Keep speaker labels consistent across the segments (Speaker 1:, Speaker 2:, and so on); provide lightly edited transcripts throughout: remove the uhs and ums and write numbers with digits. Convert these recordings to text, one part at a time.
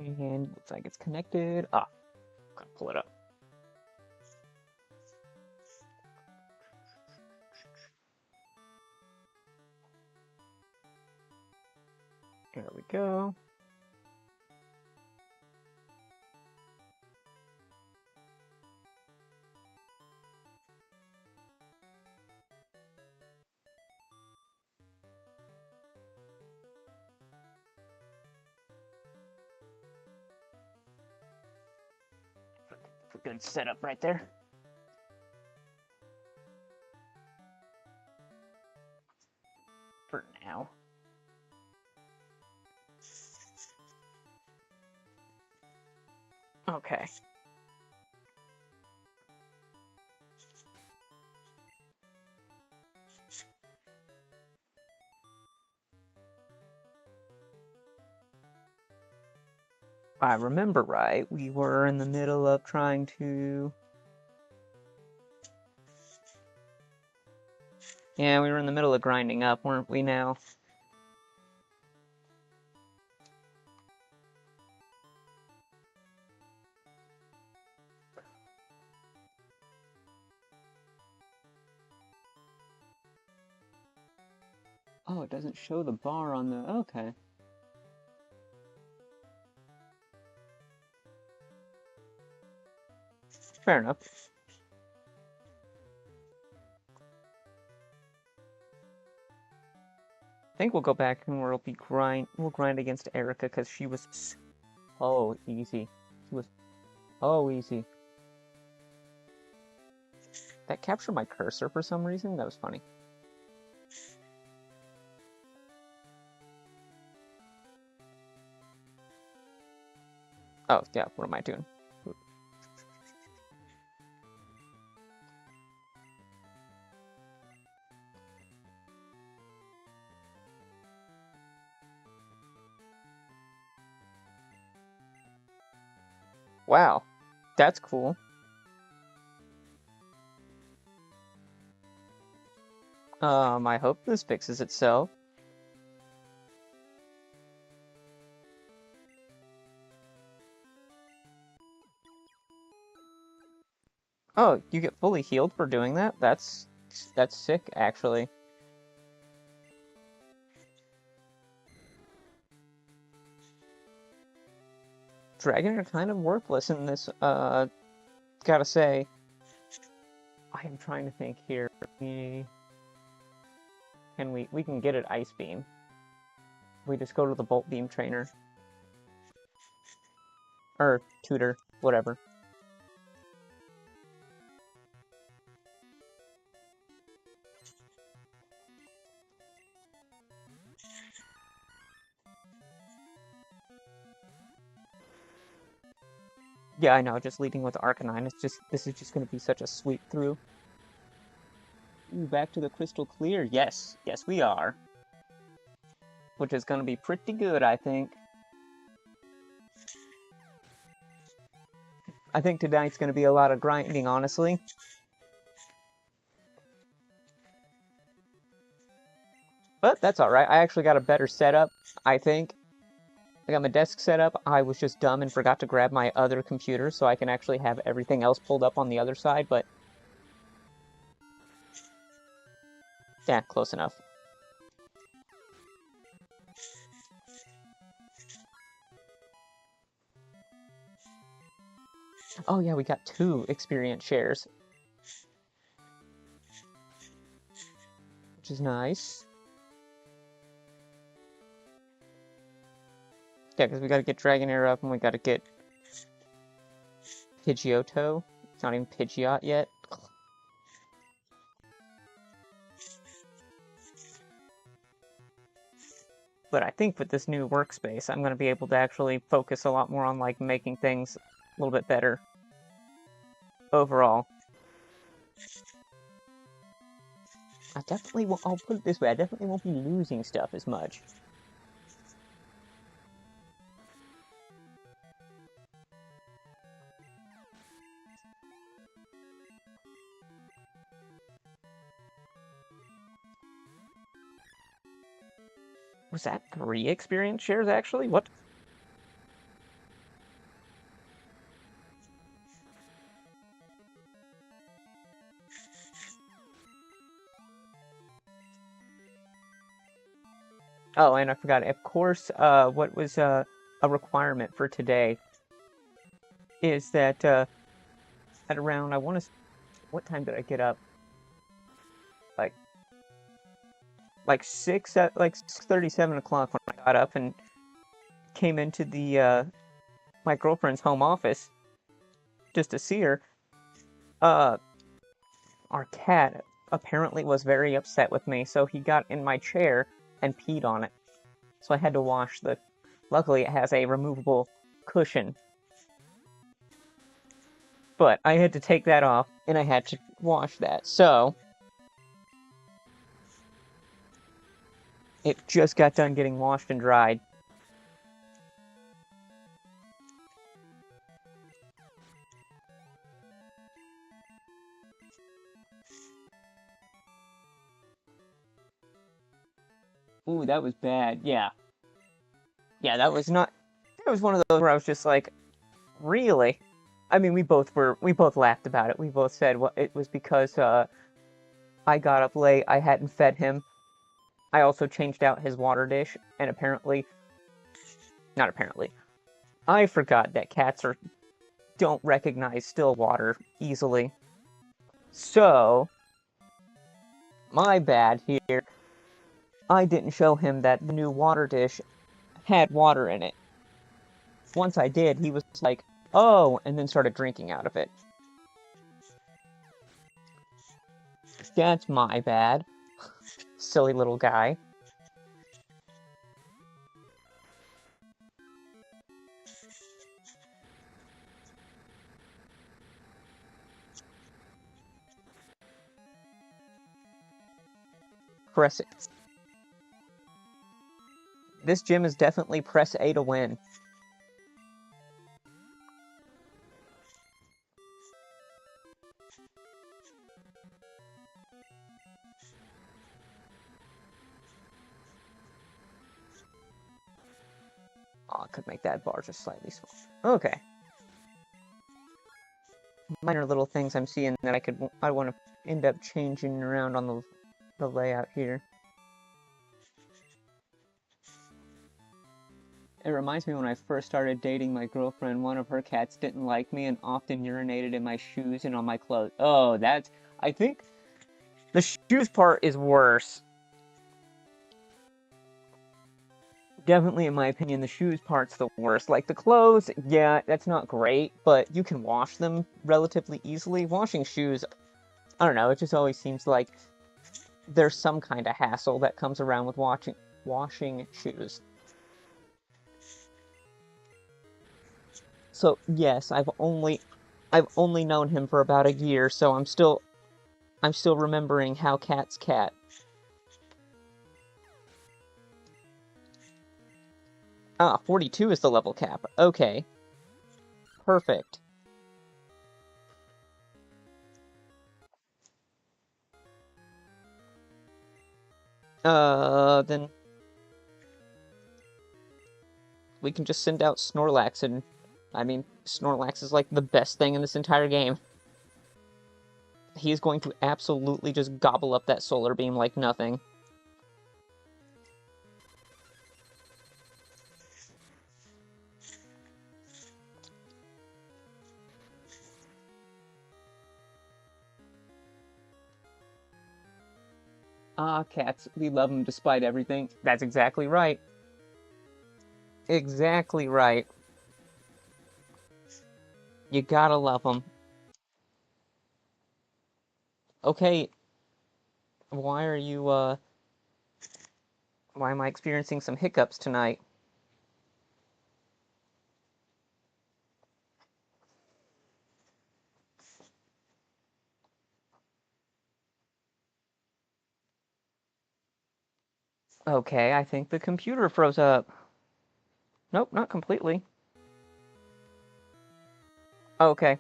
Speaker 1: And looks like it's connected. Ah, gotta pull it up. There we go. Good setup right there. For now. Okay. If I remember right, we were in the middle of trying to... Yeah, we were in the middle of grinding up, weren't we now? Oh, it doesn't show the bar on the... Okay. Fair enough. I think we'll go back and we'll grind against Erica because she was so easy. She was so easy. That captured my cursor for some reason. That was funny. Oh, yeah, what am I doing? Wow, that's cool. I hope this fixes itself. Oh, you get fully healed for doing that? That's sick, actually. Dragon are kind of worthless in this, gotta say. I am trying to think here. We can get it Ice Beam. We just go to the Bolt Beam trainer. Or tutor, whatever. Yeah, I know, just leading with Arcanine. This is just gonna be such a sweep through. Ooh, back to the crystal clear. Yes, yes we are. Which is gonna be pretty good, I think. I think tonight's gonna be a lot of grinding, honestly. But that's alright, I actually got a better setup, I think. I got my desk set up, I was just dumb and forgot to grab my other computer so I can actually have everything else pulled up on the other side, but... yeah, close enough. Oh yeah, we got 2 experience shares. Which is nice. Yeah, because we gotta get Dragonair up and we gotta get Pidgeotto. It's not even Pidgeot yet. But I think with this new workspace, I'm gonna be able to actually focus a lot more on, like, making things a little bit better. Overall. I'll put it this way, I definitely won't be losing stuff as much. Was that 3 experience shares, actually? What? Oh, and I forgot, of course, what was a requirement for today is that at around, I want to, what time did I get up? Like, like 6:37 o'clock when I got up and came into the my girlfriend's home office just to see her. Uh, our cat apparently was very upset with me, so he got in my chair and peed on it. So I had to wash the. Luckily, it has a removable cushion, but I had to take that off and I had to wash that. So it just got done getting washed and dried. Ooh, that was bad. Yeah. Yeah, that was not. That was one of those where I was just like, really? I mean, we both laughed about it. We both said, well, it was because I got up late, I hadn't fed him. I also changed out his water dish, and apparently, not apparently, I forgot that cats don't recognize still water easily. So, my bad here. I didn't show him that the new water dish had water in it. Once I did, he was like, oh, and then started drinking out of it. That's my bad. Silly little guy. Press it. This gym is definitely press A to win. Oh, I could make that bar just slightly smaller. Okay. Minor little things I'm seeing that I want to end up changing around on the layout here. It reminds me when I first started dating my girlfriend, one of her cats didn't like me and often urinated in my shoes and on my clothes. Oh, I think the shoes part is worse. Definitely, in my opinion, the shoes part's the worst. Like, the clothes, yeah, that's not great, but you can wash them relatively easily. Washing shoes, I don't know, it just always seems like there's some kind of hassle that comes around with washing shoes. So, yes, I've only known him for about a year, so I'm still remembering how cats cat. Ah, 42 is the level cap. Okay. Perfect. Then we can just send out Snorlax and... I mean, Snorlax is like the best thing in this entire game. He's going to absolutely just gobble up that solar beam like nothing. Ah, cats, we love them despite everything. That's exactly right. Exactly right. You gotta love them. Okay, why are you, why am I experiencing some hiccups tonight? Okay, I think the computer froze up. Nope, not completely. Okay.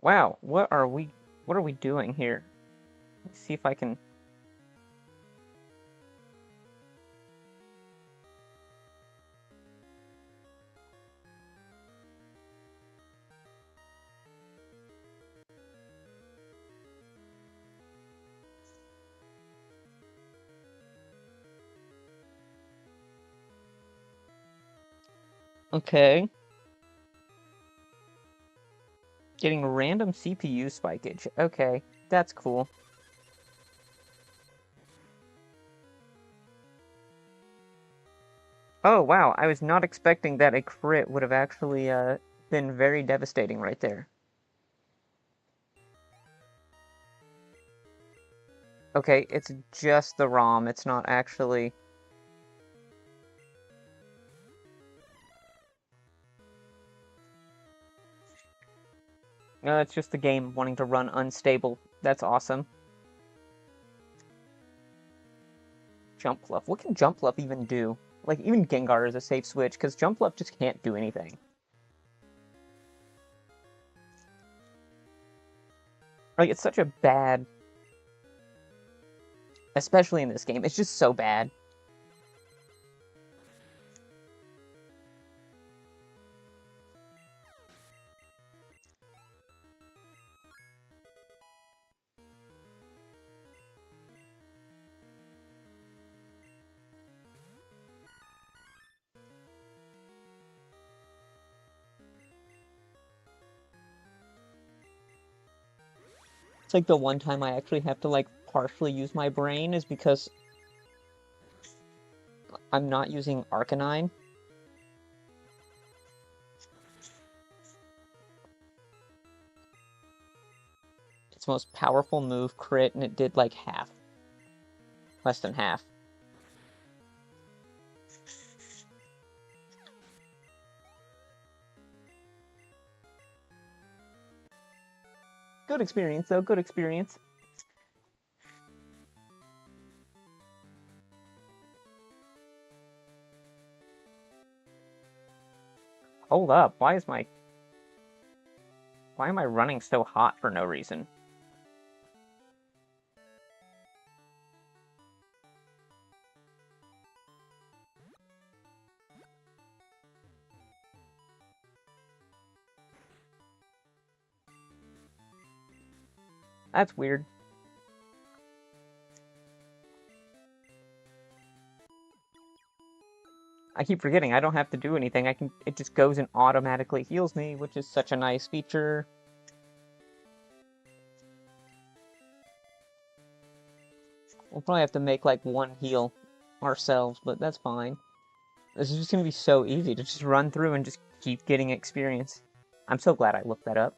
Speaker 1: Wow, what are we doing here? Let's see if I can... Okay. Getting random CPU spikeage. Okay, that's cool. Oh, wow, I was not expecting that a crit would have actually, been very devastating right there. Okay, it's just the ROM, it's not actually... No, it's just the game wanting to run unstable. That's awesome. Jump Bluff. What can Jump Bluff even do? Like, even Gengar is a safe switch, because Jump Bluff just can't do anything. Like, it's such a bad... Especially in this game, it's just so bad. It's like the one time I actually have to, like, partially use my brain is because I'm not using Arcanine. Its most powerful move crit, and it did, like, half. Less than half. Good experience, though. Good experience. Hold up. Why am I running so hot for no reason? That's weird. I keep forgetting I don't have to do anything. It just goes and automatically heals me, which is such a nice feature. We'll probably have to make like one heal ourselves, but that's fine. This is just gonna be so easy to just run through and just keep getting experience. I'm so glad I looked that up.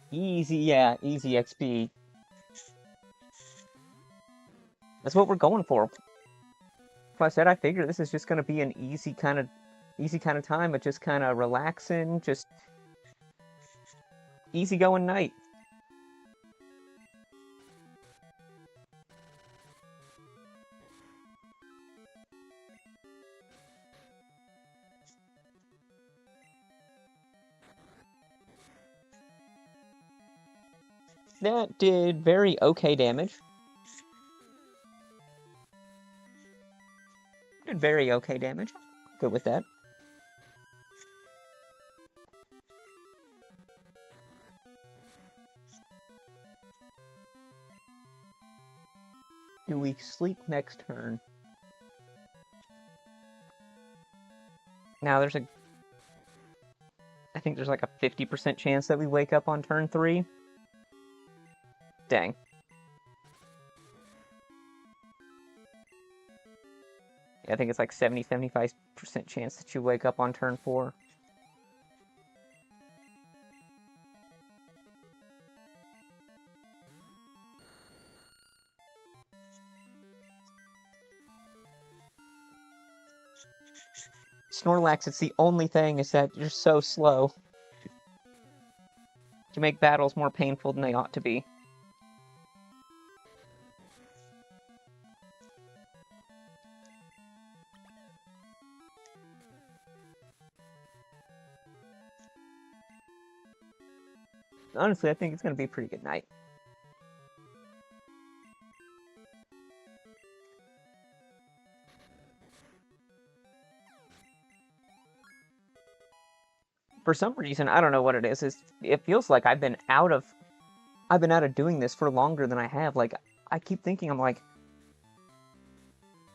Speaker 1: Easy, yeah, easy XP. That's what we're going for. Like I said, I figure this is just gonna be an easy kind of time, but just kind of relaxing, just easygoing night. That did very okay damage. Did very okay damage. Good with that. Do we sleep next turn? Now I think there's like a 50% chance that we wake up on turn 3. Dang. Yeah, I think it's like 70-75% chance that you wake up on turn 4. Snorlax, it's the only thing is that you're so slow. You make battles more painful than they ought to be. Honestly, I think it's going to be a pretty good night. For some reason, I don't know what it is. It feels like I've been out of doing this for longer than I have. Like, I keep thinking, I'm like,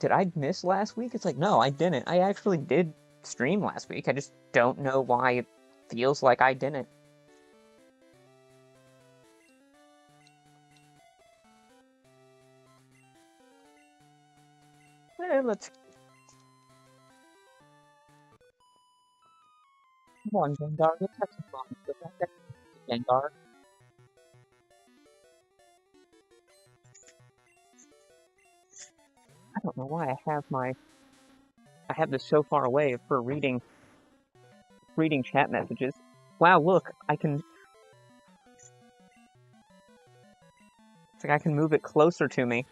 Speaker 1: did I miss last week? It's like, no, I didn't. I actually did stream last week. I just don't know why it feels like I didn't. Let's... Come on, Gengar, let's have some fun. Gengar. I don't know why I have this so far away for reading chat messages. Wow, look, it's like I can move it closer to me.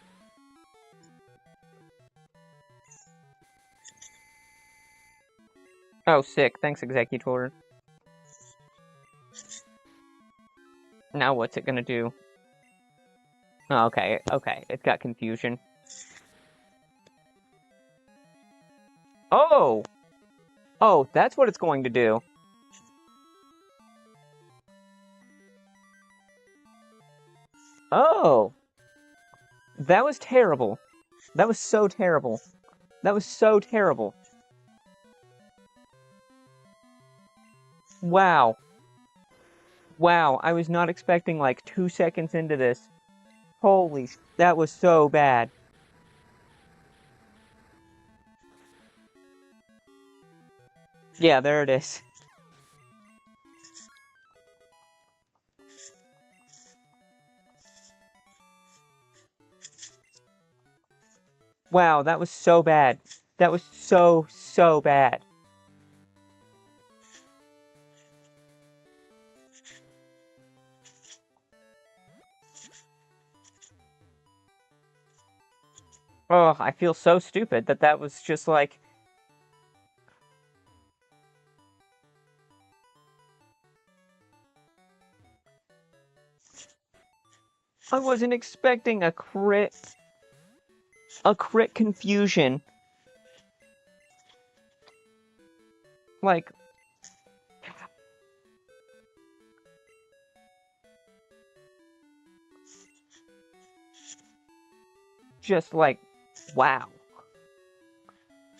Speaker 1: Oh, sick. Thanks, Executor. Now what's it gonna do? Oh, okay, it's got confusion. Oh! Oh, that's what it's going to do. Oh! That was terrible. That was so terrible. That was so terrible. Wow. Wow, I was not expecting like 2 seconds into this. Holy, that was so bad. Yeah, there it is. Wow, that was so bad. That was so bad. Oh, I feel so stupid that was just like... I wasn't expecting a crit confusion. Like... Just like, wow.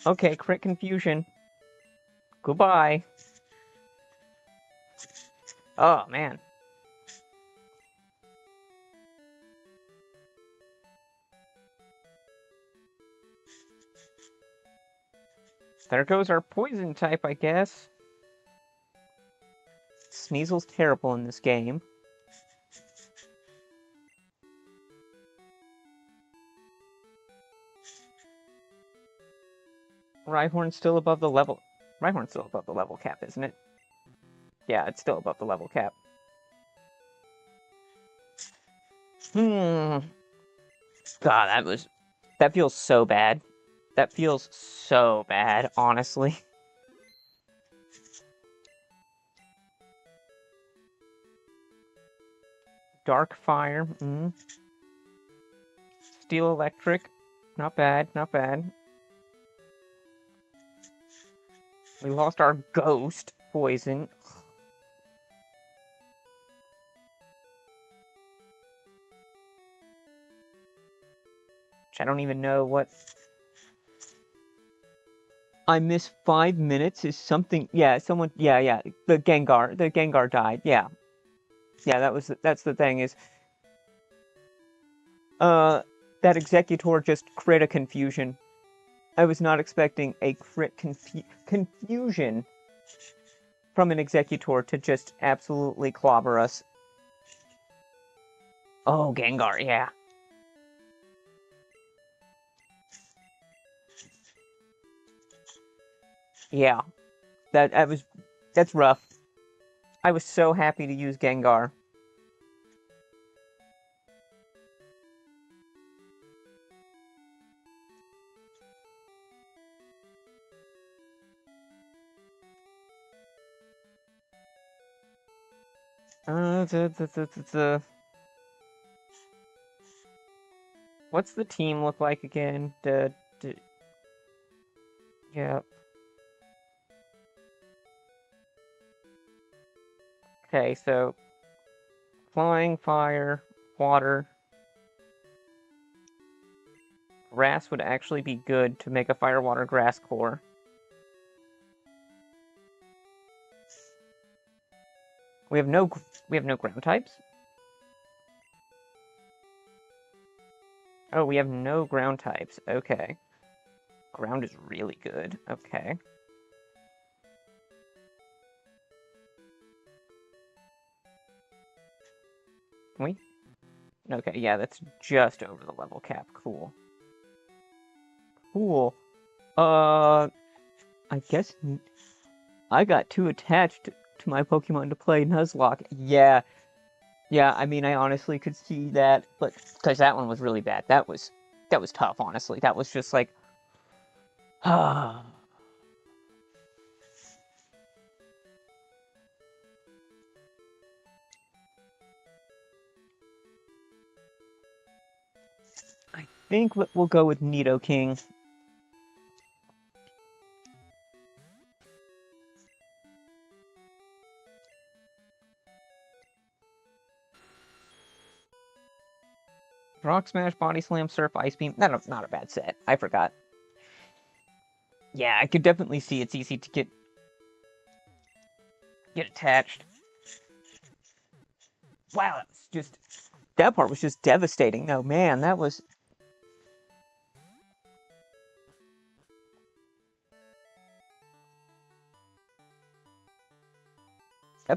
Speaker 1: Okay, crit confusion. Goodbye. Oh, man. There goes our poison type, I guess. Sneasel's terrible in this game. Rhyhorn's still above the level... Rhyhorn's still above the level cap, isn't it? Yeah, it's still above the level cap. God, that feels so bad. That feels so bad, honestly. Dark Fire, Steel Electric, not bad, not bad. We lost our Ghost Poison. Which I don't even know what... I missed 5 minutes is something... Yeah, someone... Yeah. The Gengar died, yeah. Yeah, that's the thing is... that Executor just crit a confusion. I was not expecting a crit confusion from an Executor to just absolutely clobber us. Oh, Gengar, yeah. Yeah. That's rough. I was so happy to use Gengar. What's the team look like again? Yeah. Okay, so flying, fire, water, grass would actually be good to make a fire, water, grass core. We have no ground types. Oh, we have no ground types. Okay. Ground is really good. Okay. Can we? Okay, yeah, that's just over the level cap. Cool. Cool. I guess I got too attached to my Pokemon to play Nuzlocke. Yeah. Yeah, I mean, I honestly could see that, but because that one was really bad. That was tough, honestly. That was just like, ah. I think we'll go with Nidoking. Rock Smash, Body Slam, Surf, Ice Beam. Not a bad set. I forgot. Yeah, I could definitely see it's easy to get attached. Wow, that part was just devastating. No, man, that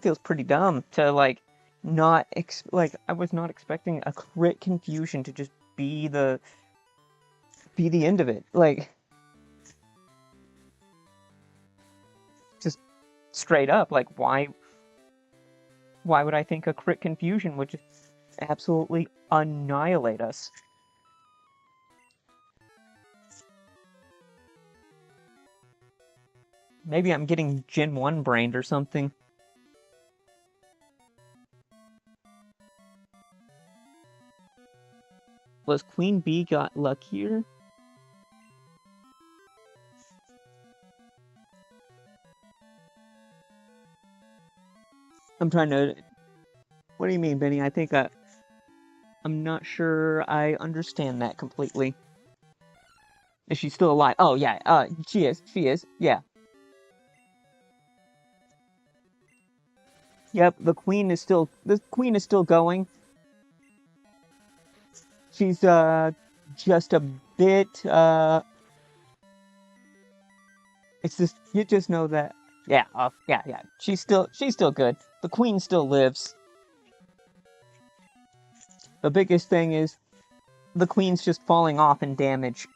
Speaker 1: feels pretty dumb to like not I was not expecting a crit confusion to just be the end of it. Like just straight up, like why would I think a crit confusion would just absolutely annihilate us? Maybe I'm getting Gen 1 brained or something. Was Queen Bee got luckier? I'm trying to... What do you mean, Benny? I think I'm not sure I understand that completely. Is she still alive? Oh, yeah, she is, yeah. Yep, the queen is still going. She's, just a bit, it's just, you just know that, yeah, yeah, she's still good. The queen still lives. The biggest thing is, the queen's just falling off in damage.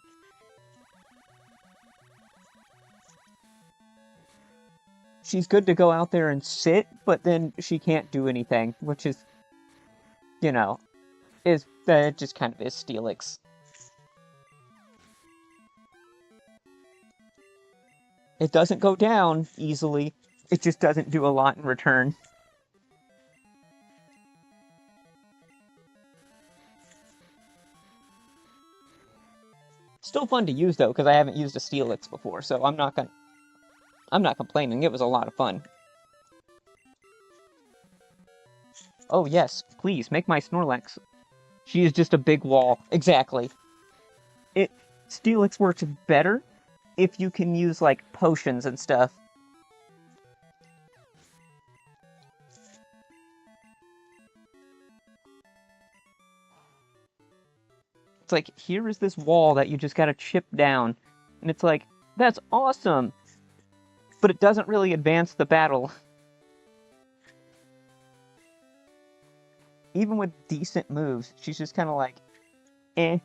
Speaker 1: She's good to go out there and sit, but then she can't do anything, which is, you know, just kind of is Steelix. It doesn't go down easily, it just doesn't do a lot in return. Still fun to use though, because I haven't used a Steelix before, so I'm not complaining. It was a lot of fun. Oh yes, please make my Snorlax. She is just a big wall. Exactly. Steelix works better if you can use like potions and stuff. It's like, here is this wall that you just gotta chip down. And it's like, that's awesome! But it doesn't really advance the battle. Even with decent moves, she's just kind of like, eh.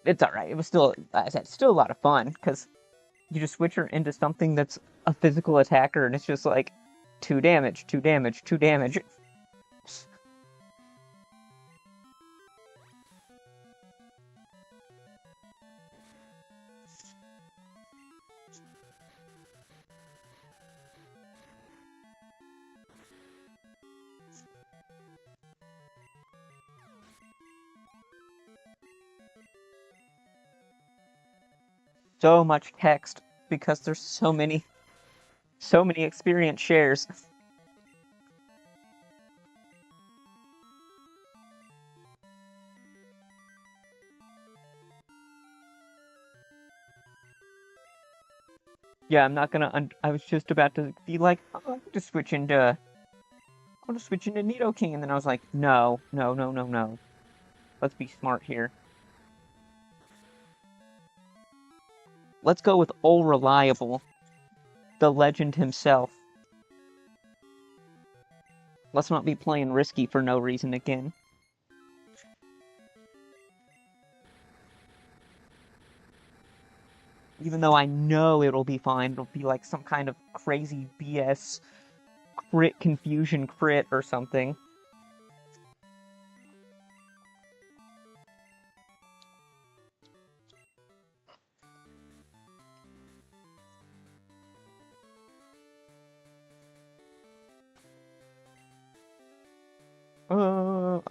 Speaker 1: It's alright. It was still, as I said, still a lot of fun, because you just switch her into something that's a physical attacker, and it's just like, 2 damage, 2 damage, 2 damage. So much text, because there's so many experience shares. Yeah, I'm not gonna. I was just about to be like, oh, I'm just switching to. I'm just switching to Nidoking, and then I was like, no, no, no, no, no. Let's be smart here. Let's go with Ol Reliable, the legend himself. Let's not be playing risky for no reason again. Even though I know it'll be fine, it'll be like some kind of crazy BS crit confusion crit or something.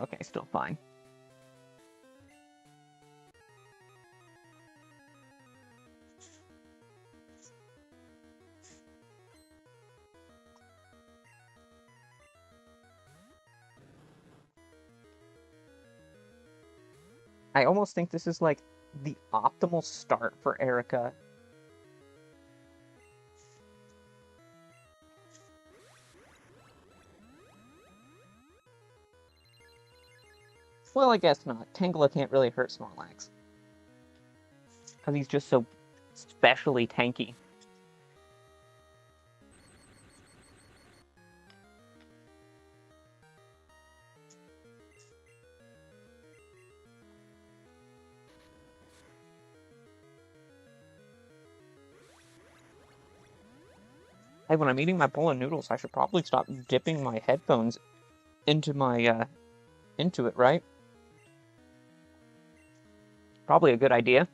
Speaker 1: Okay, still fine. I almost think this is like the optimal start for Erica. Well, I guess not. Tangela can't really hurt Snorlax. Because he's just so specially tanky. Hey, when I'm eating my bowl of noodles, I should probably stop dipping my headphones into my, into it, right? Probably a good idea.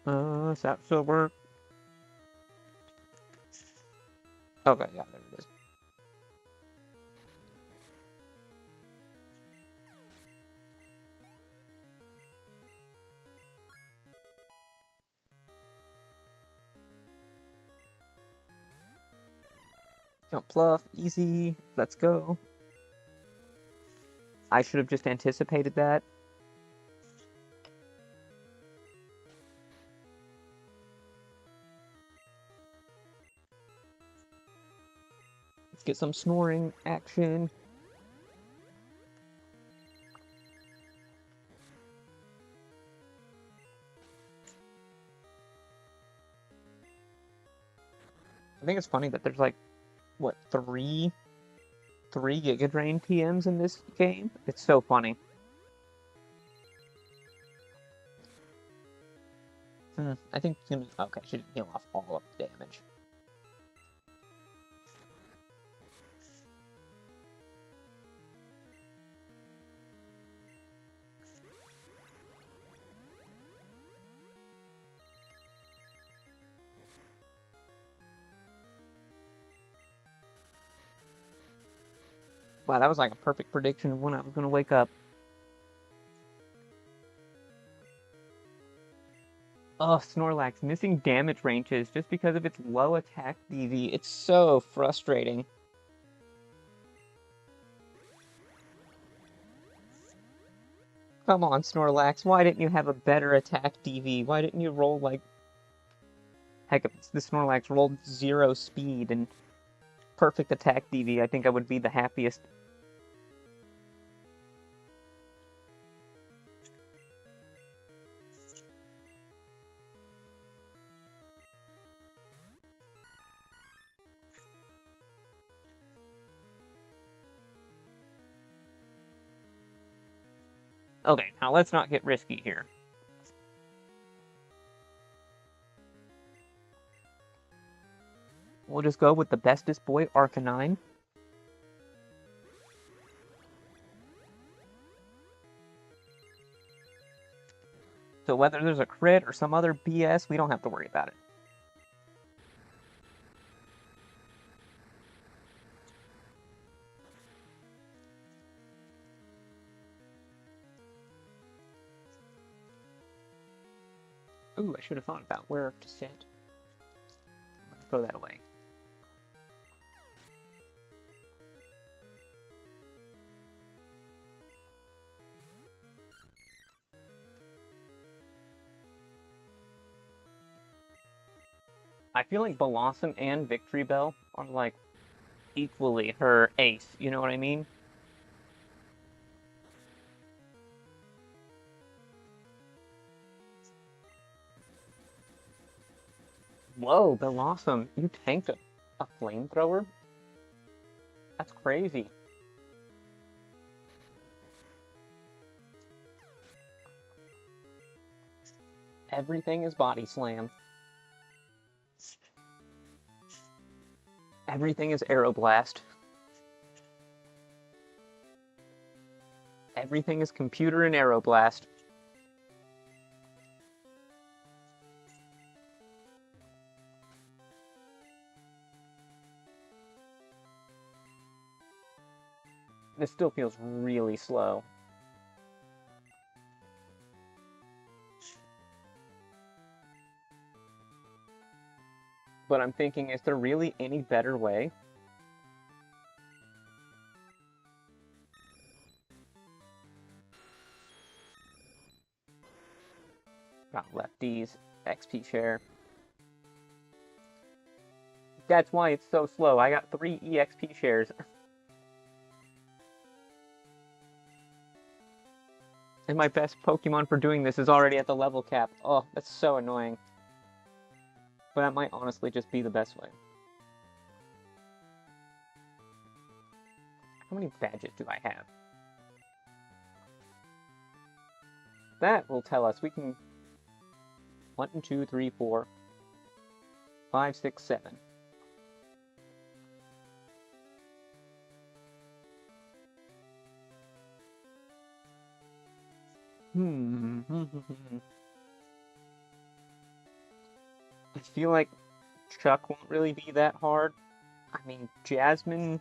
Speaker 1: Does that still work? Okay, yeah, there it is. Jump Fluff, easy, let's go. I should have just anticipated that. Let's get some snoring action. I think it's funny that there's like, what, three Giga Drain TMs in this game? It's so funny. I think it's gonna... Okay, she didn't heal off all of the damage. Wow, that was like a perfect prediction of when I was gonna wake up. Oh, Snorlax missing damage ranges just because of its low attack DV. It's so frustrating. Come on, Snorlax, why didn't you have a better attack DV? Why didn't you roll like... Heck, if the Snorlax rolled 0 speed and perfect attack DV, I think I would be the happiest. Okay, now let's not get risky here. We'll just go with the bestest boy, Arcanine. So whether there's a crit or some other BS, we don't have to worry about it. Ooh, I should have thought about where to sit. Throw that away. I feel like Blossom and Victory Bell are like equally her ace, you know what I mean? Whoa, Blossom, you tanked a flamethrower? That's crazy. Everything is body slam. Everything is aeroblast. Everything is computer and aeroblast. This still feels really slow. But I'm thinking, is there really any better way? Got lefties, XP share. That's why it's so slow. I got 3 EXP shares. And my best Pokemon for doing this is already at the level cap. Oh, that's so annoying. But that might honestly just be the best way. How many badges do I have? That will tell us we can... 1, 2, 3, 4, 5, 6, 7. I feel like Chuck won't really be that hard. I mean, Jasmine...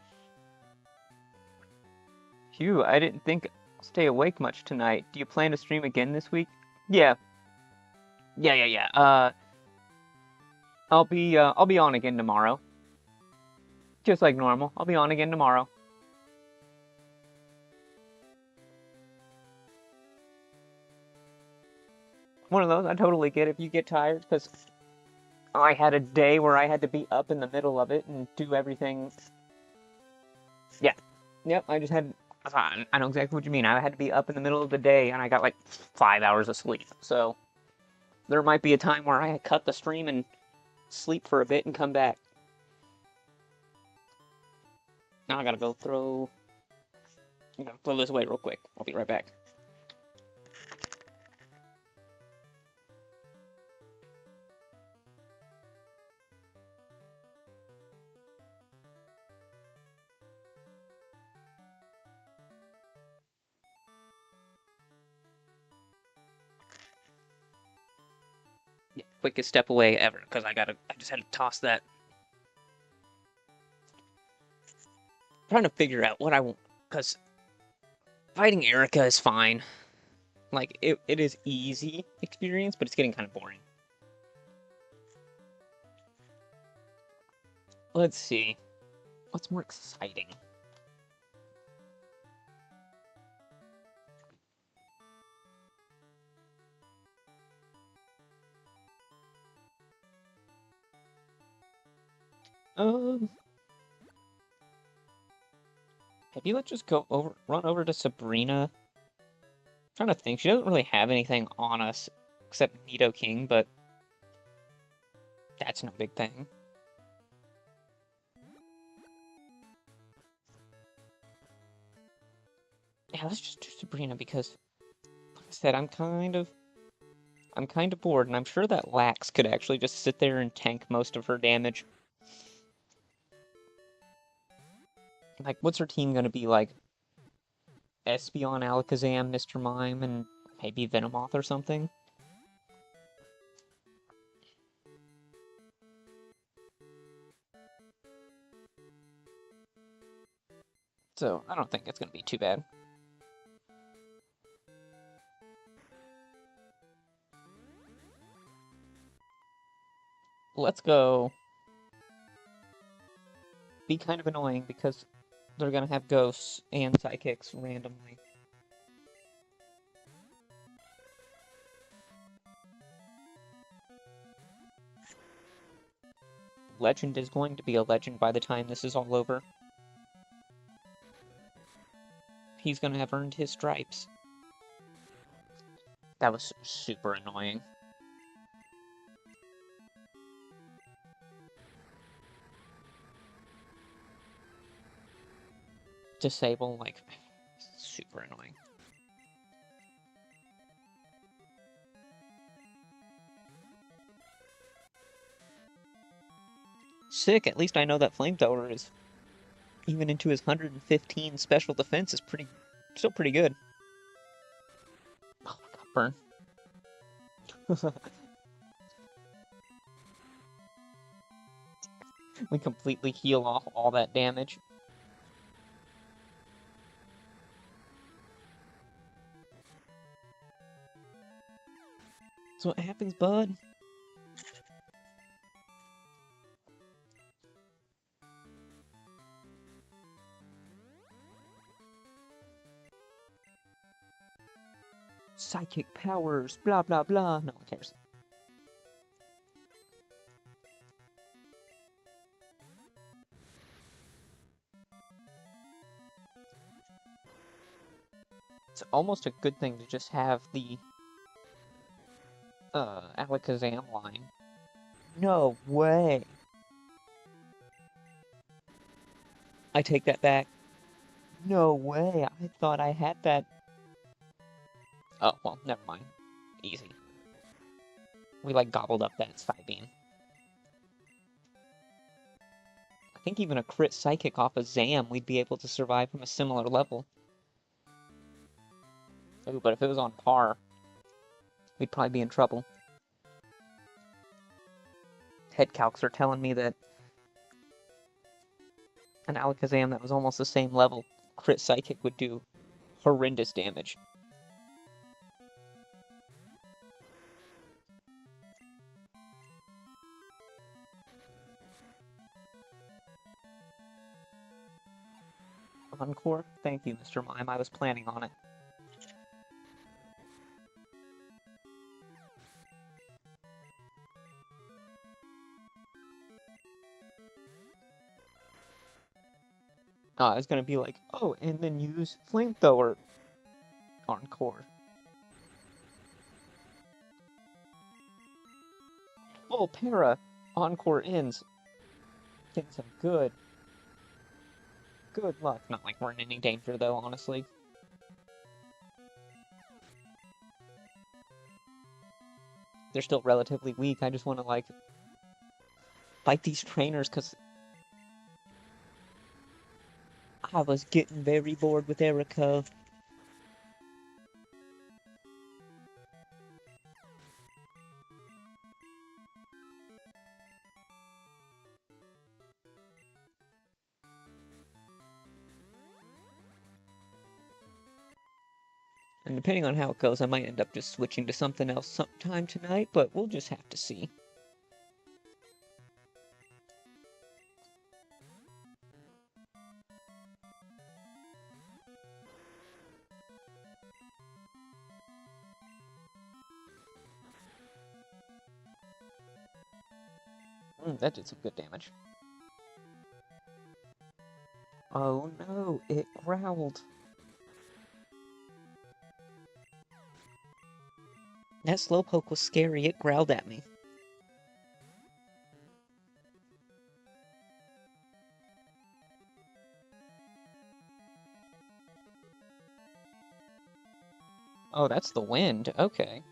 Speaker 1: Phew, I didn't think I'll stay awake much tonight. Do you plan to stream again this week? Yeah. Yeah. I'll be on again tomorrow. Just like normal. I'll be on again tomorrow. One of those, I totally get if you get tired, because I had a day where I had to be up in the middle of it and do everything. Yeah. Yep, I just had... I know exactly what you mean. I had to be up in the middle of the day, and I got like 5 hours of sleep. So, there might be a time where I cut the stream and sleep for a bit and come back. Now I gotta go throw... I'm gonna throw this away real quick. I'll be right back. Yeah, quickest step away ever, because I just had to toss that. I'm trying to figure out what I want, because fighting Erica is fine. Like, it is easy experience, but it's getting kind of boring. Let's see. What's more exciting? Maybe let's just run over to Sabrina. I'm trying to think. She doesn't really have anything on us except Nidoking, but that's no big thing. Yeah, let's just do Sabrina because, like I said, I'm kind of bored, and I'm sure that Lax could actually just sit there and tank most of her damage. Like, what's her team gonna be like? Espeon, Alakazam, Mr. Mime, and maybe Venomoth or something? So, I don't think it's gonna be too bad. let's go. Be kind of annoying because they're gonna have ghosts and psychics randomly. Legend is going to be a legend by the time this is all over. He's gonna have earned his stripes. That was super annoying. Disable, like, super annoying. Sick, at least I know that flamethrower is, even into his 115 special defense, is still pretty good. Oh my god, burn. We completely heal off all that damage. That's what happens, bud. Psychic powers, blah blah blah. No one cares. It's almost a good thing to just have the Alakazam line. No way. I take that back. No way. I thought I had that. Oh, well, never mind. Easy. We, like, gobbled up that Psybeam. I think even a crit Psychic off a Zam, we'd be able to survive from a similar level. Ooh, but if it was on par, we'd probably be in trouble. Head calcs are telling me that an Alakazam that was almost the same level, crit Psychic would do horrendous damage. Encore? Thank you, Mr. Mime. I was planning on it. I was gonna be like, oh, and then use Flamethrower Encore. Full para Encore ends. Getting some good luck. Not like we're in any danger, though, honestly. They're still relatively weak. I just want to, like, fight these trainers, because I was getting very bored with Erica. And depending on how it goes, I might end up just switching to something else sometime tonight, but we'll just have to see. That did some good damage. Oh no, it growled. That Slowpoke was scary, it growled at me. Oh, that's the wind, okay.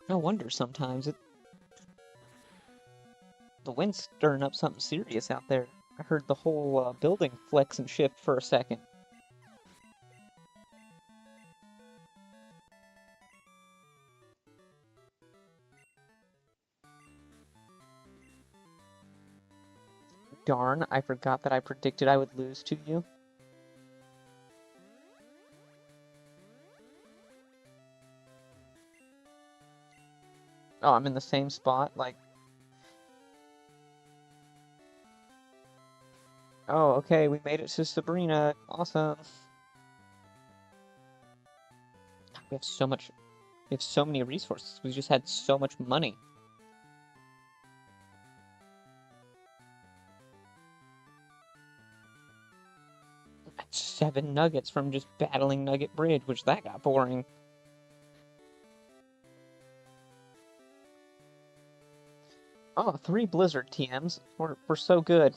Speaker 1: No wonder sometimes the wind's stirring up something serious out there. I heard the whole building flex and shift for a second. Darn, I forgot that I predicted I would lose to you. Oh, I'm in the same spot, like... Oh, okay, we made it to Sabrina. Awesome. We have so much... We have so many resources. We just had so much money. That's 7 nuggets from just battling Nugget Bridge, which that got boring. Oh, 3 Blizzard TMs. We're so good.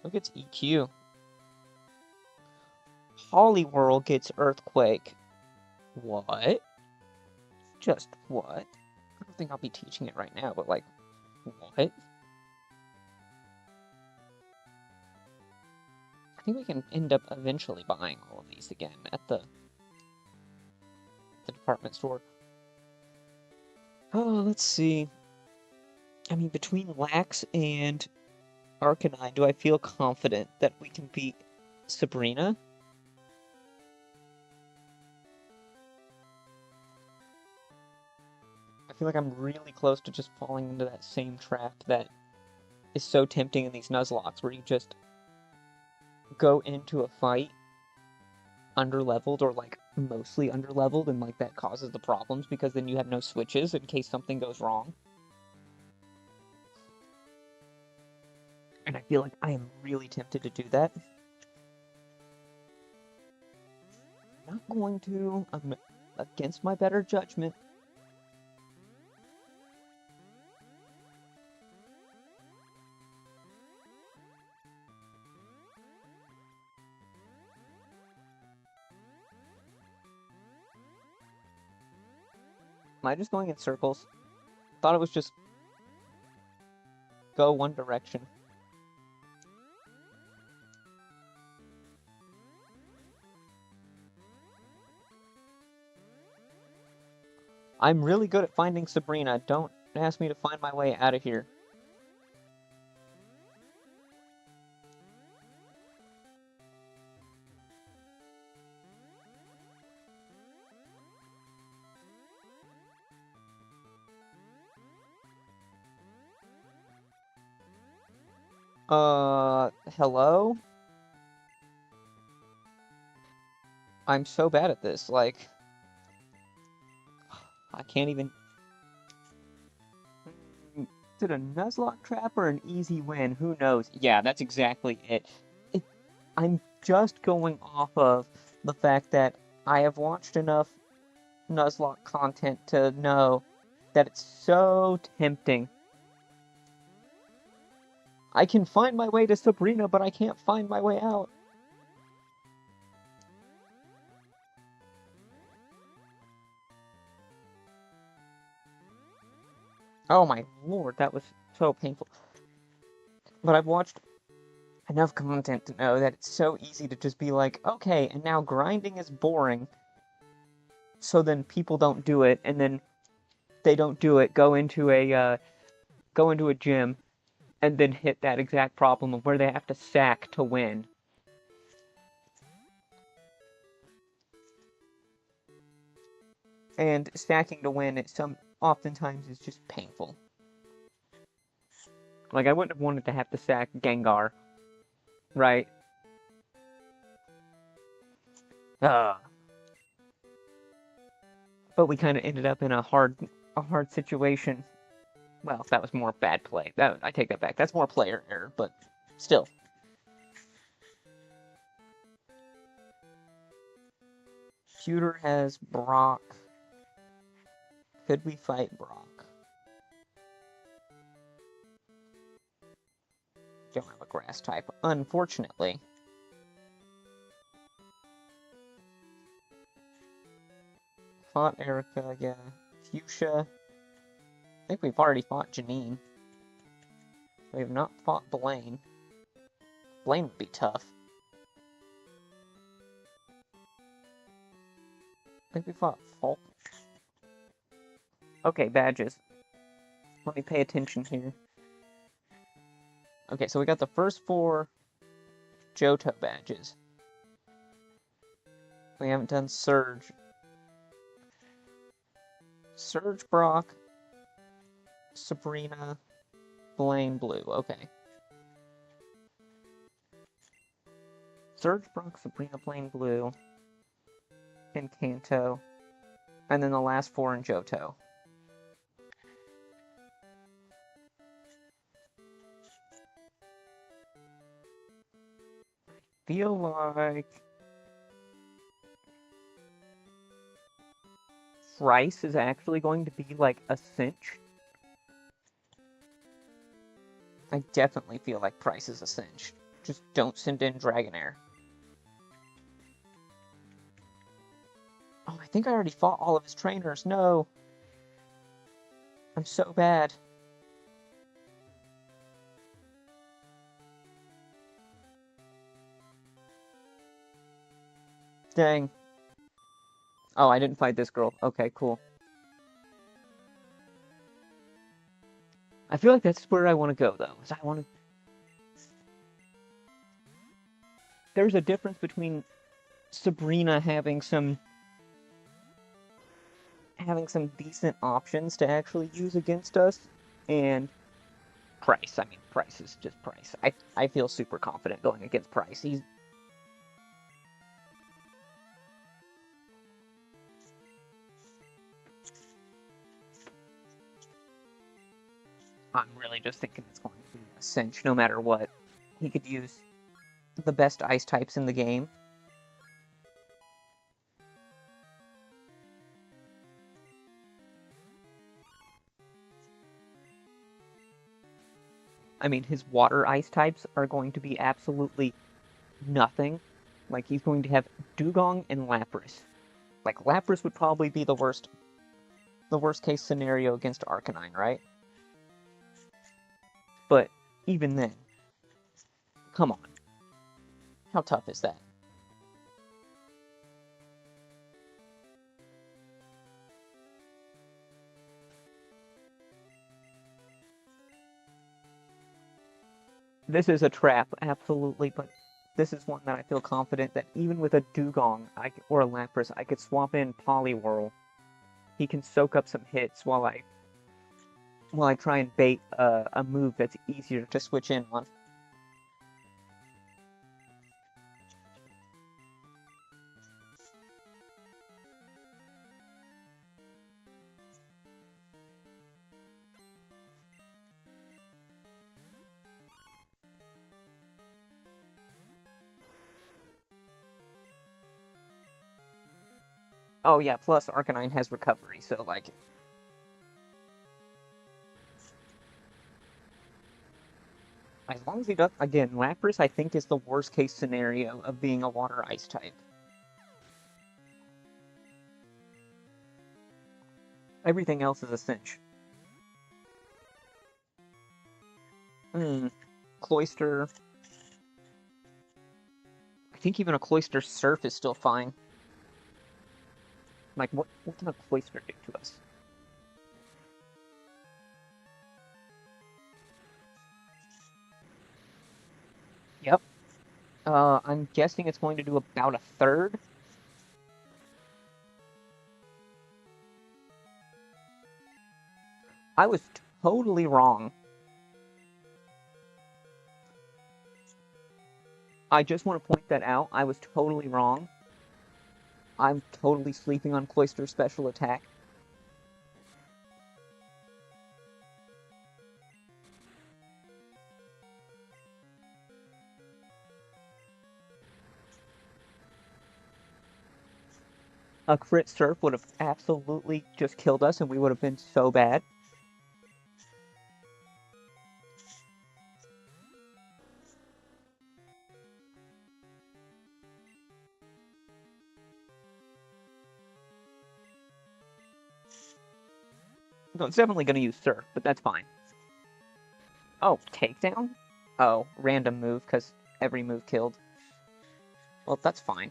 Speaker 1: Look, it's EQ. Hollyworld gets Earthquake. What? Just what? I don't think I'll be teaching it right now, but like, what? I think we can end up eventually buying all of these again at the department store. Oh, let's see. I mean, between Lax and Arcanine, do I feel confident that we can beat Sabrina? I feel like I'm really close to just falling into that same trap that is so tempting in these Nuzlocks, where you just go into a fight underleveled or like mostly underleveled, and like that causes the problems because then you have no switches in case something goes wrong. And I feel like I am really tempted to do that. I'm not going to. I'm against my better judgment. Am I just going in circles? Thought it was just go one direction. I'm really good at finding Sabrina. Don't ask me to find my way out of here. Hello? I'm so bad at this, like... I can't even... Is it a Nuzlocke trap or an easy win? Who knows? Yeah, that's exactly it. I'm just going off of the fact that I have watched enough Nuzlocke content to know that it's so tempting. I can find my way to Sabrina, but I can't find my way out. Oh my lord, that was so painful. But I've watched enough content to know that it's so easy to just be like, okay, and now grinding is boring, so then people don't do it, and then they don't do it, go into a gym, and then hit that exact problem of where they have to sack to win. And stacking to win, oftentimes is just painful. Like, I wouldn't have wanted to have to sack Gengar, right? But we kind of ended up in a hard situation. Well, that was more bad play. I take that back. That's more player error, but still. Pewter has Brock. Could we fight Brock? Don't have a grass type, unfortunately. Fought Erica, yeah. Fuchsia. I think we've already fought Janine. We have not fought Blaine. Blaine would be tough. I think we fought Falk. Okay, badges. Let me pay attention here. Okay, so we got the first 4 Johto badges. We haven't done Surge. Surge Brock, Sabrina, Flame Blue. Okay. Surge Brock, Sabrina, Flame Blue, and Kanto. And then the last 4 in Johto. Feel like Price is actually going to be like a cinch. I definitely feel like Price is a cinch. Just don't send in Dragonair. Oh, I think I already fought all of his trainers. No. I'm so bad. Dang. Oh, I didn't fight this girl. Okay, cool. I feel like that's where I want to go, though. I want to... There's a difference between Sabrina having some decent options to actually use against us, and Price. I mean, Price is just Price. I feel super confident going against Price. I'm really just thinking it's going to be a cinch no matter what. He could use the best ice types in the game. I mean, his water ice types are going to be absolutely nothing. Like, he's going to have Dugong and Lapras. Like, Lapras would probably be the worst case scenario against Arcanine, right? But even then, come on. How tough is that? This is a trap, absolutely, but this is one that I feel confident that even with a Dugong or a Lapras, I could swap in Poliwhirl. He can soak up some hits while I try and bait a move that's easier to switch in on. Oh yeah, plus Arcanine has recovery, so like... As long as he does... Again, Lapras I think is the worst case scenario of being a water ice type. Everything else is a cinch. Cloyster... I think even a Cloyster Surf is still fine. Like, what can a Cloyster do to us? Yep. I'm guessing it's going to do about a third. I was totally wrong. I just want to point that out. I was totally wrong. I'm totally sleeping on Cloyster's special attack. A crit surf would have absolutely just killed us and we would have been so bad. No, it's definitely going to use surf, but that's fine. Oh, takedown? Oh, random move, because every move killed. Well, that's fine.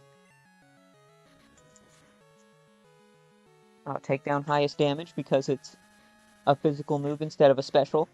Speaker 1: Takedown highest damage because it's a physical move instead of a special.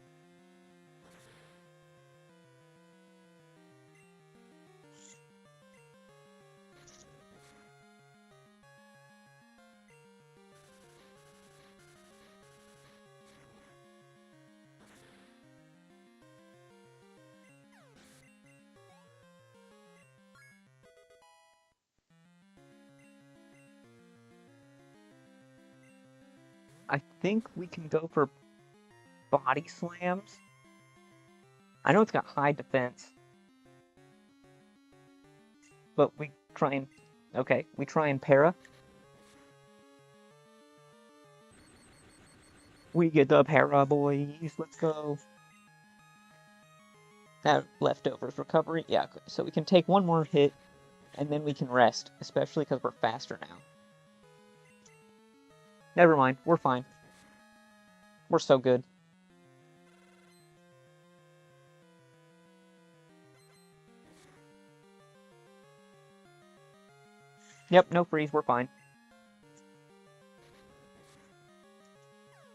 Speaker 1: think we can go for body slams. I know it's got high defense. But we try and... Okay, we try and para. We get the para, boys. Let's go. That leftovers recovery. Yeah, okay. So we can take one more hit, and then we can rest, especially because we're faster now. Never mind, we're fine. We're so good. Yep, no freeze, we're fine.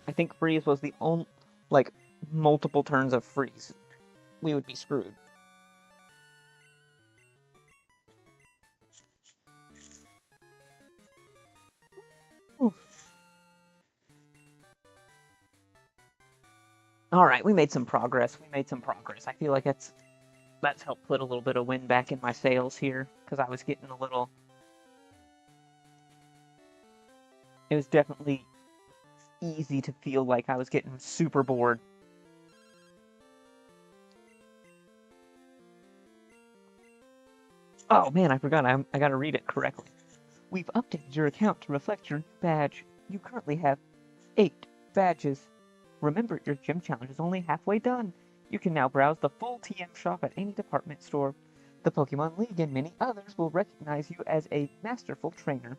Speaker 1: I think freeze was the only, like, multiple turns of freeze. We would be screwed. Alright, we made some progress. I feel like that's helped put a little bit of wind back in my sails here, because I was getting a little... It was definitely easy to feel like I was getting super bored. Oh man, I forgot. I gotta read it correctly. We've updated your account to reflect your new badge. You currently have 8 badges. Remember, your gym challenge is only halfway done. You can now browse the full TM shop at any department store. The Pokemon League and many others will recognize you as a masterful trainer.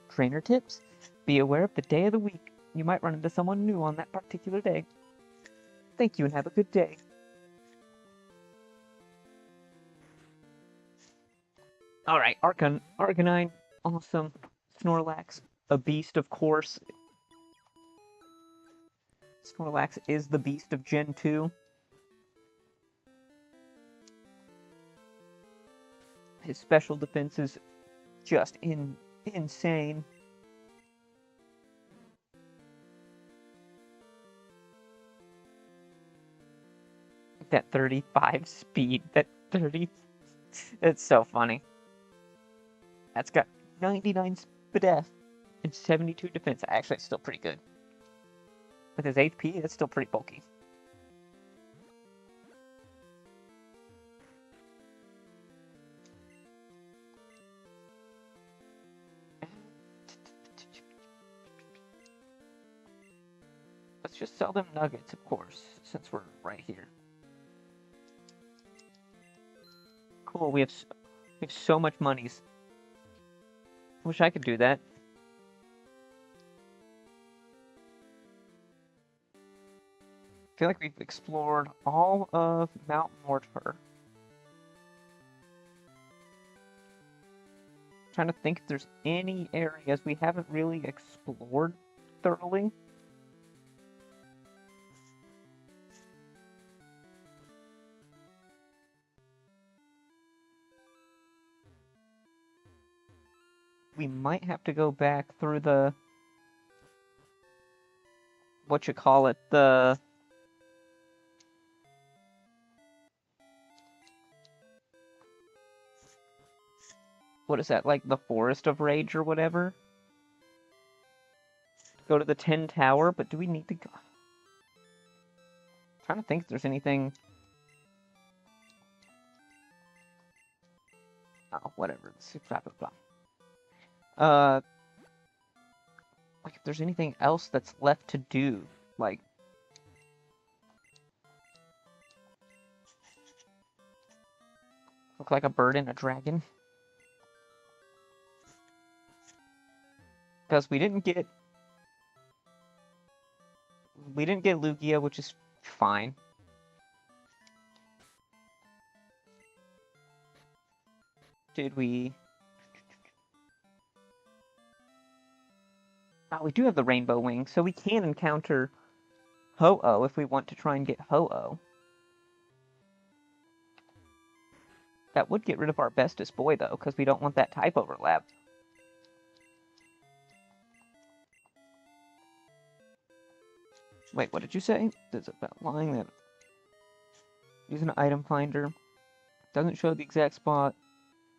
Speaker 1: Trainer tips: be aware of the day of the week. You might run into someone new on that particular day. Thank you and have a good day. Alright, Arcanine, awesome. Snorlax, a beast, of course. Snorlax is the beast of Gen 2. His special defense is just insane. That 35 speed, it's so funny. That's got 99 SPDF and 72 defense. Actually, it's still pretty good. With his HP, that's still pretty bulky. Let's just sell them nuggets, of course, since we're right here. Cool, we have so much monies. Wish I could do that. I feel like we've explored all of Mount Mortar. Trying to think if there's any areas we haven't really explored thoroughly. We might have to go back through the... the... What is that, like the Forest of Rage or whatever? Go to the 10 Tower, but do we need to go... I'm trying to think if there's anything... Oh, whatever. Blah, blah, blah. Like, if there's anything else that's left to do, like... Look like a bird and a dragon. Because we didn't get Lugia, which is fine. Did we... Oh, we do have the Rainbow Wing, so we can encounter Ho-Oh if we want to try and get Ho-Oh. That would get rid of our bestest boy, though, because we don't want that type overlap. Wait, what did you say? There's about lying that... Using an item finder. Doesn't show the exact spot.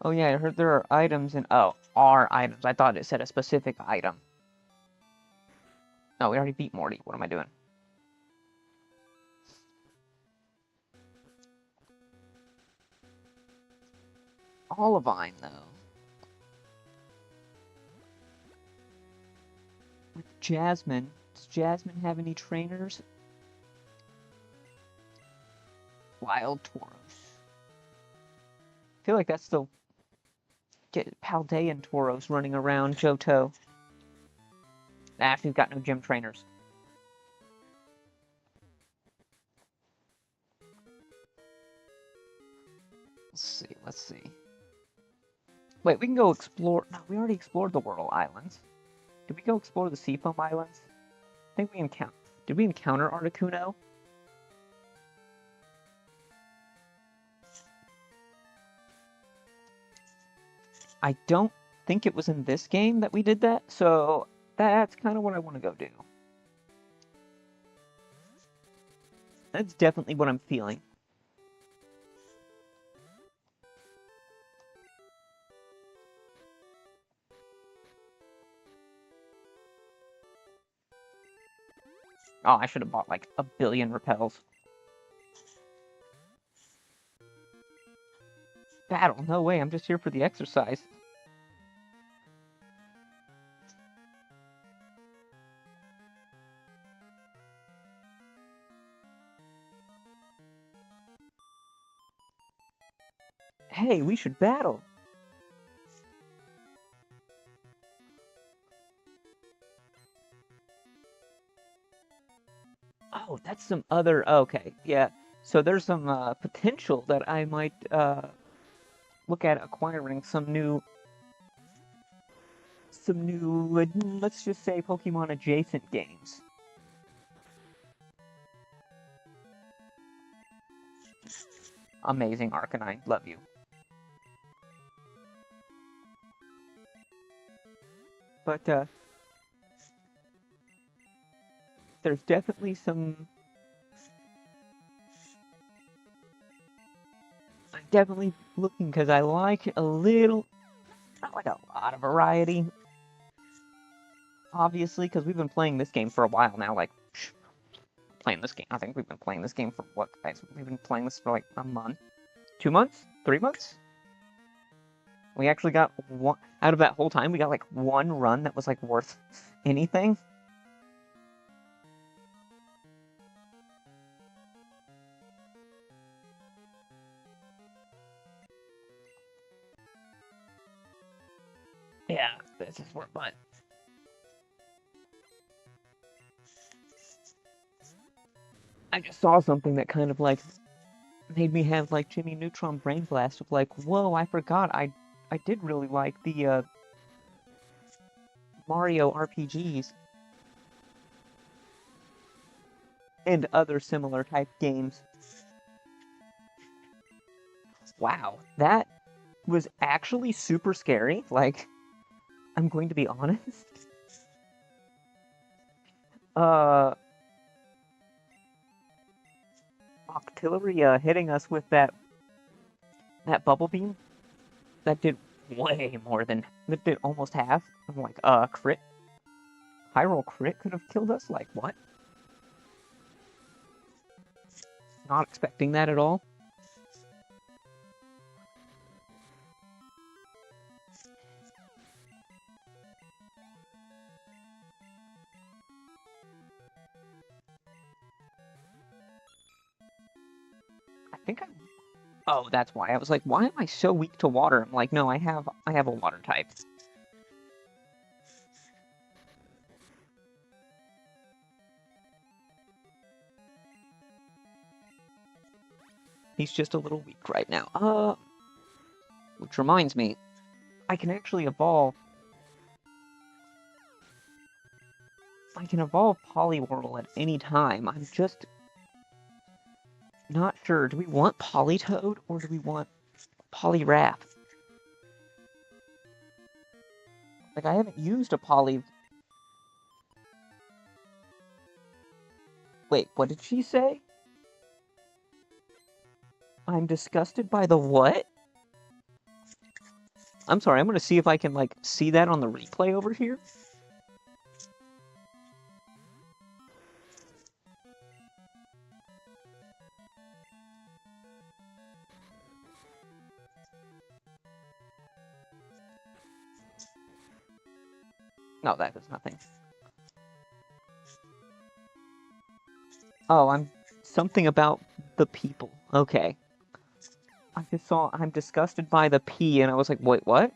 Speaker 1: Oh yeah, I heard there are items in... Oh, are items. I thought it said a specific item. Oh, we already beat Morty. What am I doing? Olivine, though. With Jasmine. Does Jasmine have any trainers? Wild Tauros. I feel like that's the Paldean Tauros running around Johto. Ah, she's got no gym trainers. Let's see. Wait, we can go explore... No, we already explored the Whirl Islands. Did we go explore the Seafoam Islands? I think we encountered... Did we encounter Articuno? I don't think it was in this game that we did that, so that's kind of what I want to go do. That's definitely what I'm feeling. Oh, I should have bought like a billion repels. Battle? No way, I'm just here for the exercise. Hey, we should battle. Oh, that's some other... Okay, yeah. So there's some potential that I might look at acquiring some new, let's just say, Pokemon adjacent games. Amazing, Arcanine. Love you. But, there's definitely some... I'm definitely looking, because I like a little... Not like a lot of variety. Obviously, because we've been playing this game for a while now, like... Playing this game. I think we've been playing this game for what, guys? We've been playing this for like a month? 2 months? 3 months? We actually got one... Out of that whole time, we got like one run that was like worth anything. Yeah, this is worth it. I just saw something that kind of like made me have like Jimmy Neutron brain blast of like, whoa, I forgot I did really like the Mario RPGs and other similar type games. Wow, that was actually super scary. Like, I'm going to be honest. Octillery hitting us with that bubble beam that did way more than that did almost half. I'm like, crit. High roll crit could have killed us? Like, what? Not expecting that at all. I think I'm... Oh, that's why. I was like, why am I so weak to water? I'm like, no, I have a water type. He's just a little weak right now. Which reminds me, I can actually evolve. I can evolve Poliwhirl at any time. I'm just not sure. Do we want Politoed or do we want Poliwrath? Like, I haven't used a Poly... Wait, what did she say? I'm disgusted by the what? I'm sorry, I'm gonna see if I can, like, see that on the replay over here. No, that is nothing. Oh, I'm something about the people. Okay. I just saw I'm disgusted by the P, and I was like, wait, what?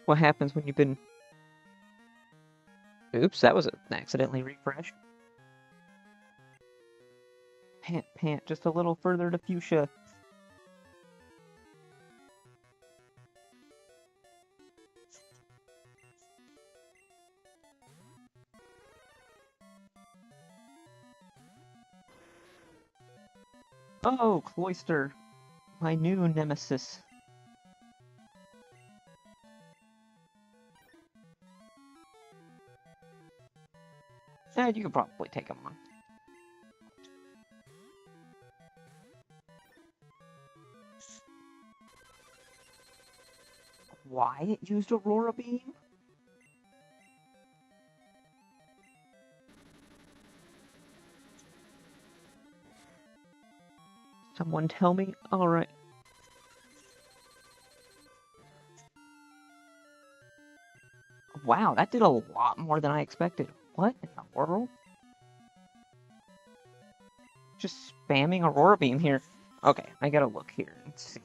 Speaker 1: What happens when you've been... Oops, that was accidentally refreshed. Pant, just a little further to fuchsia. Oh, Cloister. My new nemesis. You could probably take him on. Why it used Aurora Beam? Someone tell me? Alright. Wow, that did a lot more than I expected. What in the world? Just spamming Aurora Beam here. Okay, I gotta look here and see.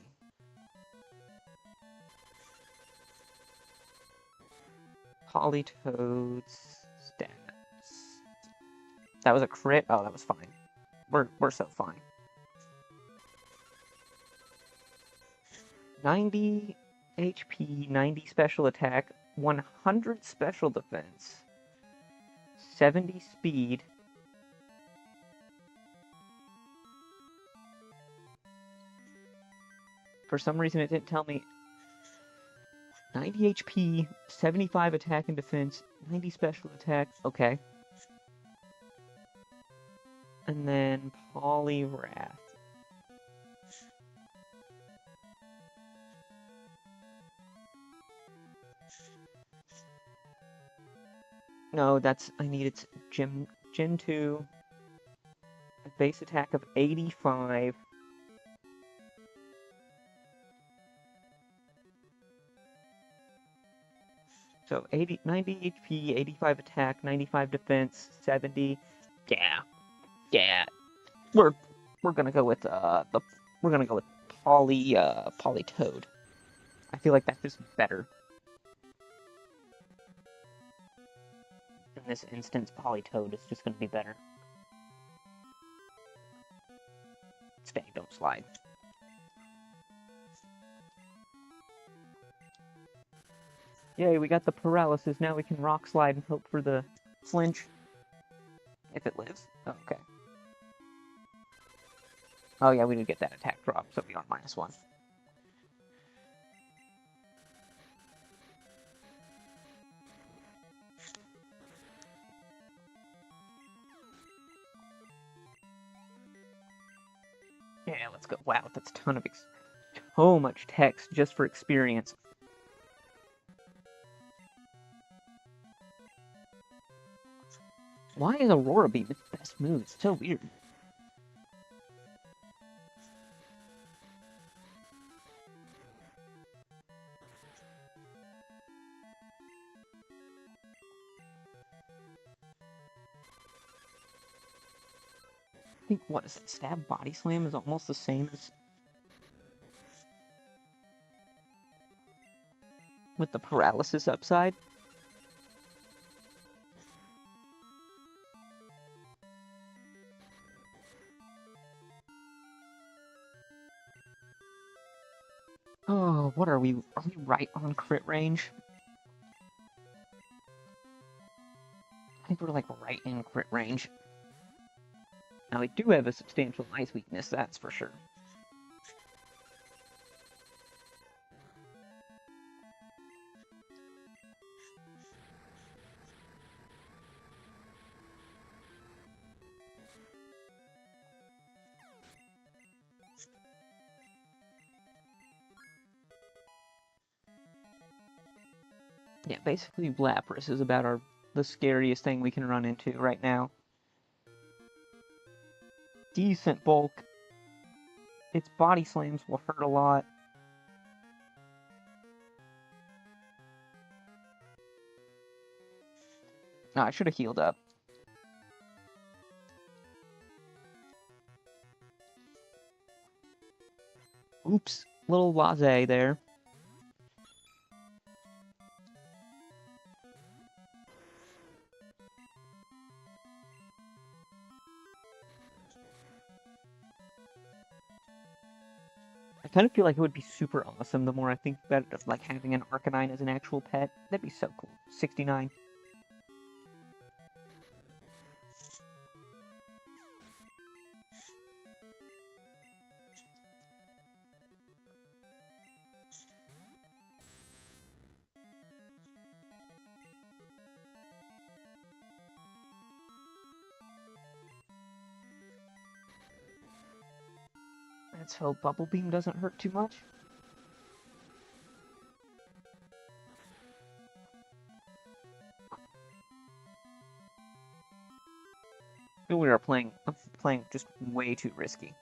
Speaker 1: Polytoad's stats. That was a crit? Oh, that was fine. We're so fine. 90 HP, 90 special attack, 100 special defense, 70 speed. For some reason it didn't tell me. 90 HP, 75 attack and defense, 90 special attack. Okay. And then Poliwrath. No, that's... I need its Gen 2. A base attack of 85. So 90 HP, 85 attack, 95 defense, 70. Yeah. We're gonna go with we're gonna go with Polytoad. I feel like that's just better. In this instance, Polytoad is just gonna be better. Stay, don't slide. Yay, we got the paralysis. Now we can rock slide and hope for the flinch. If it lives. Oh, okay. Oh yeah, we did get that attack drop, so we are -1. Yeah, let's go. Wow, that's a ton of so much text just for experience. Why is Aurora Beam its best move? It's so weird. I think, what is it? Stab Body Slam is almost the same as with the paralysis upside. Oh, what are we? Are we right on crit range? I think we're like right in crit range. Now we do have a substantial ice weakness, that's for sure. Yeah, basically Lapras is about the scariest thing we can run into right now. decent bulk. Its body slams will hurt a lot. No, I should have healed up. Oops, little laissez there. I kind of feel like it would be super awesome the more I think about it, of like having an Arcanine as an actual pet. That'd be so cool. 69. Let's hope Bubble Beam doesn't hurt too much. I feel I'm playing just way too risky.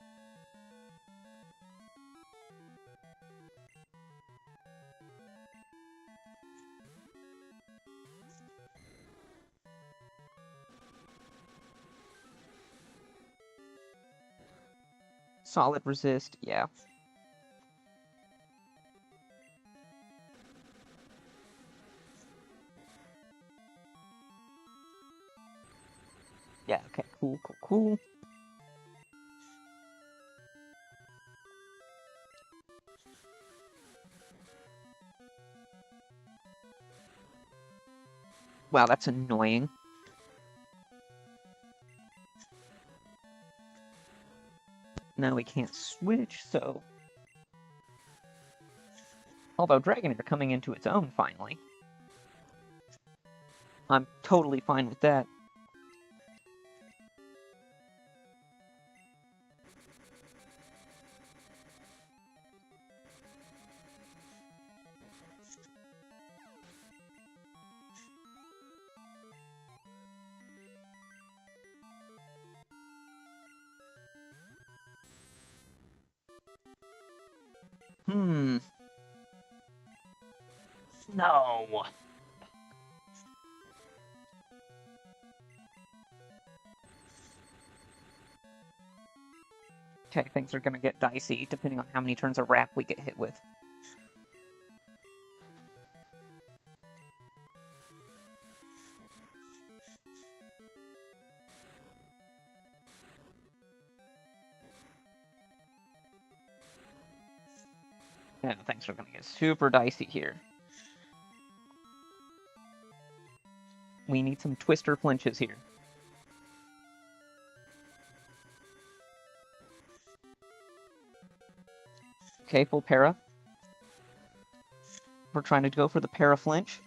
Speaker 1: Solid resist, yeah. Yeah, okay, cool. Wow, that's annoying. Now we can't switch, so... Although Dragonair coming into its own, finally. I'm totally fine with that. No! Okay, things are gonna get dicey, depending on how many turns of Wrap we get hit with. Yeah, things are gonna get super dicey here. We need some Twister flinches here. Okay, full para. We're trying to go for the para flinch.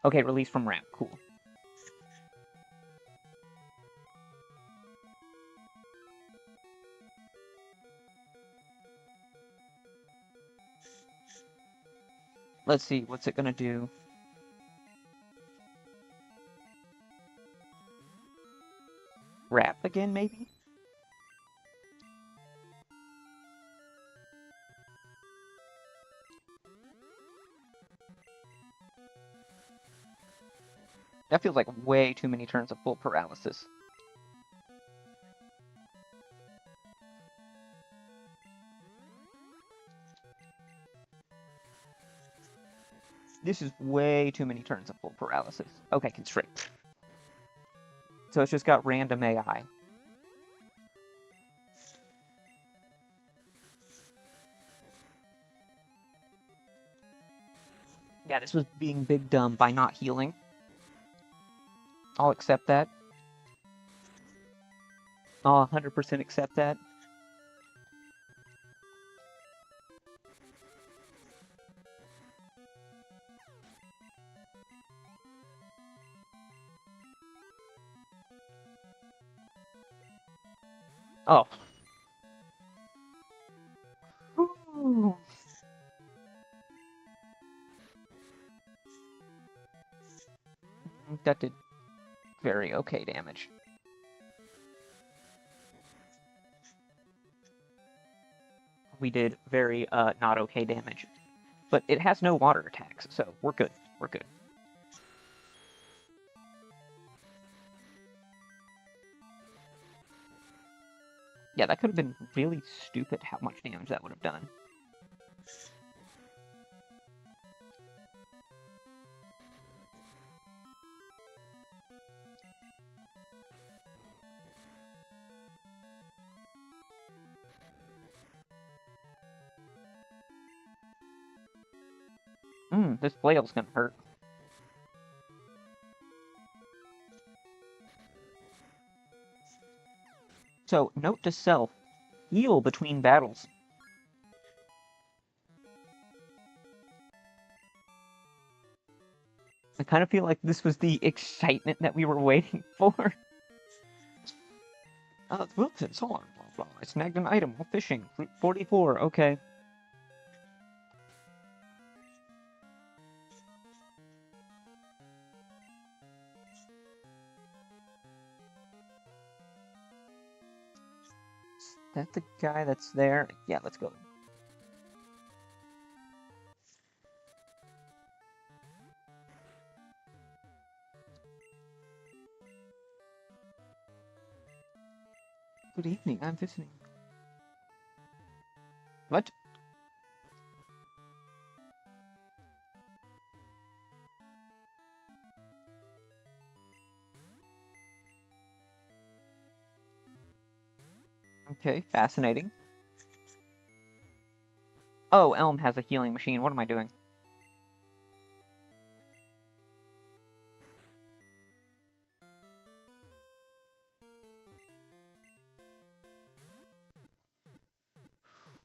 Speaker 1: Okay, release from Wrap. Cool. Let's see, what's it gonna do? Wrap again, maybe? That feels like way too many turns of full paralysis. This is way too many turns of full paralysis. Okay, Constrict. So it's just got random AI. Yeah, this was being big dumb by not healing. I'll accept that. I'll 100% accept that. Oh. Ooh. think that did very okay damage. We did very not okay damage. But it has no water attacks, so we're good. We're good. Yeah, that could have been really stupid how much damage that would have done. This flail's gonna hurt. So, note to self, heal between battles. I kind of feel like this was the excitement that we were waiting for. Wilton's horn, blah blah. I snagged an item while fishing. Route 44, okay. Is that the guy that's there? Yeah, let's go. Good evening, I'm visiting. What? Okay, fascinating. Oh, Elm has a healing machine. What am I doing?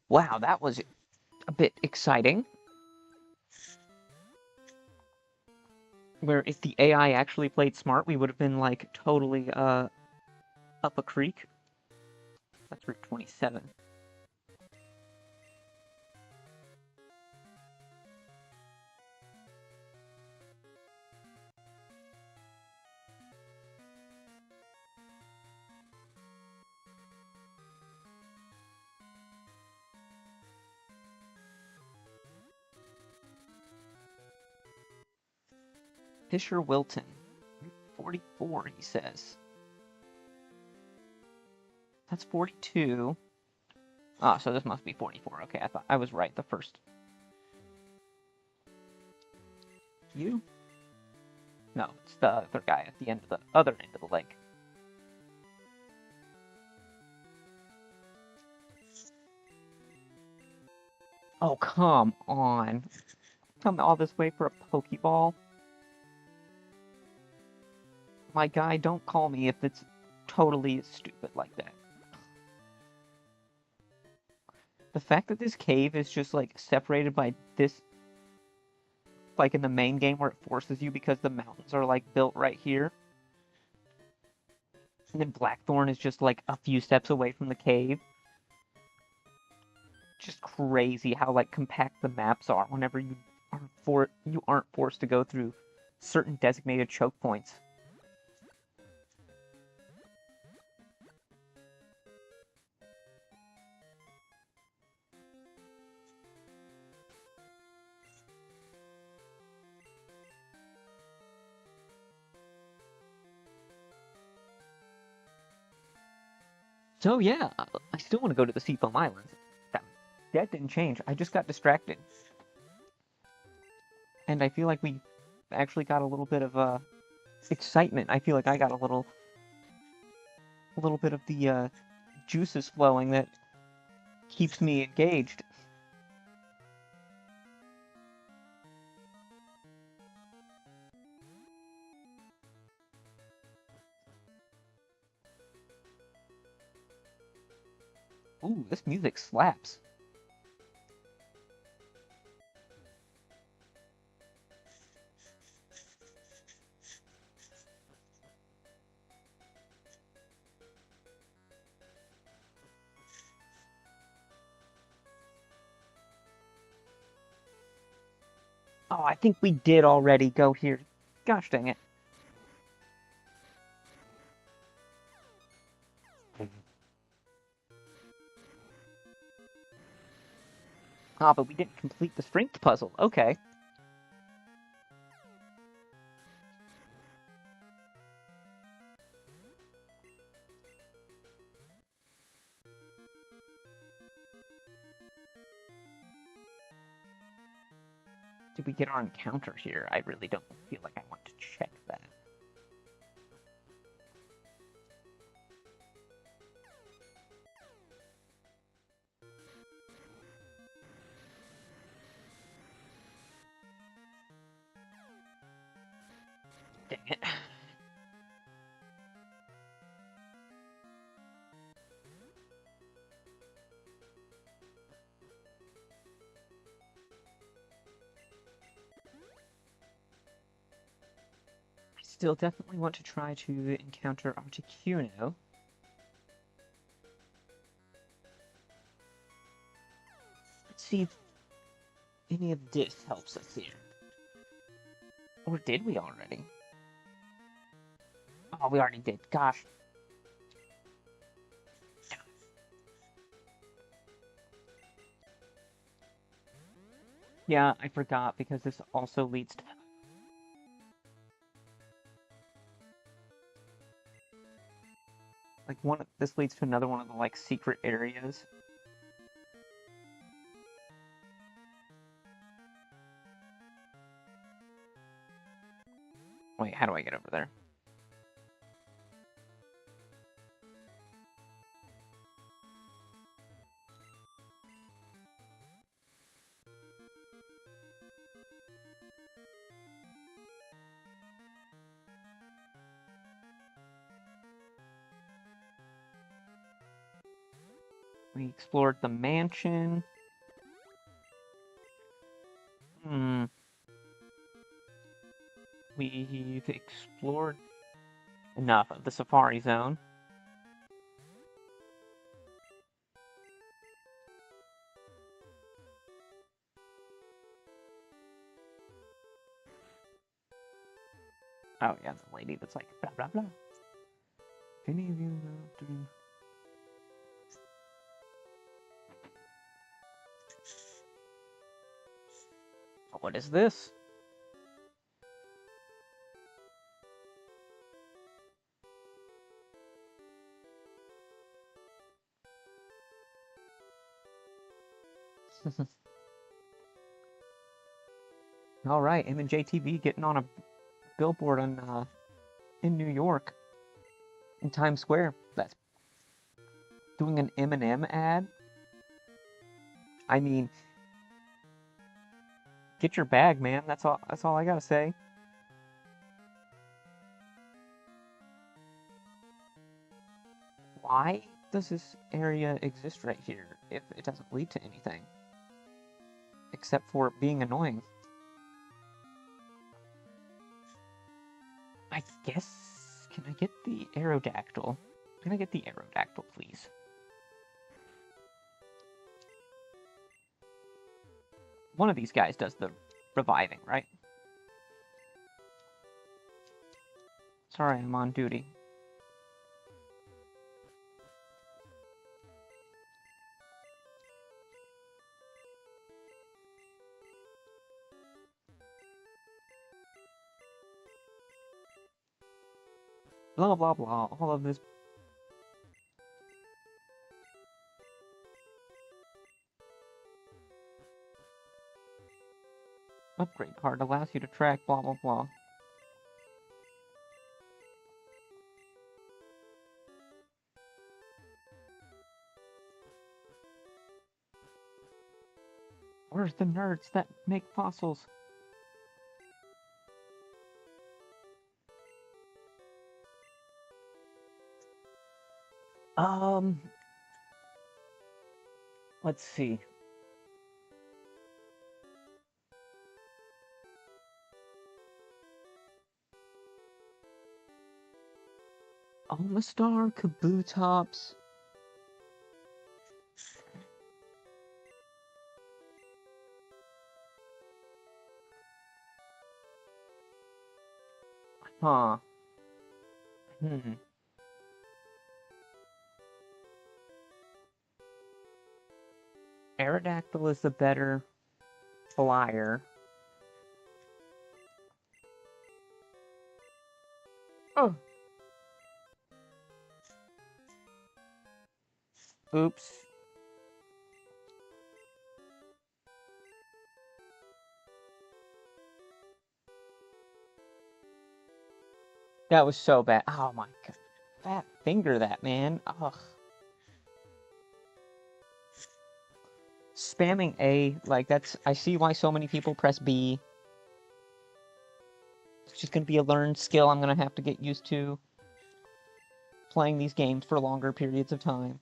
Speaker 1: Wow, that was a bit exciting. Where if the AI actually played smart, we would have been, like, totally, up a creek. That's Route 27. Fisher Wilton. 44, he says. That's 42. Ah, so this must be 44. Okay, I thought I was right the first. You? No, it's the other guy at the end of the other end of the lake. Oh, come on. Come all this way for a Pokeball? My guy, don't call me if it's totally stupid like that. The fact that this cave is just, like, separated by this, like in the main game where it forces you because the mountains are, like, built right here. And then Blackthorn is just, like, a few steps away from the cave. Just crazy how, like, compact the maps are whenever you aren't forced to go through certain designated choke points. So yeah, I still want to go to the Seafoam Islands. That didn't change. I just got distracted. And I feel like we actually got a little bit of excitement. I feel like I got a little bit of the juices flowing that keeps me engaged. Ooh, this music slaps. Oh, I think we did already go here. Gosh dang it. Ah, but we didn't complete the strength puzzle. Okay. Did we get our encounter here? I really don't feel like I want to check that. Dang it. I still definitely want to try to encounter Articuno. Let's see if any of this helps us here. Or did we already? Oh, we already did. Gosh. Yeah, I forgot because this also leads to... Like, this leads to another one of the, like, secret areas. Wait, how do I get over there? We explored the mansion. We've explored enough of the Safari Zone. Oh, yeah, the lady that's like, blah, blah, blah. If any of you know... What is this? All right, M&J TV getting on a billboard on in New York, in Times Square. That's doing an M&M ad. I mean, get your bag, man. That's all. That's all I gotta say. Why does this area exist right here if it doesn't lead to anything? Except for being annoying. I guess... Can I get the Aerodactyl? Can I get the Aerodactyl, please? One of these guys does the reviving, right? Sorry, I'm on duty. Blah, blah, blah. All of this... Upgrade card allows you to track blah, blah, blah. Where's the nerds that make fossils? Let's see. Omastar, Kabutops. Huh. Aerodactyl is the better flyer. Oh. Oops. That was so bad. Oh my god. Fat finger that, man. Ugh. Spamming A, like, that's... I see why so many people press B. It's just gonna be a learned skill I'm gonna have to get used to. Playing these games for longer periods of time.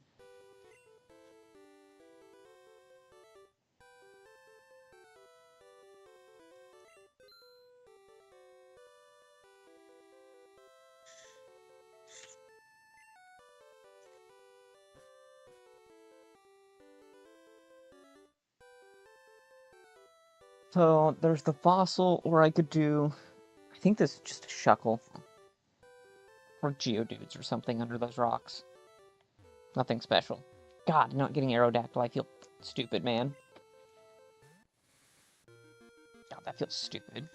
Speaker 1: So, there's the fossil, or I could do... I think this is just a shuckle. Or geodudes or something under those rocks. Nothing special. God, not getting Aerodactyl, I feel stupid, man. God, that feels stupid.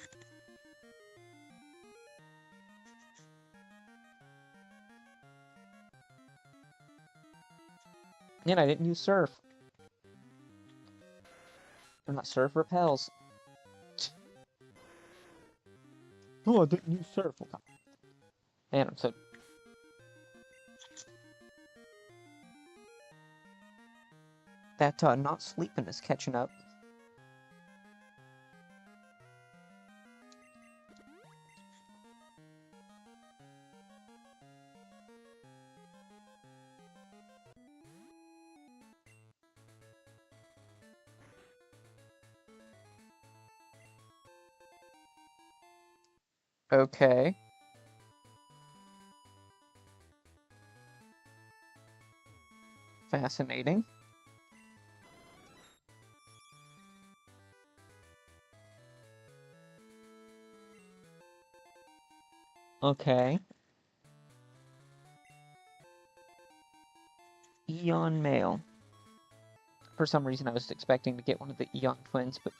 Speaker 1: And I didn't use Surf. Or not Surf, Repels. Oh, I didn't use Surf. Oh, God. Man, I'm so... That, not sleeping is catching up. Okay. Fascinating. Okay. Eon Male. For some reason I was expecting to get one of the Eon twins, but...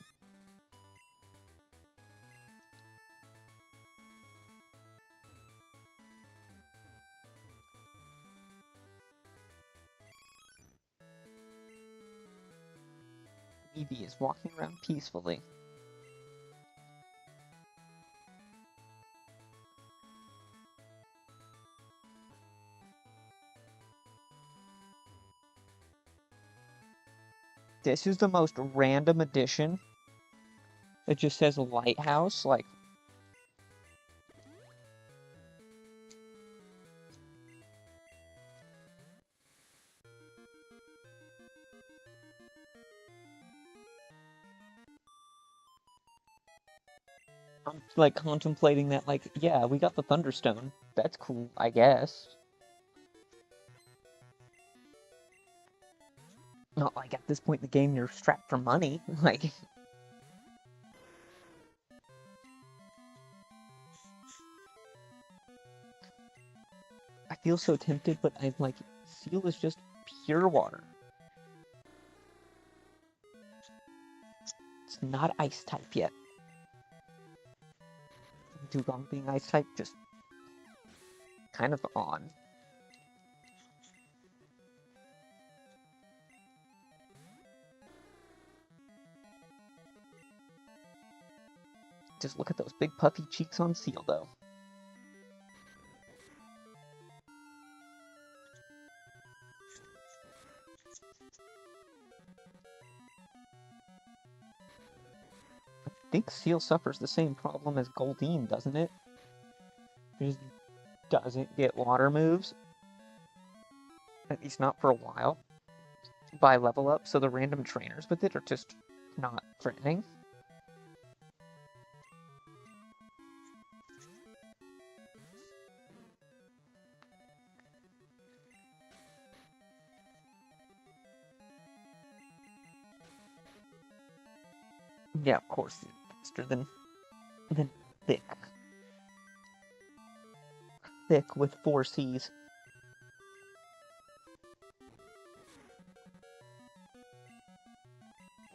Speaker 1: Eevee is walking around peacefully. This is the most random addition. It just says lighthouse, like... I'm, like, contemplating that, like, yeah, we got the Thunderstone. That's cool, I guess. Not like at this point in the game you're strapped for money, like... I feel so tempted, but I'm like, Seal is just pure water. It's not ice type yet. Dugong being ice type, just kind of on. Just look at those big puffy cheeks on Seal, though. I think Seal suffers the same problem as Goldeen, doesn't it? It just doesn't get water moves. At least not for a while. By level up, so the random trainers with it are just not threatening. Yeah, of course, faster than Thick. Thick with 4 C's.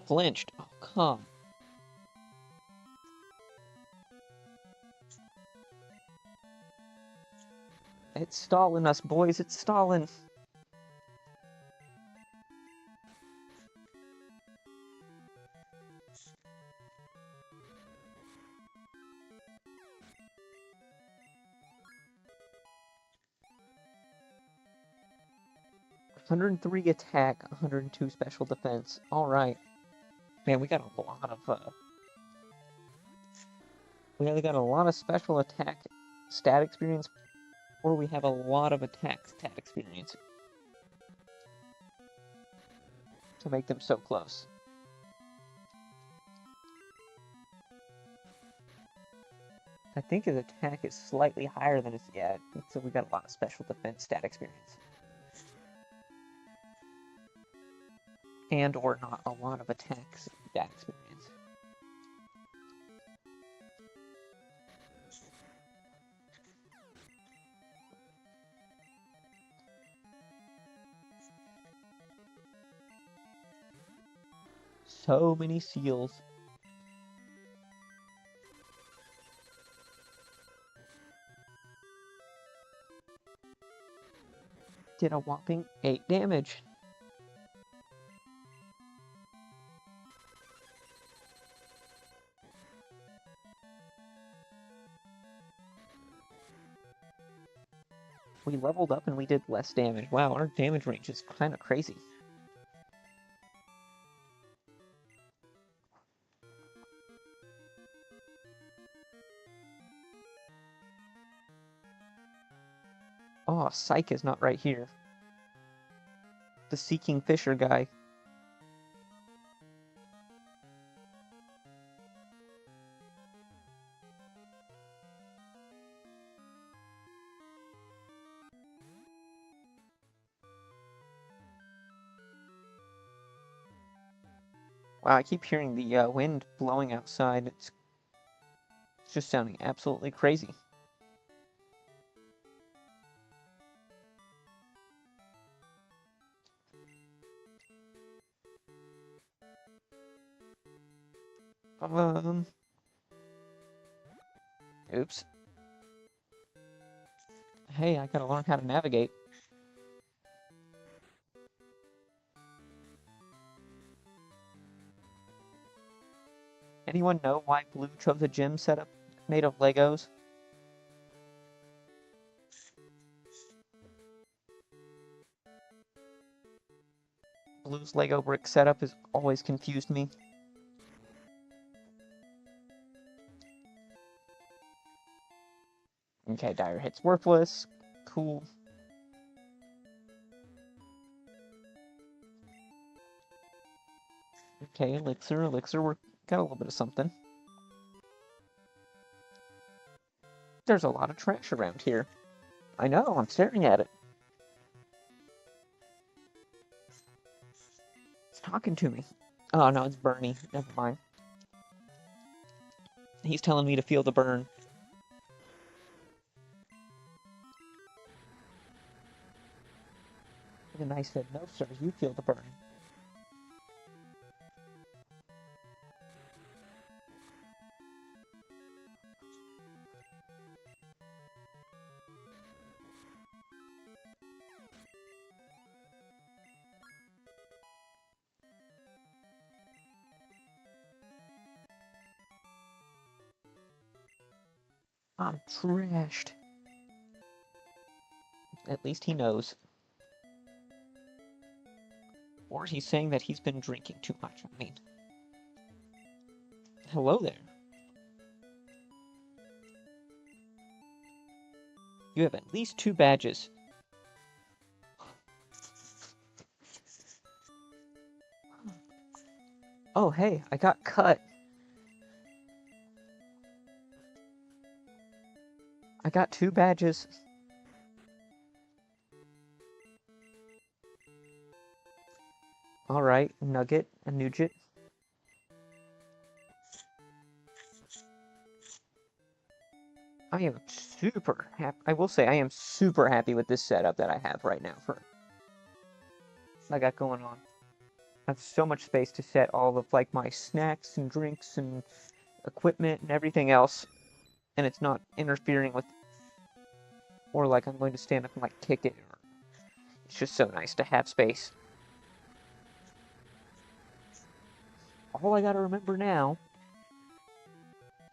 Speaker 1: Flinched. Oh, come. It's stalling us, boys. It's stalling. "103 attack, 102 special defense." Alright. Man, we got a lot of, we either got a lot of special attack stat experience, or we have a lot of attack stat experience to make them so close. I think his attack is slightly higher than his... Yeah, so we got a lot of special defense stat experience. And or not a lot of attack stat experience. So many seals. Did a whopping 8 damage. We leveled up and we did less damage. Wow, our damage range is kind of crazy. Oh, Psyche is not right here. The Seeking Fisher guy. Wow, I keep hearing the wind blowing outside. It's just sounding absolutely crazy. Oops. Hey, I gotta learn how to navigate. Anyone know why Blue chose a gym setup made of Legos? Blue's Lego brick setup has always confused me. Okay, Dire Hit's worthless. Cool. Okay, Elixir, we got a little bit of something. There's a lot of trash around here. I know, I'm staring at it. It's talking to me. Oh no, it's Bernie. Never mind. He's telling me to feel the burn. And I said, no sir, you feel the burn. I'm trashed. At least he knows. Or he's saying that he's been drinking too much. I mean, hello there. You have at least 2 badges. Oh, hey, I got cut. I got 2 badges. Alright, Nugget and Nugget. I am super happy. I will say I am super happy with this setup that I have right now for I got going on. I have so much space to set all of, like, my snacks and drinks and equipment and everything else. And it's not interfering with, or, like, I'm going to stand up and, like, kick it. It's just so nice to have space. All I gotta remember now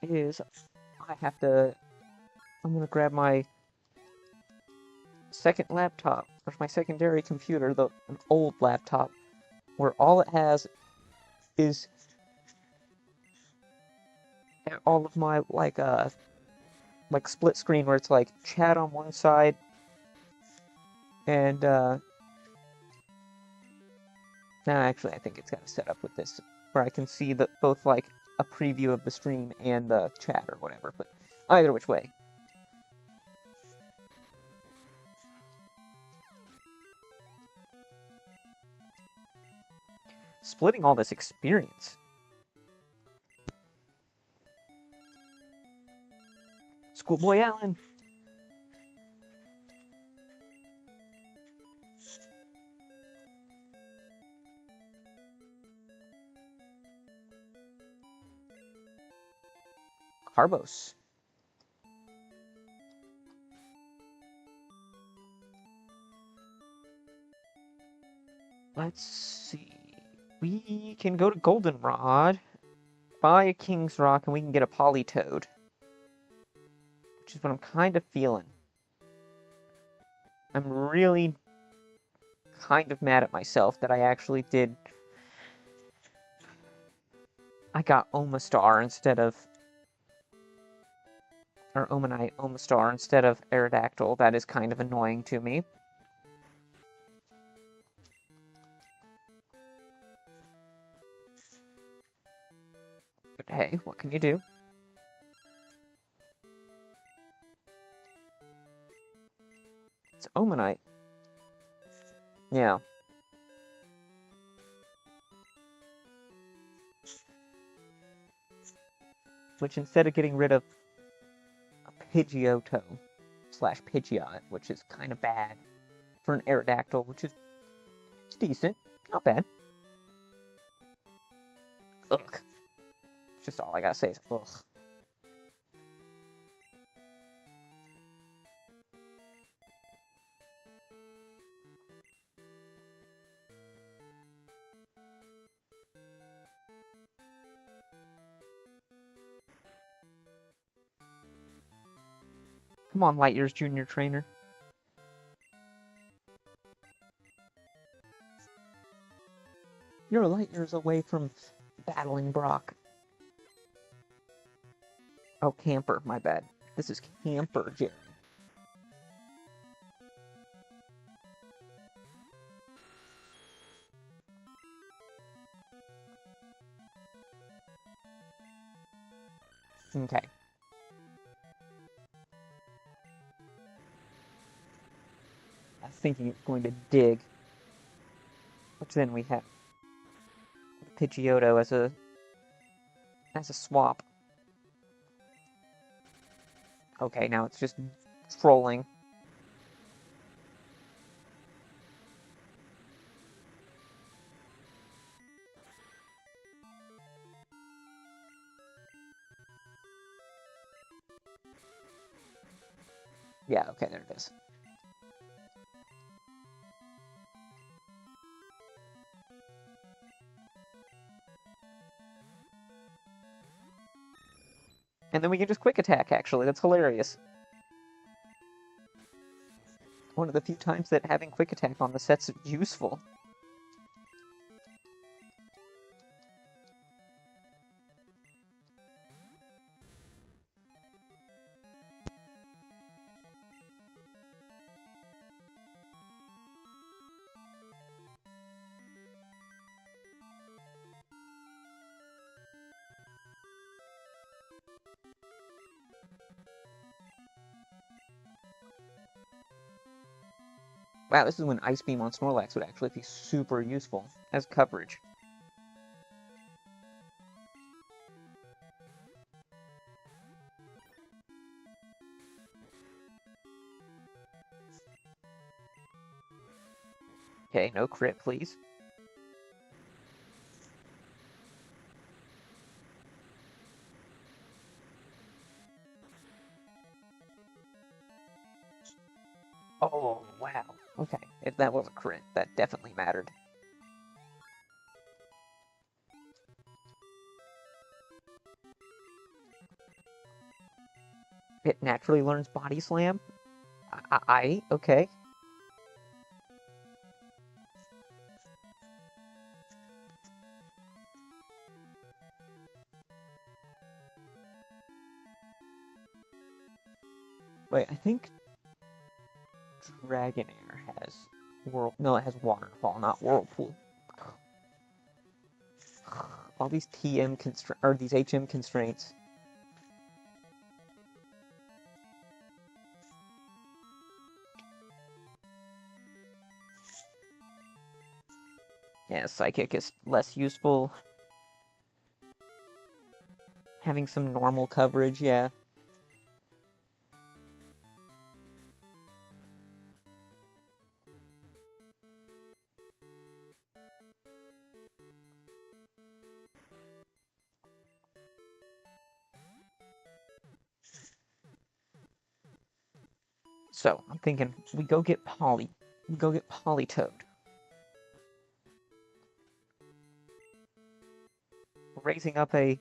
Speaker 1: is I'm gonna grab my second laptop, or my secondary computer, an old laptop, where all it has is all of my, like split screen, where it's, like, chat on one side, and, no, actually, I think it's got a setup with this, where I can see both, like, a preview of the stream and the chat or whatever, but either which way. Splitting all this experience. Schoolboy Allen. Carbos. Let's see. We can go to Goldenrod, buy a King's Rock, and we can get a Politoed. Which is what I'm kind of feeling. I'm really kind of mad at myself that I actually did... I got Omastar instead of... or Omanite Omastar instead of Aerodactyl. That is kind of annoying to me. But hey, what can you do? It's Omanite. Yeah. Which, instead of getting rid of a Pidgeotto / Pidgeot, which is kind of bad, for an Aerodactyl, which is decent, not bad. Ugh. Just all I gotta say is ugh. Come on, Lightyear's junior trainer. You're light years away from battling Brock. Oh, Camper, my bad. This is Camper, Jerry. Okay. I was thinking it's going to dig. Which then we have Pidgeotto as a swap. Okay, now it's just trolling. Yeah, okay, there it is. And then we can just quick attack, actually. That's hilarious. One of the few times that having quick attack on the set's useful. Wow, this is when Ice Beam on Snorlax would actually be super useful as coverage. Okay, no crit, please. Oh, wow. Okay, if that was a crit, that definitely mattered. It naturally learns Body Slam? Okay. Wait, I think Dragonair has No, it has Waterfall, not Whirlpool. All these these HM constraints. Yeah, Psychic is less useful. Having some normal coverage, yeah. So, I'm thinking we go get Politoed. Raising up a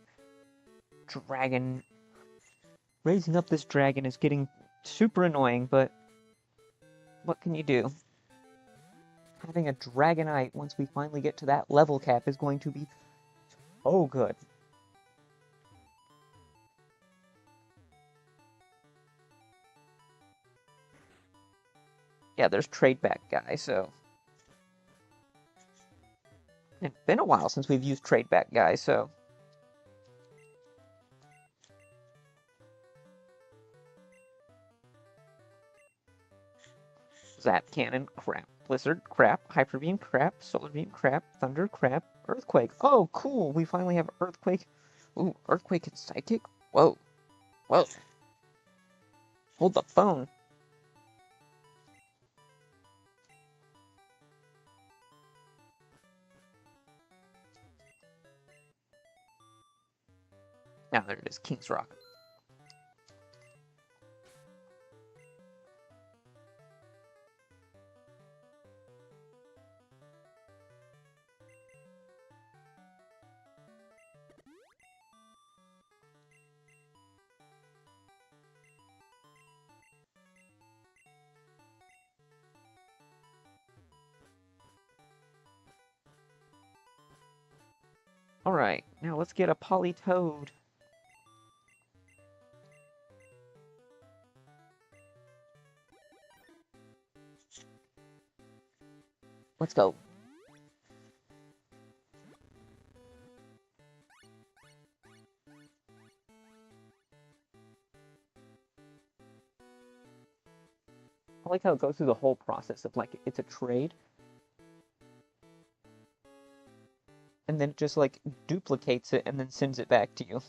Speaker 1: dragon. Raising up this dragon is getting super annoying, but what can you do? Having a Dragonite once we finally get to that level cap is going to be so good. Yeah, there's trade back guy, so it's been a while since we've used trade back guy, so Zap Cannon, crap. Blizzard, crap. Hyper Beam, crap. Solar Beam, crap. Thunder, crap. Earthquake. Oh, cool. We finally have Earthquake. Ooh, Earthquake and Psychic? Whoa. Whoa. Hold the phone. Now there it is. King's Rock. Alright, now let's get a Politoed. Let's go. I like how it goes through the whole process of, like, it's a trade, and then it just, like, duplicates it and then sends it back to you.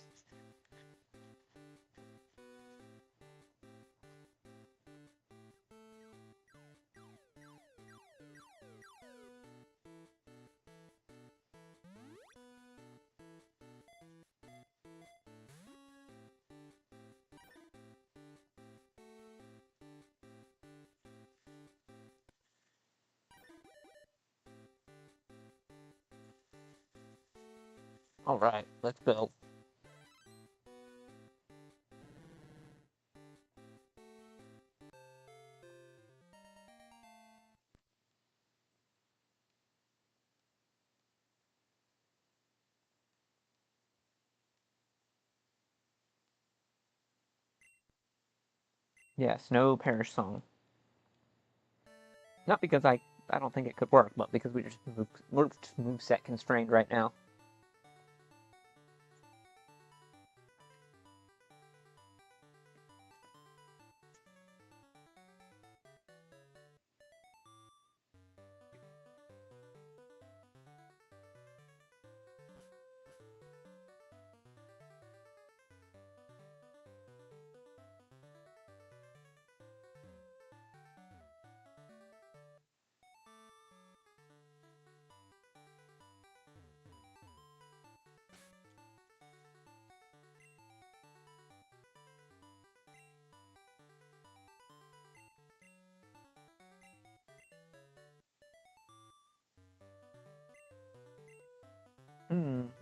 Speaker 1: Alright, let's go. Yes, no Perish Song. Not because I don't think it could work, but because we're moveset constrained right now.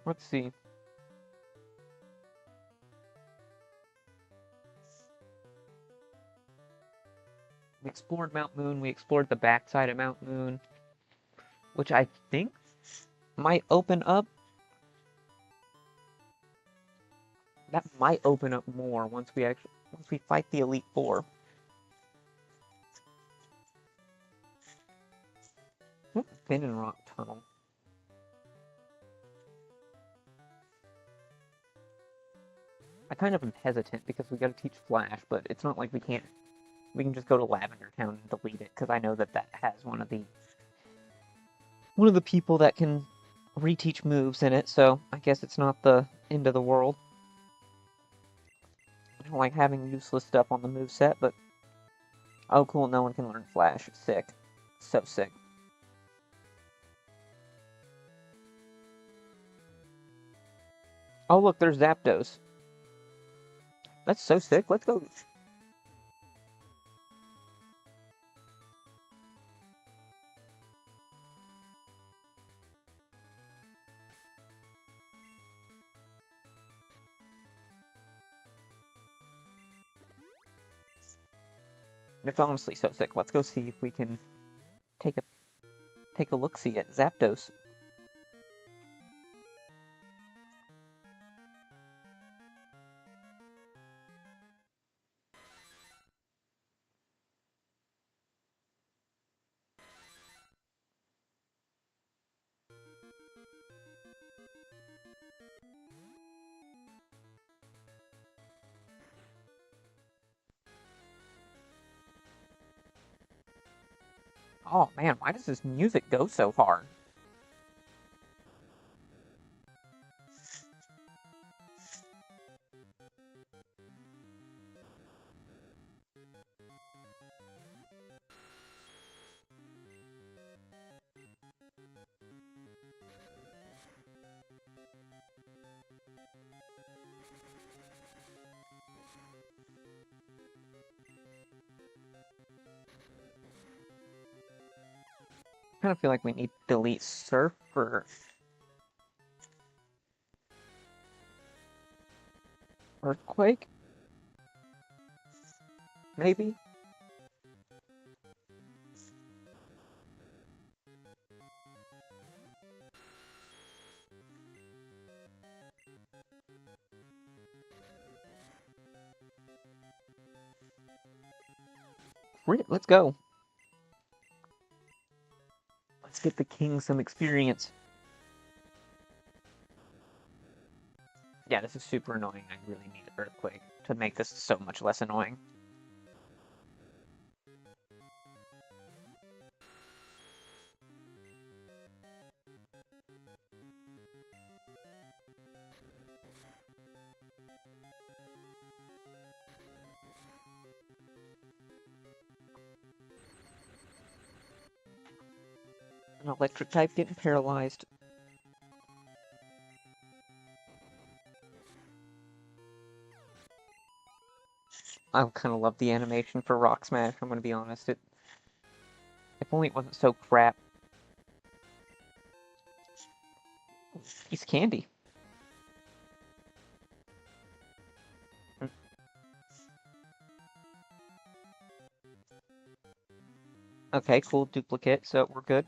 Speaker 1: Let's see. We explored Mount Moon, we explored the backside of Mount Moon, which I think might open up. That might open up more once we fight the Elite Four. Been Rock Tunnel. I kind of am hesitant because we gotta teach Flash, but it's not like we can just go to Lavender Town and delete it, because I know that has one of the people that can reteach moves in it, so I guess it's not the end of the world. I don't like having useless stuff on the moveset, but oh cool, no one can learn Flash. Sick. So sick. Oh look, there's Zapdos. That's so sick. Let's go. It's honestly so sick. Let's go see if we can take a look-see at Zapdos. Oh man, why does this music go so hard? I kind of feel like we need to delete Surf or Earthquake? Maybe? Let's go. Let's get the king some experience. Yeah, this is super annoying. I really need Earthquake to make this so much less annoying. An electric type getting paralyzed. I kind of love the animation for Rock Smash, I'm gonna be honest. If only it wasn't so crap. Piece of candy. Okay, cool, duplicate, so we're good.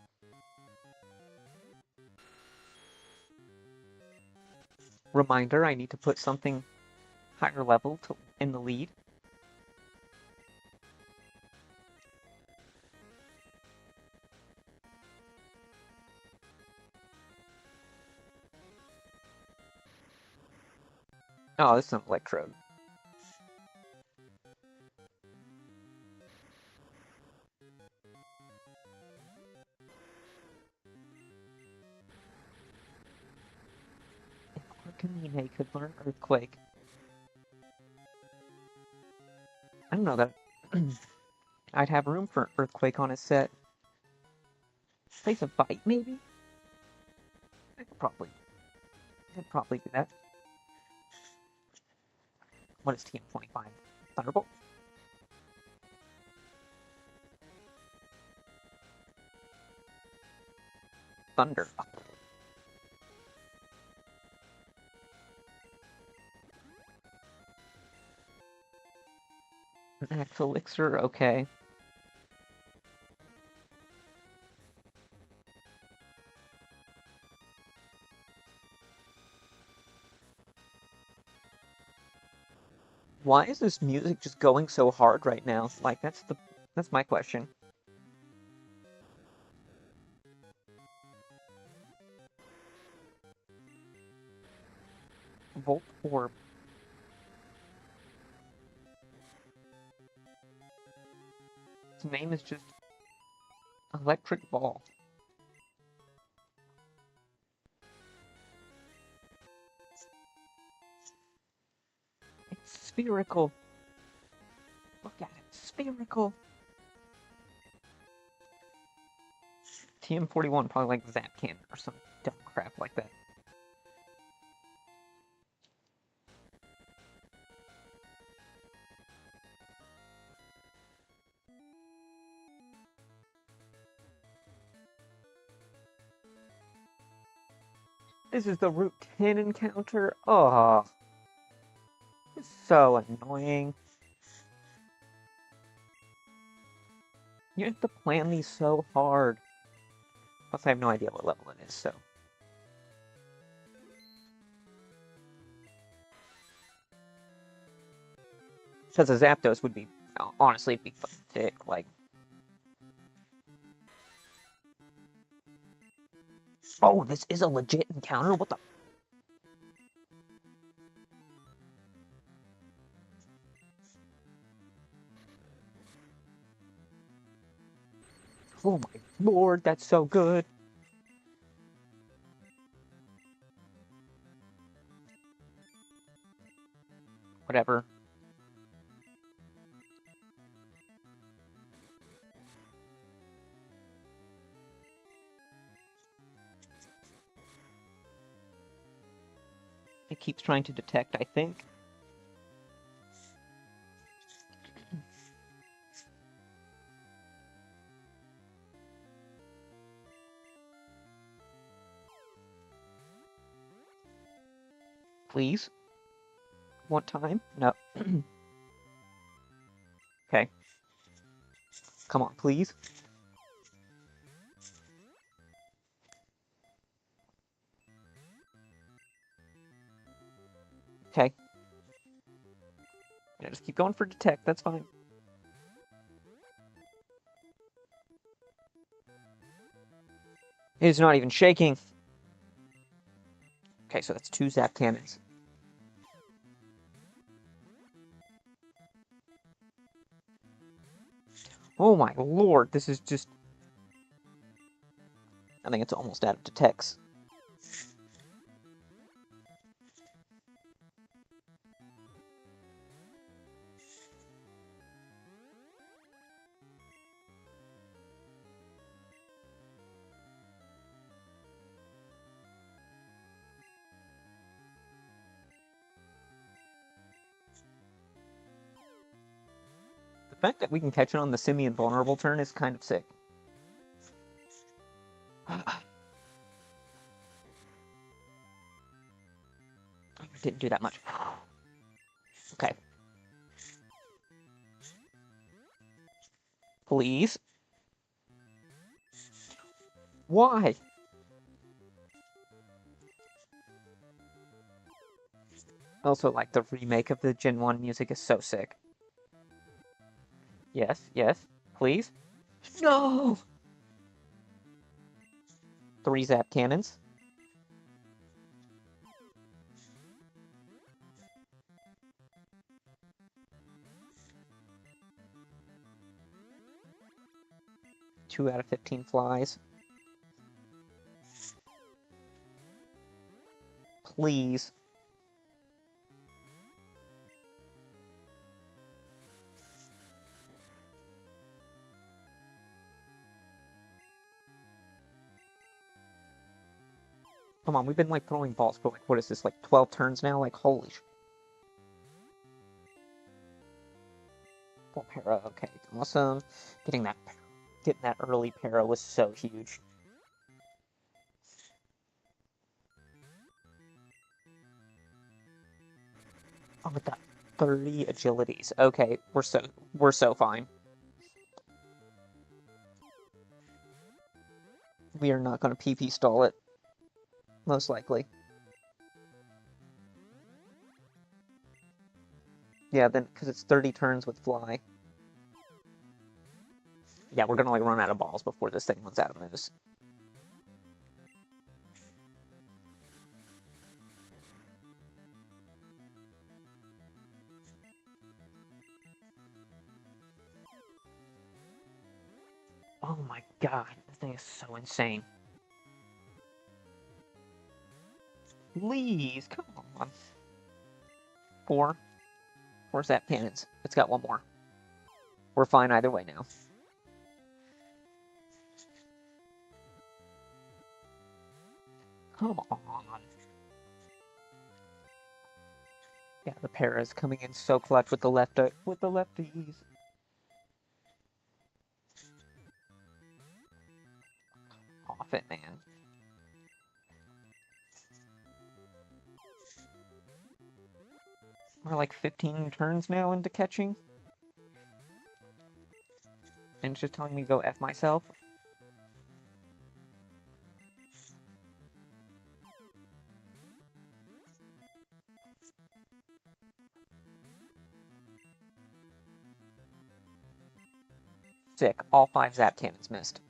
Speaker 1: Reminder, I need to put something higher level in the lead. Oh, this is an Electrode. Arcanine could learn Earthquake. I don't know that I'd have room for Earthquake on his set. Place a fight, maybe? I could probably do that. What is TM25? Thunderbolt? Thunder. Axe elixir, okay. Why is this music just going so hard right now? Like, that's my question. Volt Orb. Its name is just Electric Ball. It's spherical. Look at it. Spherical. TM41, probably like Zap Cannon or some dumb crap like that. This is the Route 10 encounter. Oh, it's so annoying. You have to plan these so hard. Plus, I have no idea what level it is, so. Because a Zapdos would be, honestly, it'd be fucking thick. Like, oh, this is a legit encounter? What the? Oh my lord, that's so good. Whatever. It keeps trying to detect, I think. Please? One time? No. Okay. Come on, please. Okay. Yeah, just keep going for detect, that's fine. It's not even shaking. Okay, so that's 2 Zap Cannons. Oh my lord, this is just... I think it's almost out of detects. The fact that we can catch it on the semi-invulnerable turn is kind of sick. Didn't do that much. Okay. Please? Why? Also, like, the remake of the Gen 1 music is so sick. Yes, yes, please? No! 3 Zap Cannons. Two out of 15 flies. Please. Come on, we've been, like, throwing balls for, like, what is this, like, 12 turns now? Like, holy sh... Full para, okay, awesome. Getting that early para was so huge. Oh, what the... 30 agilities. Okay, we're so fine. We are not going to PP stall it. Most likely. Yeah, then, because it's 30 turns with fly. Yeah, we're gonna like run out of balls before this thing runs out of moves. Oh my god, this thing is so insane. Please, come on. Four. Where's that cannons? It's got one more. We're fine either way now. Come on. Yeah, the para is coming in so clutch with the lefties. Off it, man. We're like 15 turns now into catching. And it's just telling me to go F myself. Sick. All 5 zap cannons missed.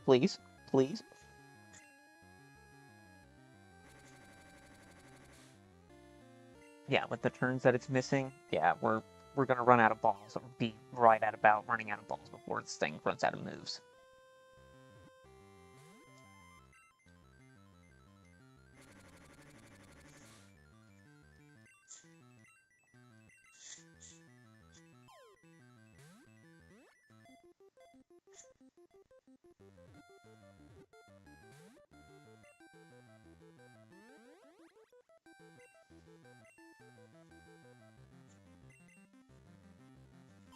Speaker 1: Please, please. Yeah, with the turns that it's missing, yeah, we're gonna run out of balls, or be right at about running out of balls before this thing runs out of moves.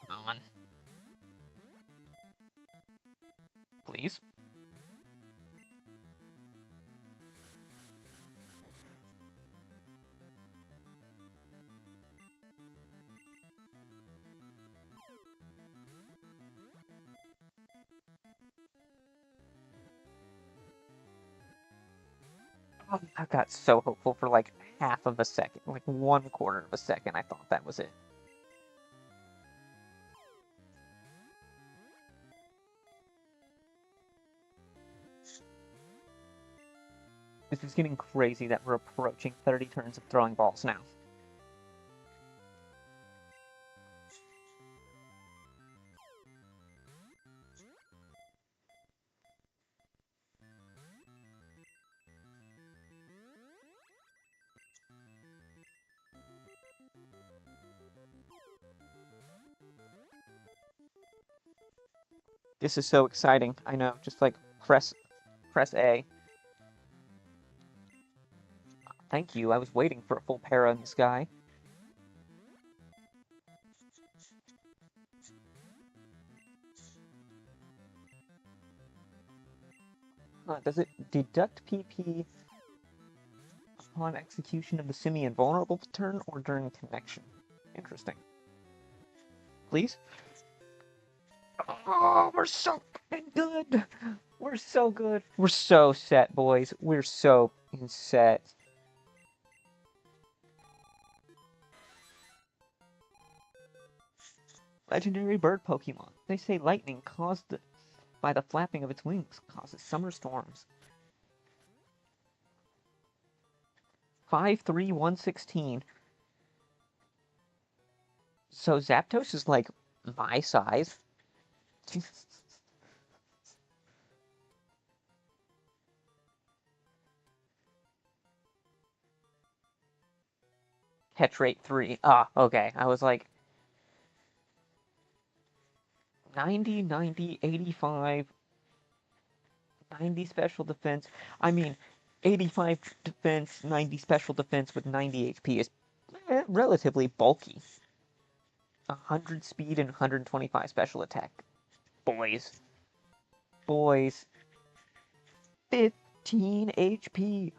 Speaker 1: Come on. Please. I got so hopeful for like half of a second, like 1/4 of a second. I thought that was it. This is getting crazy that we're approaching 30 turns of throwing balls now. This is so exciting. I know, just like press A. Thank you. I was waiting for a full para in the sky. Does it deduct PP upon execution of the semi-invulnerable turn or during connection? Interesting. Please? Oh, we're so good! We're so good! We're so set, boys. We're so set. Legendary bird Pokemon. They say lightning caused by the flapping of its wings causes summer storms. 5'3", 116. So Zapdos is like my size. Catch rate 3. Ah, okay. I was like 90, 90, 85, 90 special defense. I mean, 85 defense, 90 special defense with 90 HP is relatively bulky. 100 speed and 125 special attack. Boys. Boys. 15 HP.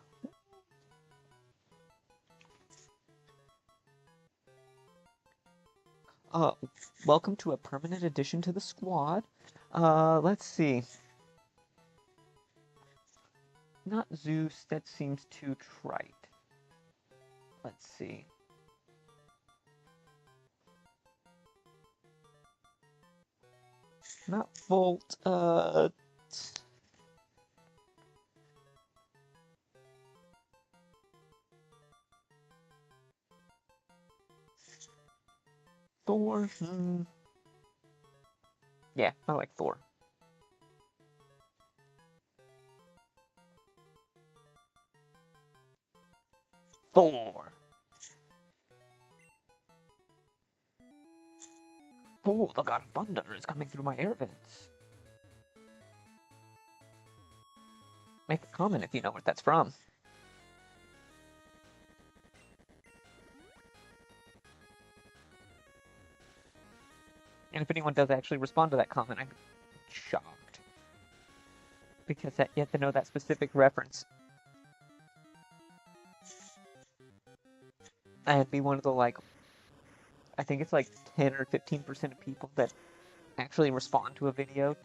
Speaker 1: Welcome to a permanent addition to the squad. Let's see. Not Zeus, that seems too trite. Let's see. Not Volt, Thor, Yeah, I like Thor. Thor! Oh, the God of Thunder is coming through my air vents. Make a comment if you know what that's from. And if anyone does actually respond to that comment, I'm shocked. Because you have to know that specific reference. I'd be one of the, like, I think it's like 10 or 15% of people that actually respond to a video.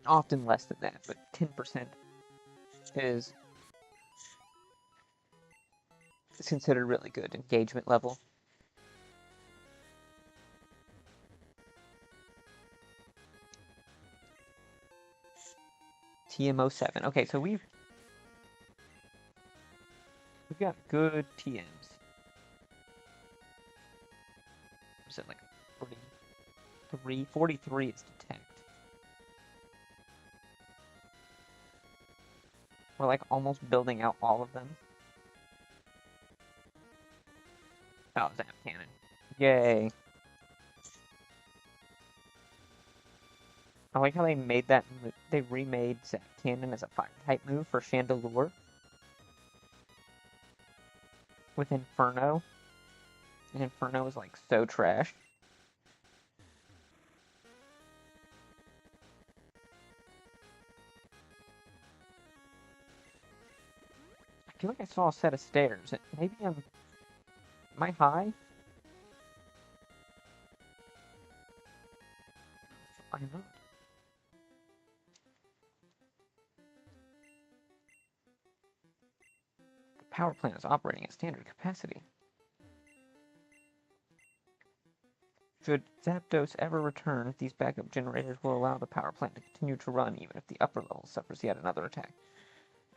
Speaker 1: Often less than that, but 10% is considered really good engagement level. TM07. Okay, so we've got good TMs. Is it like 43? 43 is detect. We're like almost building out all of them. Oh, Zap Cannon. Yay. I like how they made that, they remade Zap Cannon as a fire type move for Chandelure. With Inferno. And Inferno is like so trash. I feel like I saw a set of stairs. Maybe am I high? I'm not. The power plant is operating at standard capacity. Should Zapdos ever return, these backup generators will allow the power plant to continue to run even if the upper level suffers yet another attack.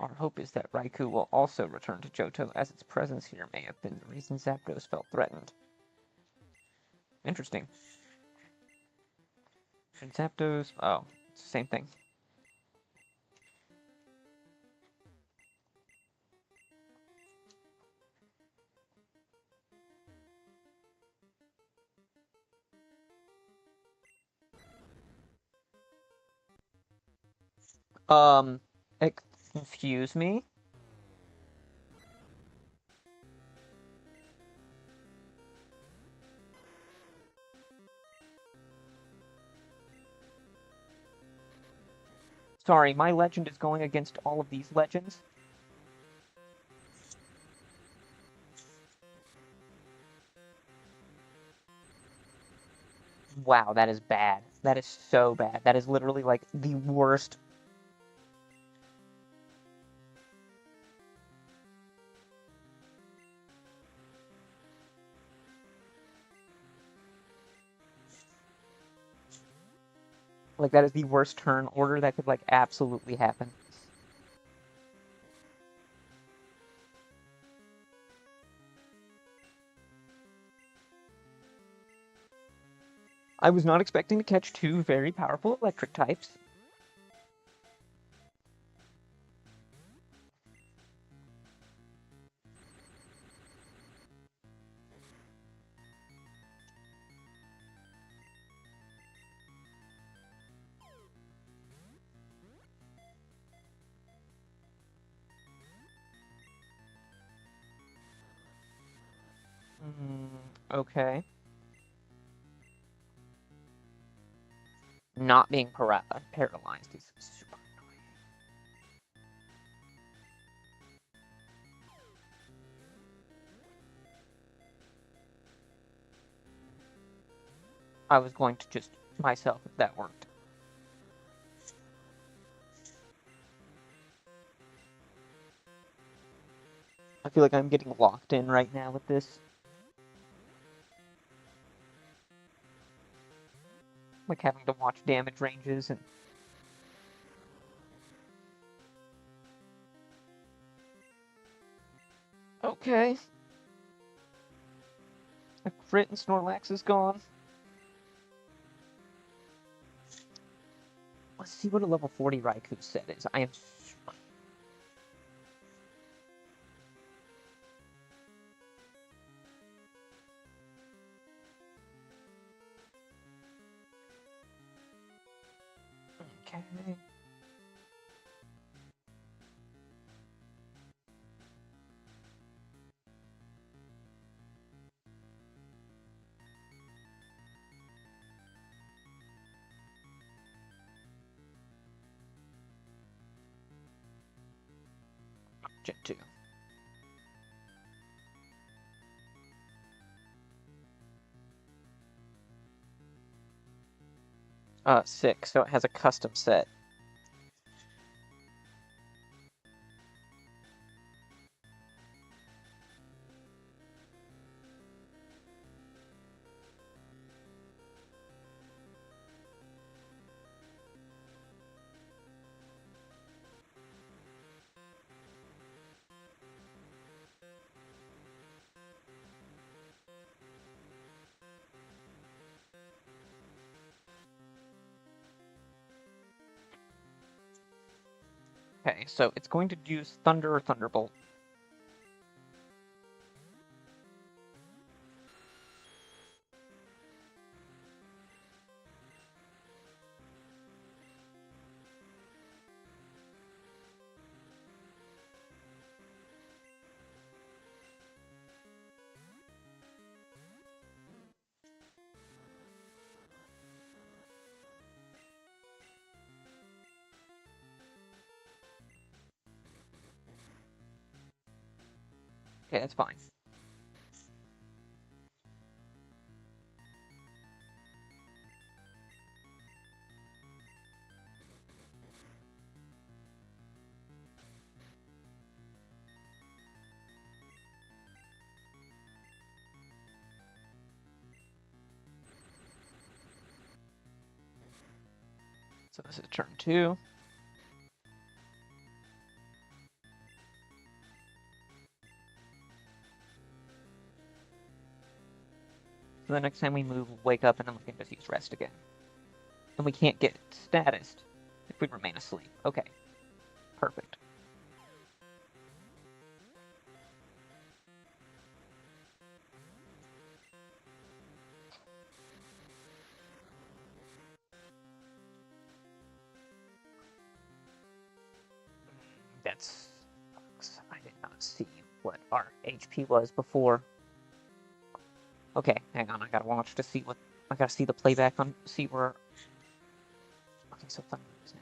Speaker 1: Our hope is that Raikou will also return to Johto, as its presence here may have been the reason Zapdos felt threatened. Interesting. Should Zapdos... Oh, it's the same thing. Excuse me? Sorry, my legend is going against all of these legends. Wow, that is bad. That is so bad. That is literally, like, the worst. Like, that is the worst turn order that could, like, absolutely happen. I was not expecting to catch two very powerful electric types. Okay. Not being paralyzed is super annoying. I was going to just myself if that worked. I feel like I'm getting locked in right now with this. Like having to watch damage ranges and... Okay. A crit and Snorlax is gone. Let's see what a level 40 Raikou set is. I am... Okay. Gen 2. 6, so it has a custom set. Okay, so it's going to use Thunder or Thunderbolt. Okay, that's fine. So this is turn 2. So the next time we move, we'll wake up and then we can just use rest again. And we can't get statused if we remain asleep. Okay. Perfect. That's... I did not see what our HP was before. Okay, hang on, I gotta watch to see what... I gotta see the playback on... see where... Okay, so Thunder is now.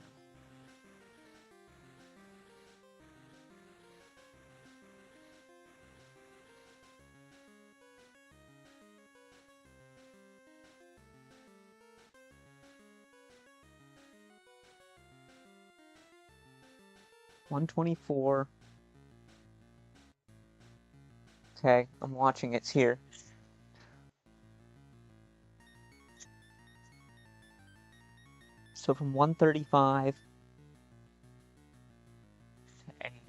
Speaker 1: $124. Okay, I'm watching, it's here. So from 135 to 80.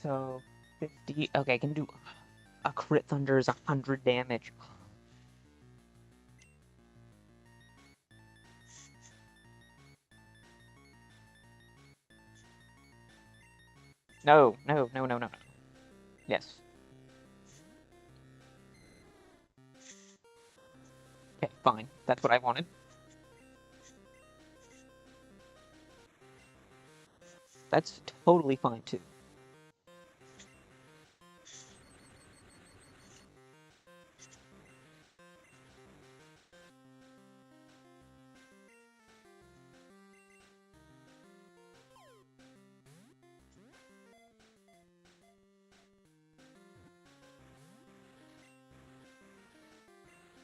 Speaker 1: So 50. Okay, I can do a crit thunder is 100 damage. No. Yes. Okay, fine. That's what I wanted. That's totally fine, too.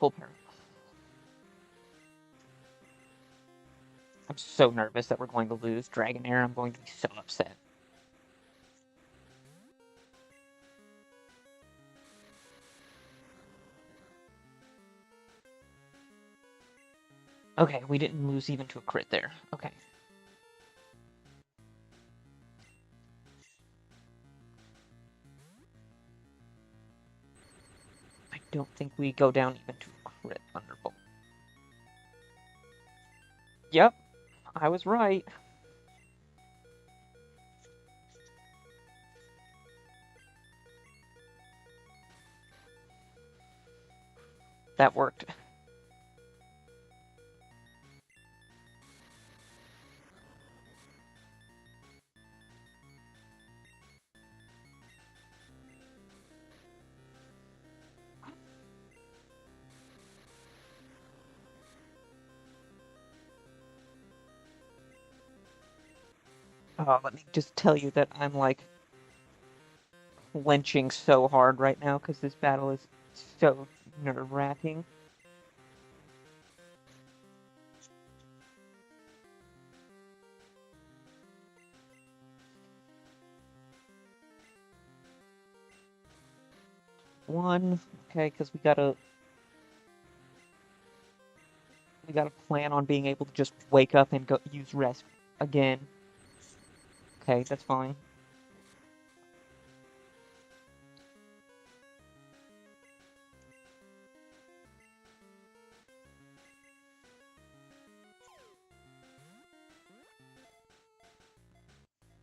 Speaker 1: full power. I'm so nervous that we're going to lose Dragonair. I'm going to be so upset. Okay, we didn't lose even to a crit there. Okay. I don't think we go down even to a crit Thunderbolt. Yep, I was right. That worked. Oh, let me just tell you that I'm like clenching so hard right now because this battle is so nerve-wracking. One, okay, because we gotta plan on being able to just wake up and go use rest again. Okay, that's fine.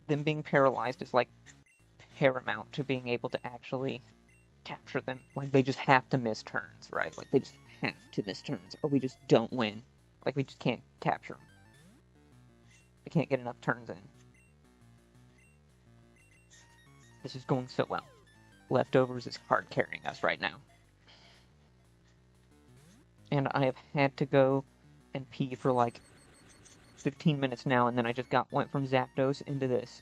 Speaker 1: Them being paralyzed is like paramount to being able to actually capture them. Like they just have to miss turns, right? Like they just have to miss turns, or we just don't win. Like we just can't capture them. We can't get enough turns in. This is going so well. Leftovers is hard carrying us right now. And I have had to go and pee for like 15 minutes now, and then I just went from Zapdos into this.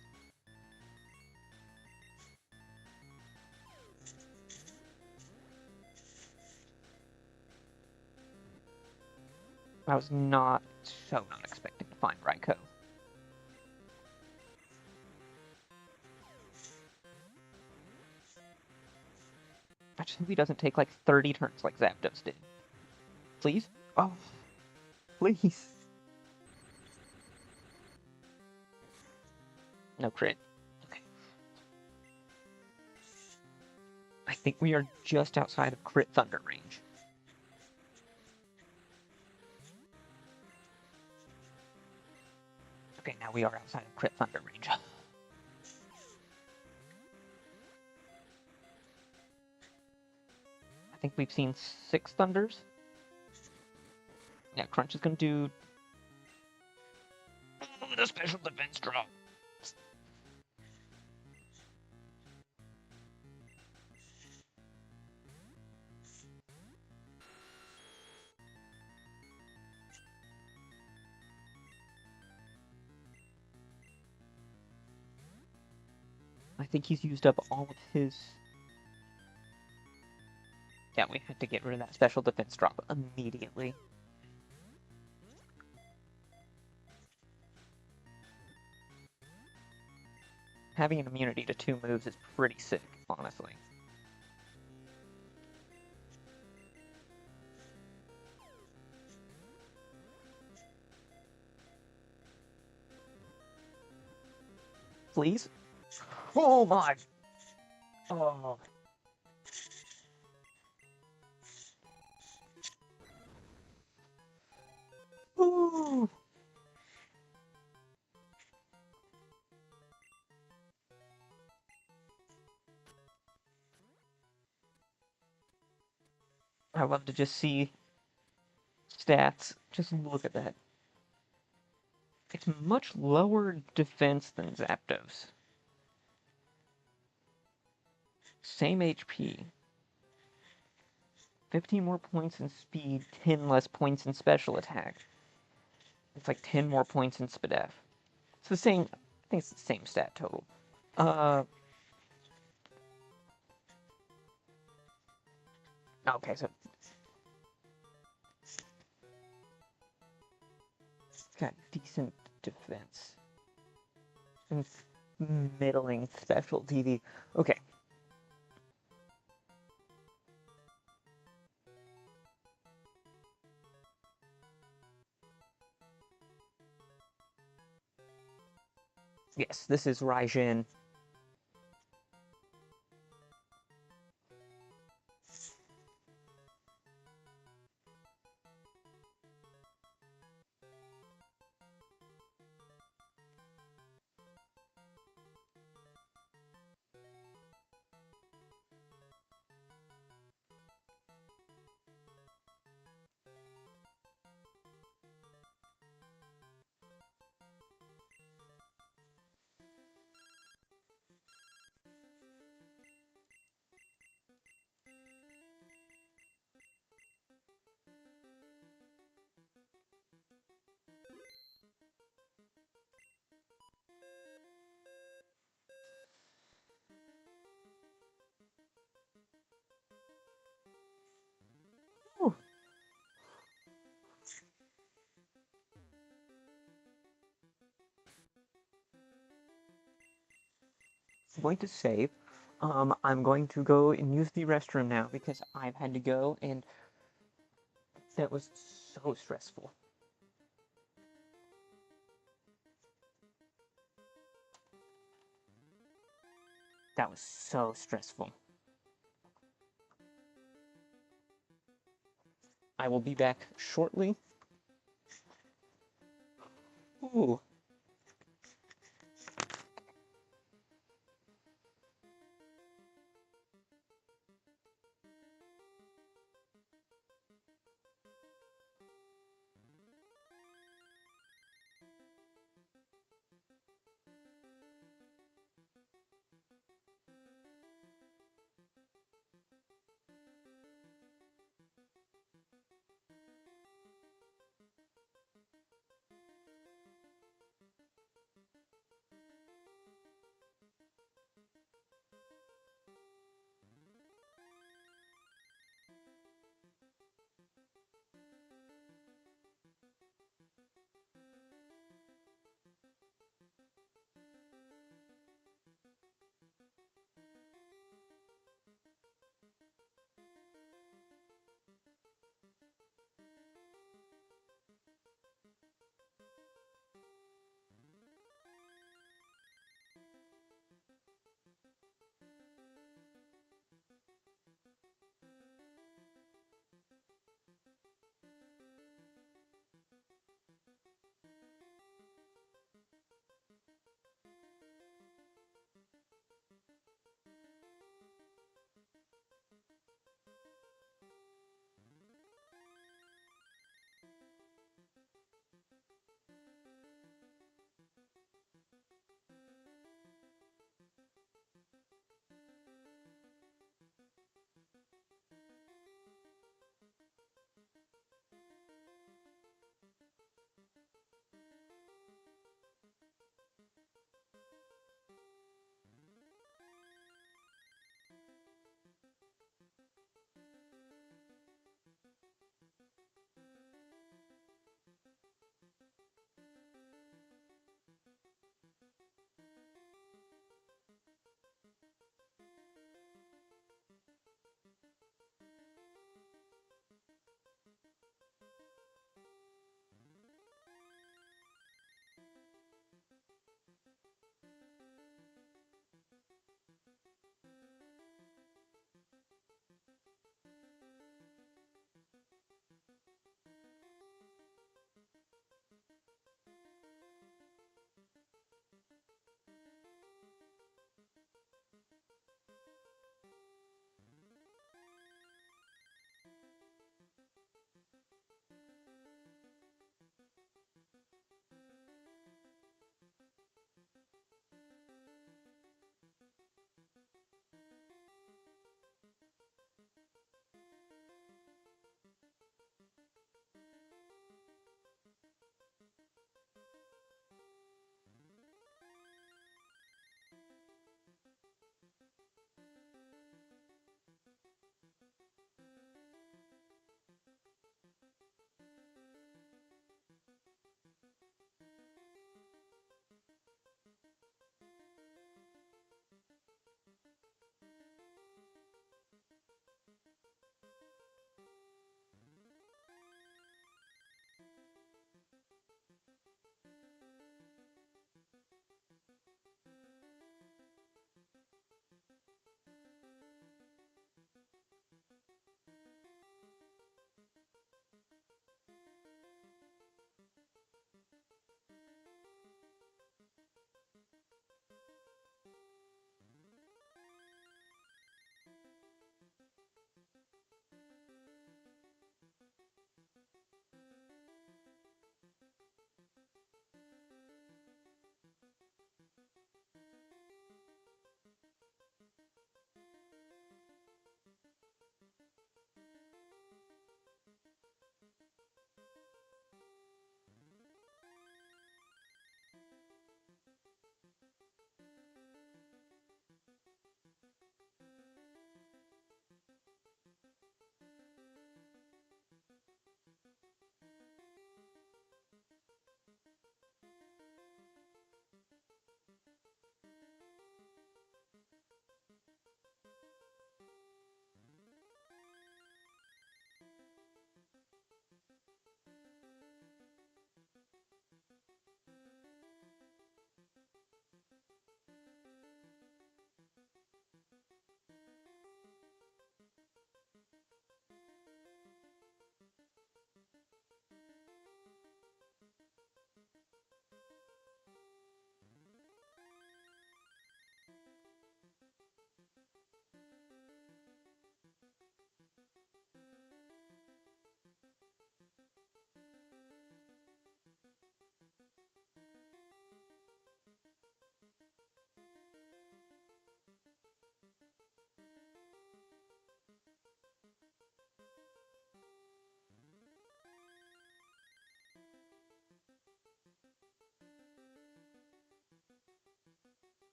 Speaker 1: I was not expecting to find Raikou. I just hope he doesn't take like 30 turns like Zapdos did. Please? Oh, please. No crit. Okay. I think we are just outside of crit thunder range. Okay, now we are outside of crit thunder range. I think we've seen 6 thunders. Yeah, Crunch is gonna do the special defense drop. I think he's used up all of his... Yeah, we had to get rid of that special defense drop immediately. Having an immunity to 2 moves is pretty sick, honestly. Please? Oh my! Oh. Ooh. I love to just see stats. Just look at that. It's much lower defense than Zapdos. Same HP. 15 more points in speed, 10 less points in special attack. It's like 10 more points in SPDF. It's the same, I think it's the same stat total. Okay, so got decent defense. And middling special TV. Okay. Yes, this is Raijin. Ooh. I'm going to save. I'm going to go and use the restroom now because I've had to go and that was so stressful. That was so stressful. I will be back shortly. Ooh.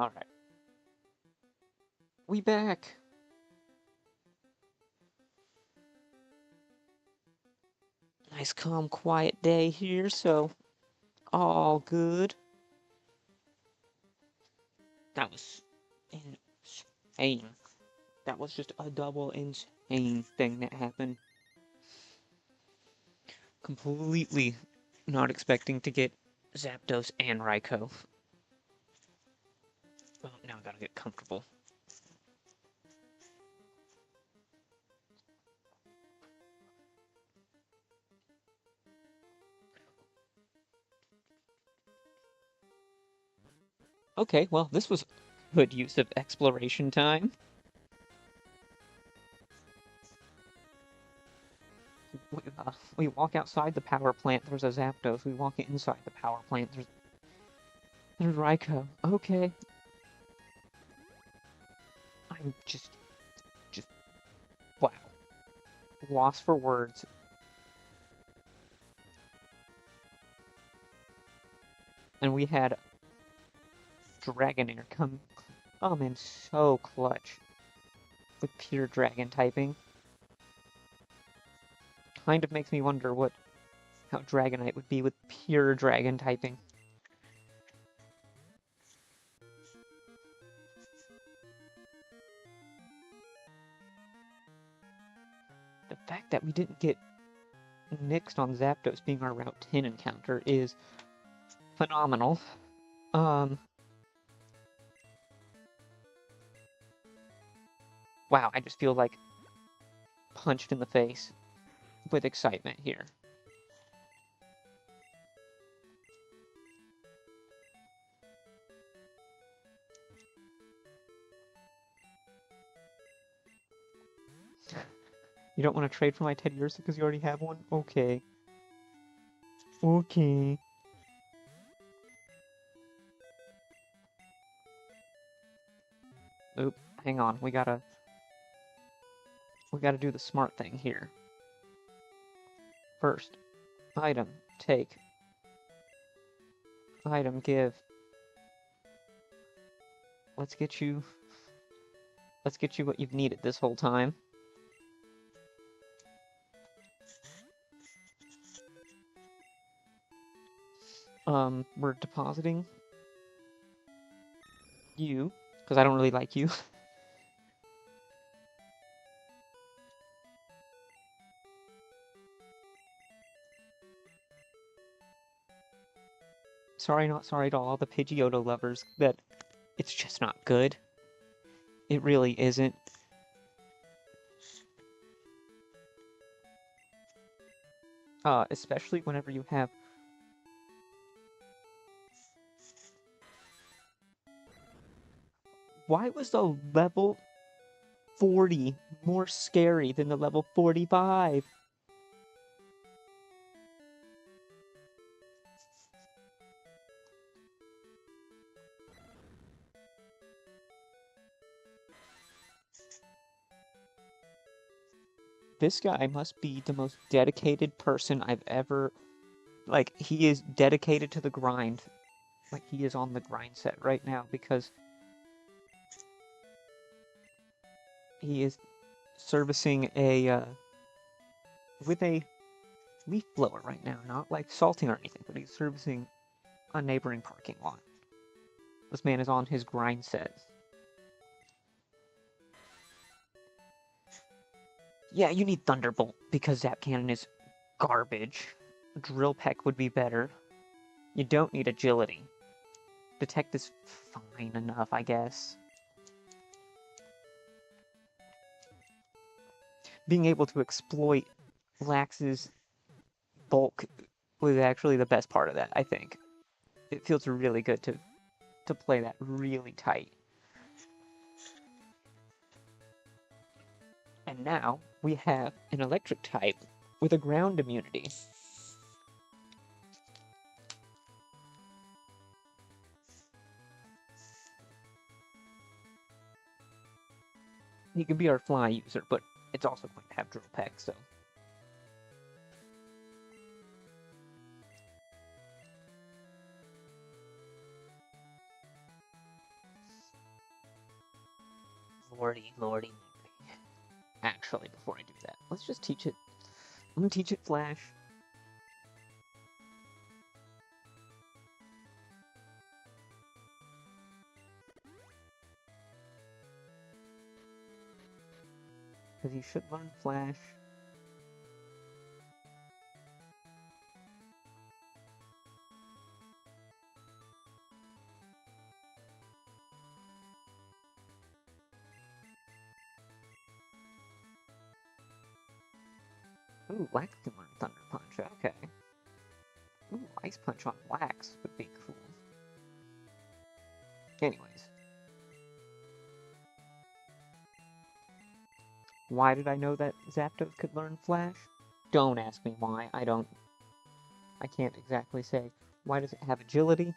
Speaker 1: Alright. We back! Nice, calm, quiet day here, so all good. That was insane. That was just a double insane thing that happened. Completely not expecting to get Zapdos and Raikou. Well, now I gotta get comfortable. Okay, well, this was good use of exploration time. We walk outside the power plant, there's a Zapdos. We walk inside the power plant, there's Raikou. Okay. I'm just, wow. Lost for words. And we had Dragonair come in so clutch with pure dragon typing. Kind of makes me wonder how Dragonite would be with pure dragon typing. The fact that we didn't get nixed on Zapdos being our Route 10 encounter is phenomenal. Wow, I just feel like punched in the face with excitement here. You don't want to trade for my Teddy Ursa because you already have one? Okay. Okay. Oop, hang on. We gotta do the smart thing here. First, item, take. Item, give. Let's get you what you've needed this whole time. We're depositing you, because I don't really like you. Sorry, not sorry to all the Pidgeotto lovers, that it's just not good. It really isn't. Especially whenever you have... Why was the level 40 more scary than the level 45? This guy must be the most dedicated person I've ever... Like, he is dedicated to the grind. Like, he is on the grind set right now, because he is servicing with a leaf blower right now. Not, like, salting or anything, but he's servicing a neighboring parking lot. This man is on his grind set. Yeah, you need Thunderbolt, because Zap Cannon is garbage. Drill Peck would be better. You don't need Agility. Detect is fine enough, I guess. Being able to exploit Lax's bulk was actually the best part of that, I think. It feels really good to play that really tight. And now we have an electric type with a ground immunity. He can be our fly user, but it's also going to have Drill Peck, so... Lordy, lordy, lordy. Actually, before I do that, let's just teach it. I'm gonna teach it Flash. Because you should learn Flash. Ooh, Wax can learn Thunder Punch, okay. Ooh, Ice Punch on Wax would be cool. Anyways. Why did I know that Zapdos could learn Flash? Don't ask me why, I can't exactly say. Why does it have agility?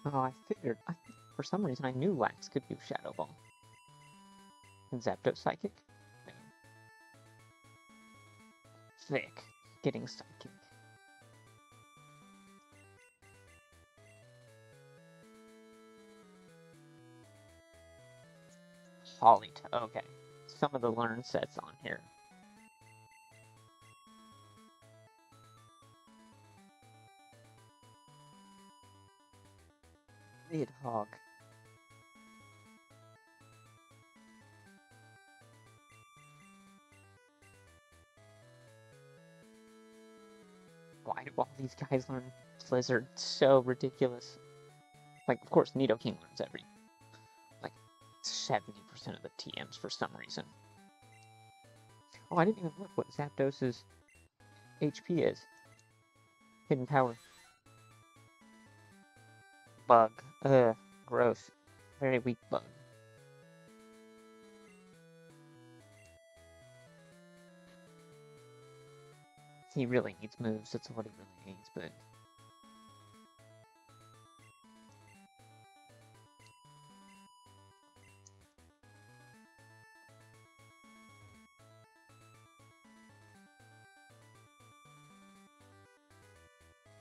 Speaker 1: Oh, I figured. For some reason, I knew Wax could use Shadow Ball. And Zapdos Psychic? No. Thick. Getting Psychic. Okay. Some of the learn sets on here. Nidhogg. Why do all these guys learn Blizzard? So ridiculous. Like, of course, Nidoking learns every, like, 70% of the TMs for some reason. Oh, I didn't even look what Zapdos's HP is. Hidden Power. Bug. Ugh, gross. Very weak bug. He really needs moves, that's what he really needs, but...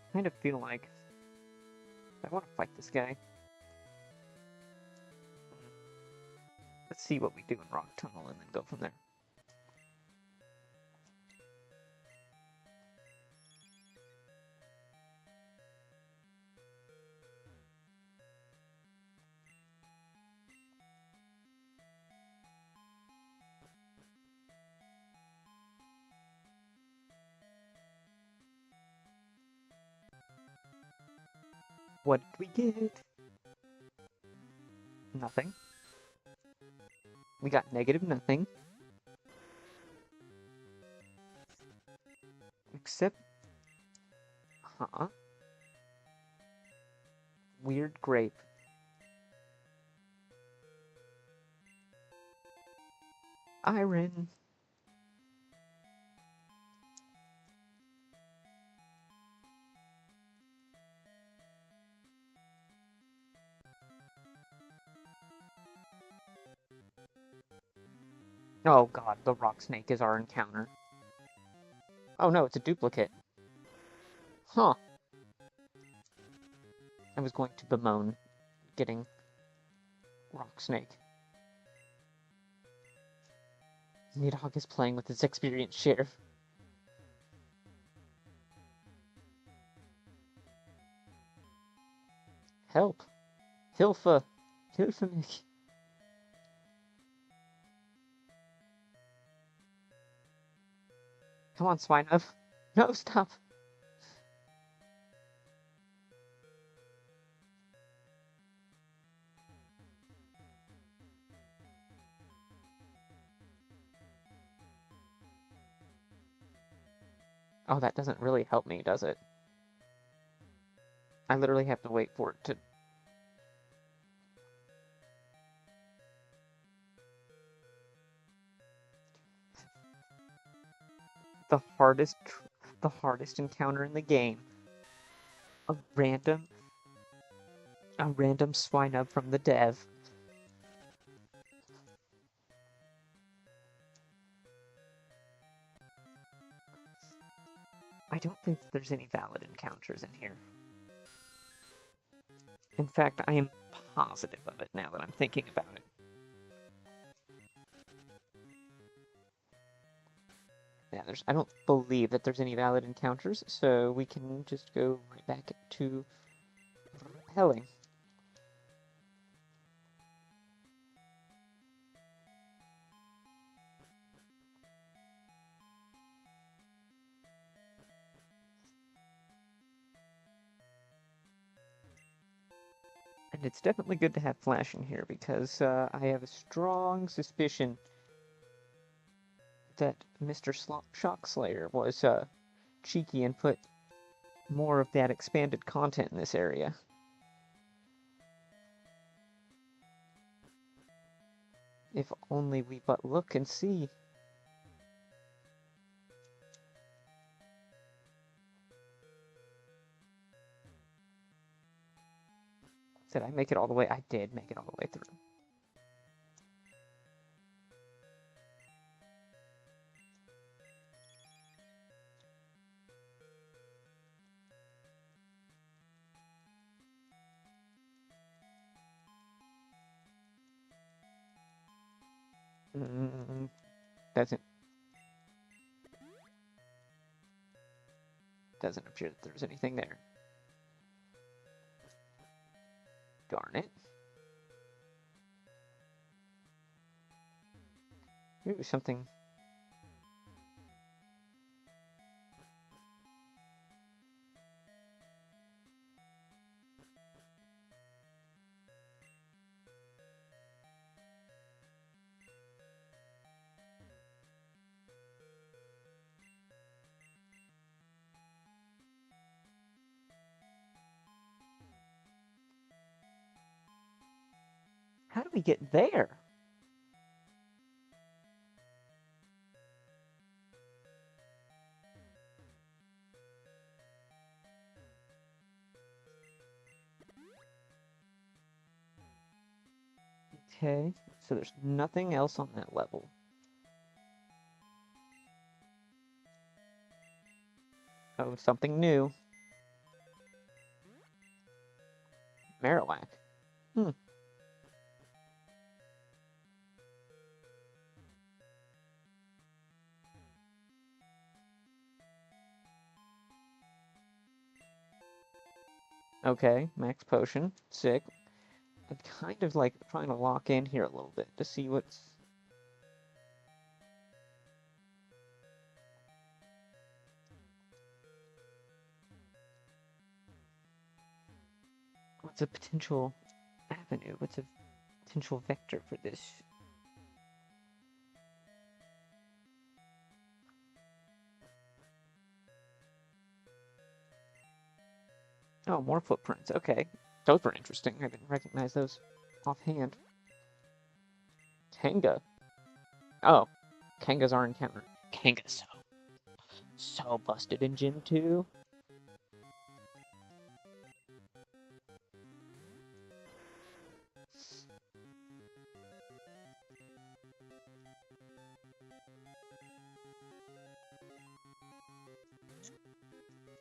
Speaker 1: I kind of feel like I want to fight this guy. Let's see what we do in Rock Tunnel and then go from there. What did we get? Nothing. We got negative nothing. Except... Huh? Weird grape. Iron. Oh god, the rock snake is our encounter. Oh no, it's a duplicate. Huh. I was going to bemoan getting rock snake. Nidhogg is playing with his experience share. Help! Hilfa! Hilfa mich! Come on, Swineup! No, stop! Oh, that doesn't really help me, does it? I literally have to wait for it to... The hardest encounter in the game. A random Swineup from the dev. I don't think that there's any valid encounters in here. In fact, I am positive of it now that I'm thinking about it. Yeah, I don't believe that there's any valid encounters, so we can just go right back to repelling. And it's definitely good to have Flash in here, because I have a strong suspicion that Mr. Shockslayer was cheeky and put more of that expanded content in this area. If only we but look and see. Did I make it all the way? I did make it all the way through. Doesn't appear that there's anything there. Darn it. Ooh, something. How do we get there? Okay, so there's nothing else on that level. Oh, something new. Marowak. Hmm. Okay, max potion. Sick. I'm kind of like trying to lock in here a little bit to see what's... What's a potential avenue? What's a potential vector for this? Oh, more footprints. Okay. Those were interesting. I didn't recognize those offhand. Kanga. Oh, Kangas are encountered. Kanga's so busted in Gen 2.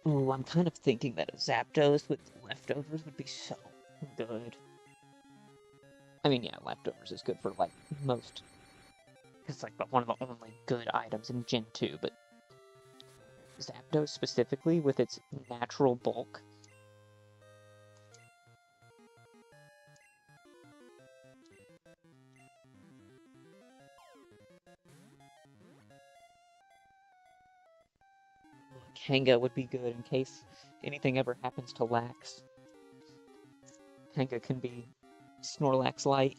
Speaker 1: Ooh, I'm kind of thinking that a Zapdos with leftovers would be so good. I mean, yeah, leftovers is good for, like, most. It's like one of the only good items in Gen 2, but Zapdos specifically, with its natural bulk. Kanga would be good in case anything ever happens to Lax. Kanga can be Snorlax light.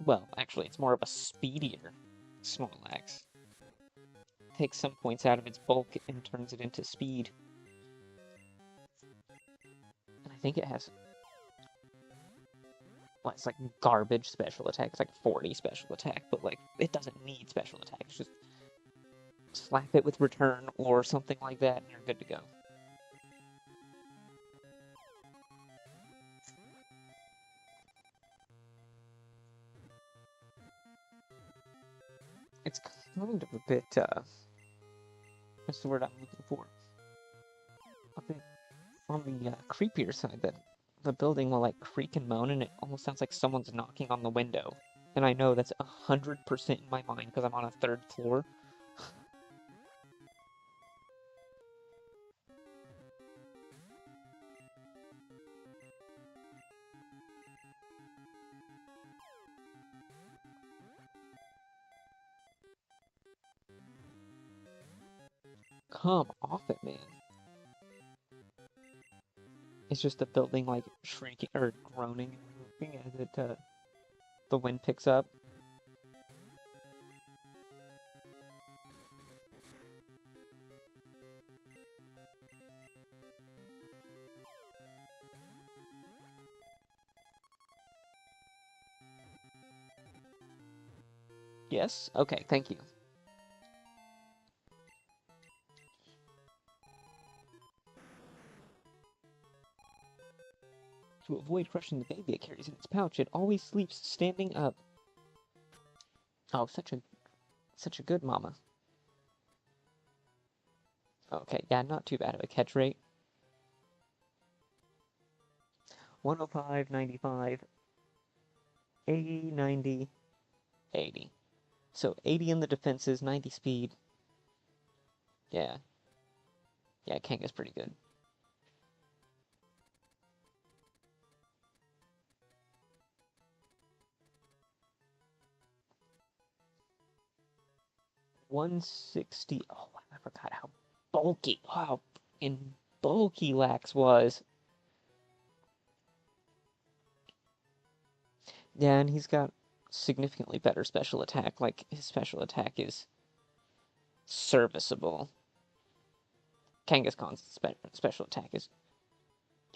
Speaker 1: Well, actually, it's more of a speedier Snorlax. Takes some points out of its bulk and turns it into speed. And I think it has... Well, it's like garbage special attack. It's like 40 special attack, but like, it doesn't need special attack. It's just slap it with return or something like that, and you're good to go. kind of a bit, what's the word I'm looking for? A bit on the creepier side, that the building will like creak and moan, and it almost sounds like someone's knocking on the window. And I know that's 100% in my mind because I'm on a 3rd floor. Come off it, man. It's just the building like shrinking or groaning and moving as it the wind picks up. Yes? Okay, thank you. To avoid crushing the baby it carries in its pouch, it always sleeps standing up. Oh, such a good mama. Okay, yeah, not too bad of a catch rate. 105, 95, 80, 90, 80. So 80 in the defenses, 90 speed. Yeah. Yeah, Kanga's pretty good. $160. Oh, I forgot how bulky, how fucking bulky Lax was. Yeah, and he's got significantly better special attack. Like, his special attack is serviceable. Kangaskhan's special attack is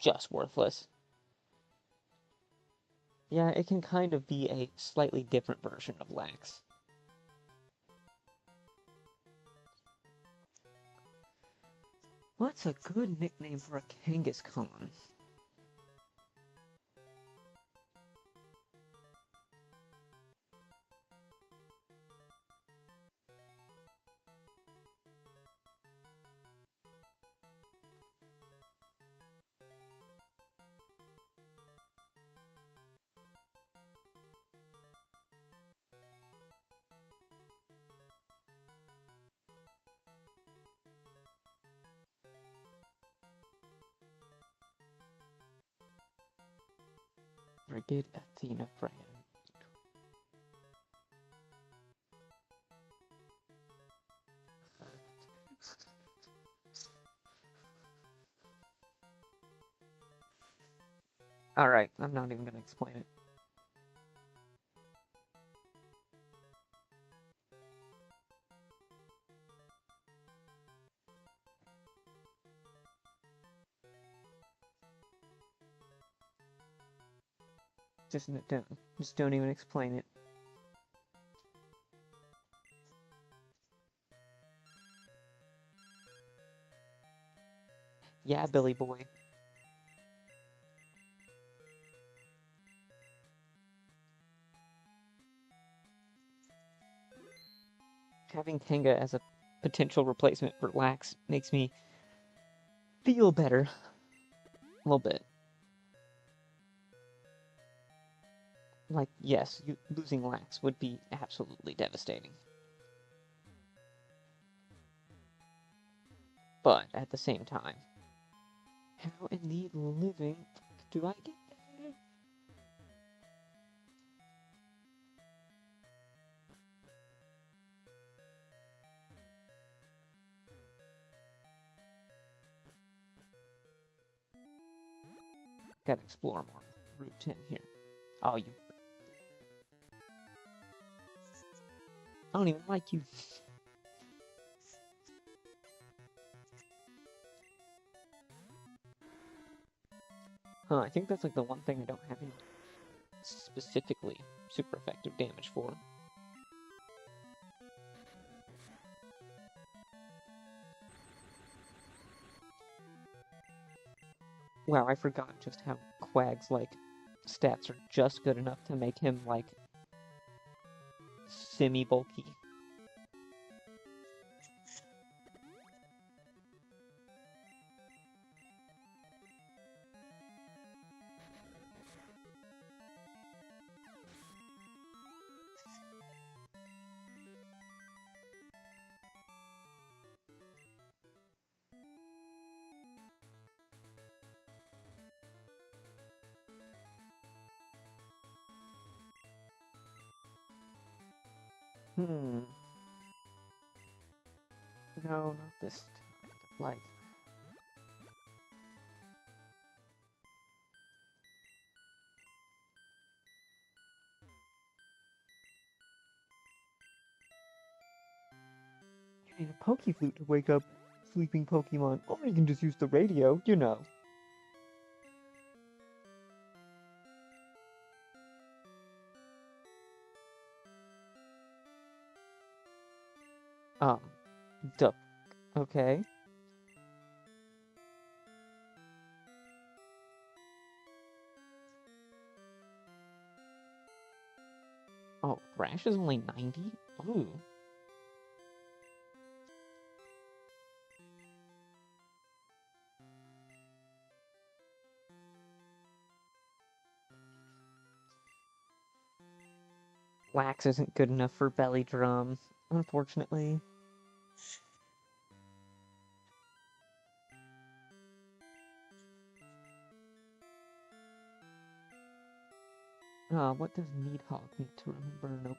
Speaker 1: just worthless. Yeah, it can kind of be a slightly different version of Lax. What's a good nickname for a Kangaskhan? Frigid Athena Fran. Alright, I'm not even gonna explain it. Just don't even explain it. Yeah, Billy boy. Having Kanga as a potential replacement for Lax makes me feel better. A little bit. Like, yes, losing Lax would be absolutely devastating. But at the same time, how in the living do I get there? Gotta explore more. Route 10 here. Oh, you. I don't even like you. Huh, I think that's like the one thing I don't have any specifically super effective damage for. Wow, I forgot just how Quag's, like, stats are just good enough to make him, like, semi-bulky. Hmm. No, not this. Like. You need a Pokeflute to wake up sleeping Pokemon, or you can just use the radio, you know. Um, duh. Okay. Oh, Thrash is only 90? Ooh. Wax isn't good enough for Belly Drum, unfortunately. What does Needhog need to remember? Nope.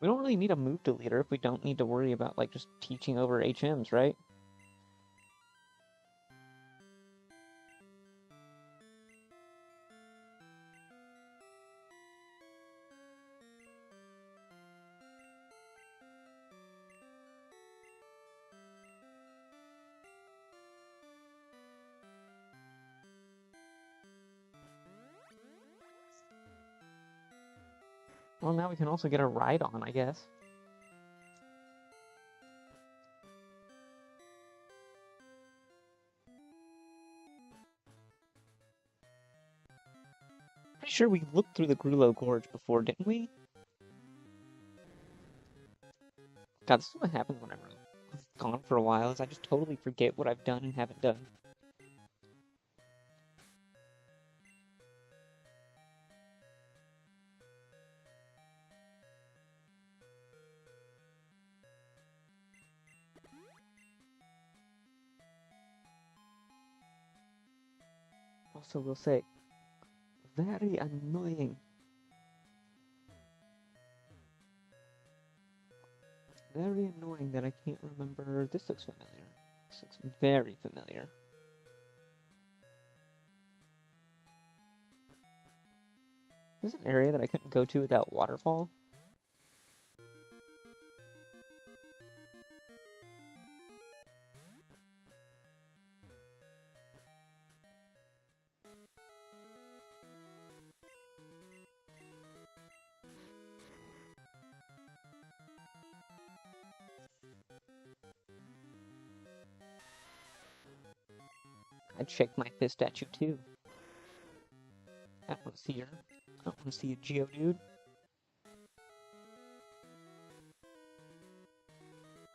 Speaker 1: We don't really need a move deleter if we don't need to worry about, like, just teaching over HMs, right? Well, now we can also get a ride on, I guess. Pretty sure we looked through the Grulo Gorge before, didn't we? God, this is what happens whenever I'm gone for a while, is I just totally forget what I've done and haven't done. Also, we'll say, very annoying. Very annoying that I can't remember. This looks familiar. This looks very familiar. This is an area that I couldn't go to without waterfall. I'd shake my fist at you too. I don't want to see your. I don't want to see you, Geodude.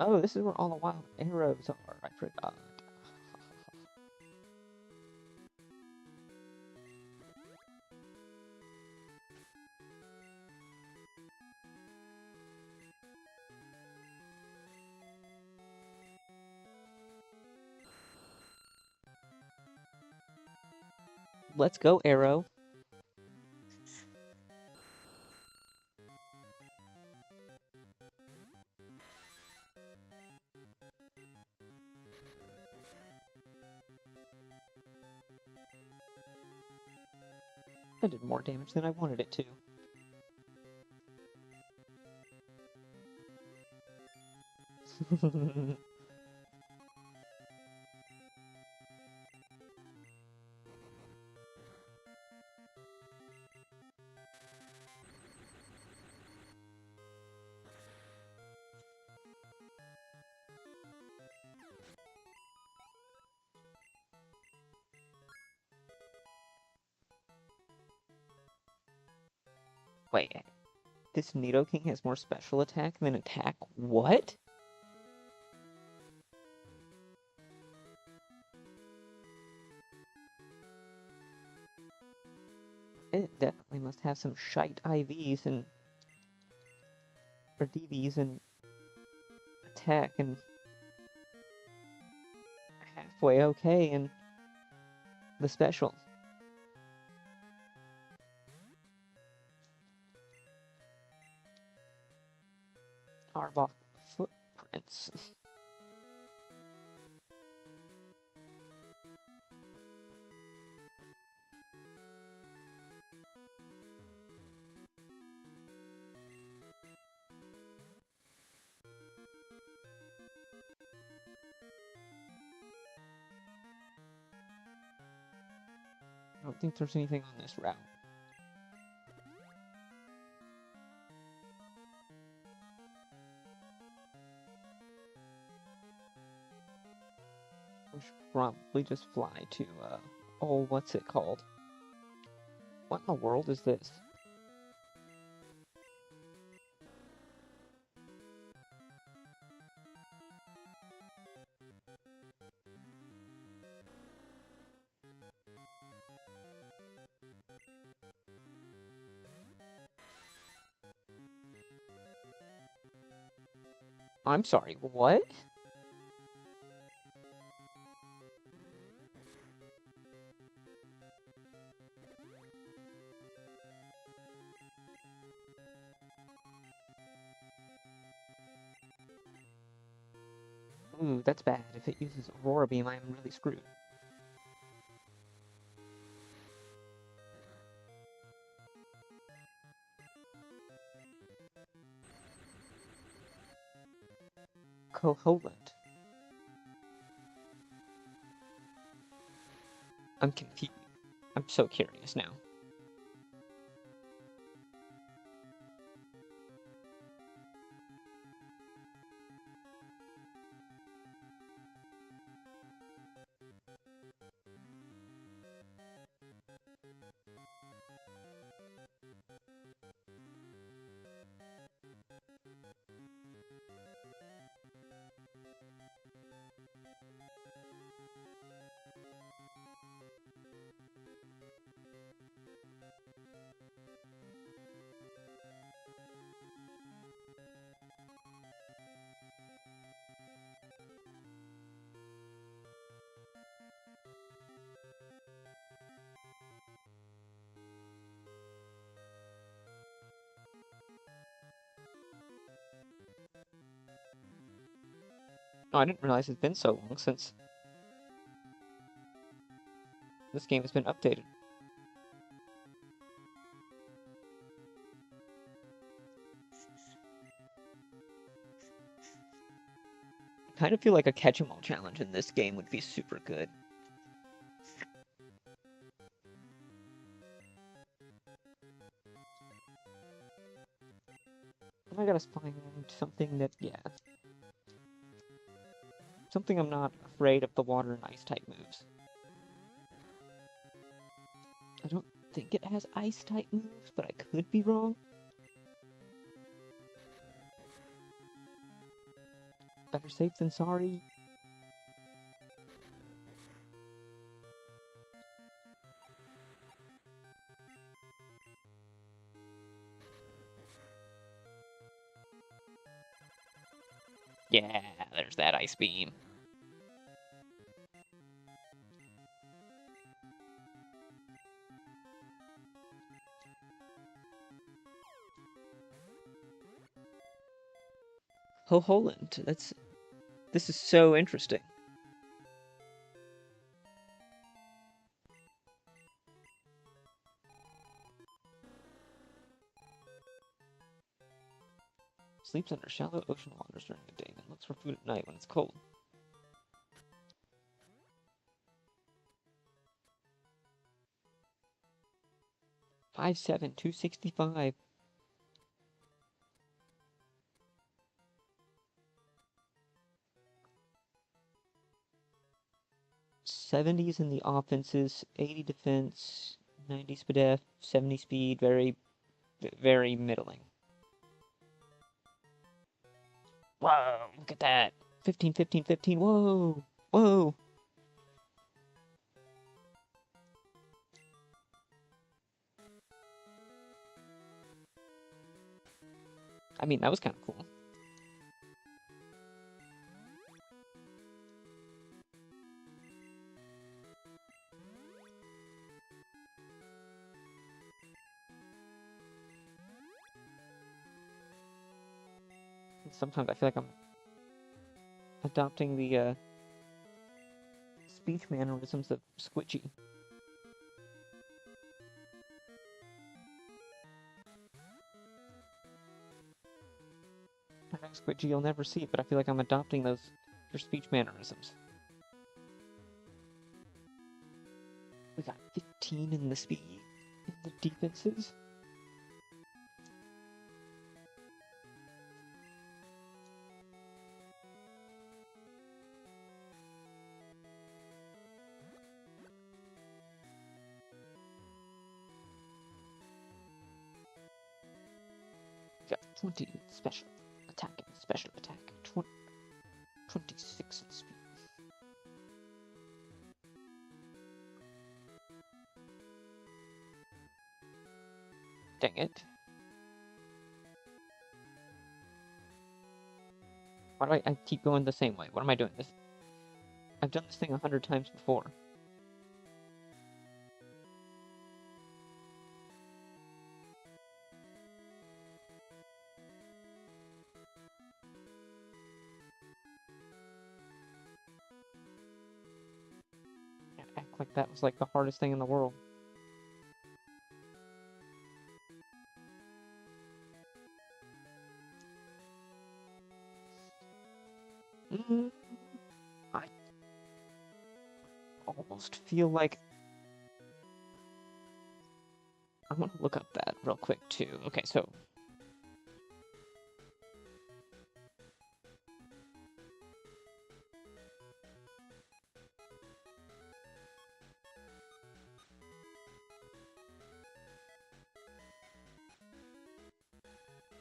Speaker 1: Oh, this is where all the wild arrows are. I forgot. Let's go, arrow. That did more damage than I wanted it to. Wait, this Nidoking has more special attack than attack? What? It definitely must have some shite IVs and or DVs and attack and halfway okay in the special. Arbok footprints. I don't think there's anything on this route. We should probably just fly to, oh, what's it called? What in the world is this? I'm sorry, what? Ooh, that's bad. If it uses Aurora Beam, I am really screwed. Koholint. I'm confused. I'm so curious now. Oh, I didn't realize it's been so long since this game has been updated. I kind of feel like a catch-em-all challenge in this game would be super good. I gotta find something that, yeah. Something I'm not afraid of the water and ice type moves. I don't think it has ice type moves, but I could be wrong. Better safe than sorry. Yeah, there's that ice beam. Hoholand, this is so interesting. Sleeps under shallow ocean waters during the day, and looks for food at night when it's cold. $5'7", 265. '70s in the offenses, 80 defense, 90 speed, 70 speed, very very middling. Whoa, look at that. 15, 15, 15. Whoa, whoa. I mean, that was kind of cool. Sometimes I feel like I'm adopting the speech mannerisms of Squidgy. I know Squidgy you'll never see, but I feel like I'm adopting your speech mannerisms. We got 15 in the speed, in the defenses. We got 20 in special attack and special attack. 26 in speed. Dang it. Why do I keep going the same way? What am I doing? I've done this thing 100 times before. Act like that was like the hardest thing in the world. I almost feel like I want to look up that real quick too. Okay, so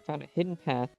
Speaker 1: found a hidden path.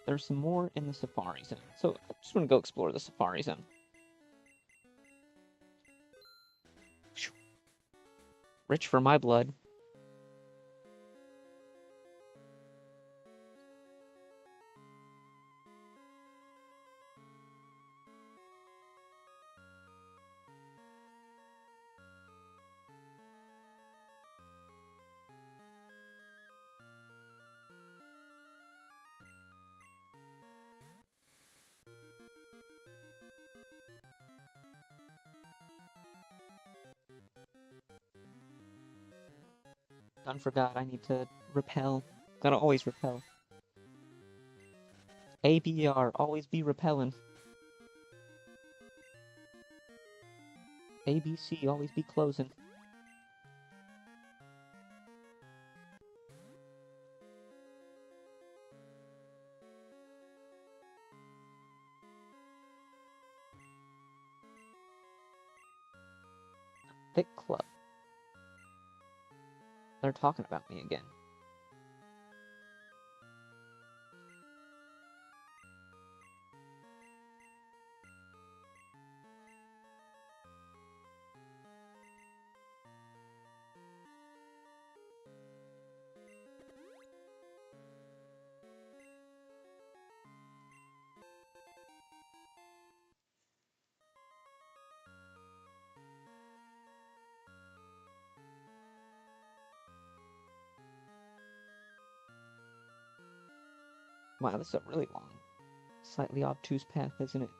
Speaker 1: There's some more in the Safari Zone. So I just want to go explore the Safari Zone. Rich for my blood. Done forgot, I need to repel. Gotta always repel. ABR, always be repelling. ABC, always be closing. Thick club. They're talking about me again. Wow, this is a really long, slightly obtuse path, isn't it?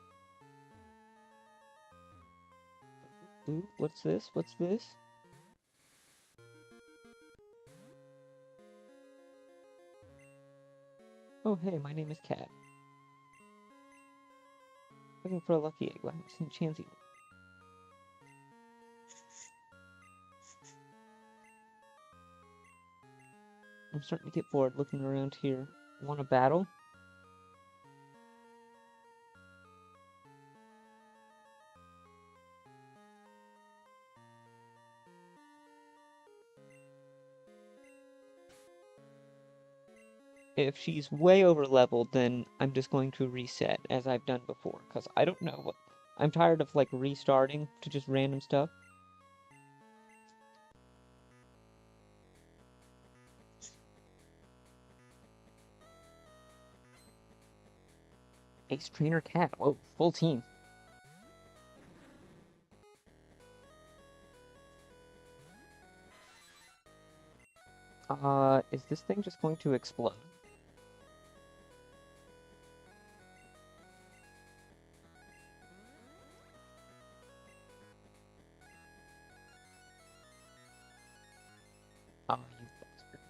Speaker 1: Ooh, what's this? What's this? Oh, hey, my name is Cat. Looking for a lucky egg. Well, I haven't seen Chansey. I'm starting to get bored looking around here. Want a battle? If she's way over leveled, then I'm just going to reset, as I've done before, because I don't know what... I'm tired of, like, restarting to just random stuff. Ace Trainer Cat. Whoa, full team. Is this thing just going to explode? Oh, you bastard.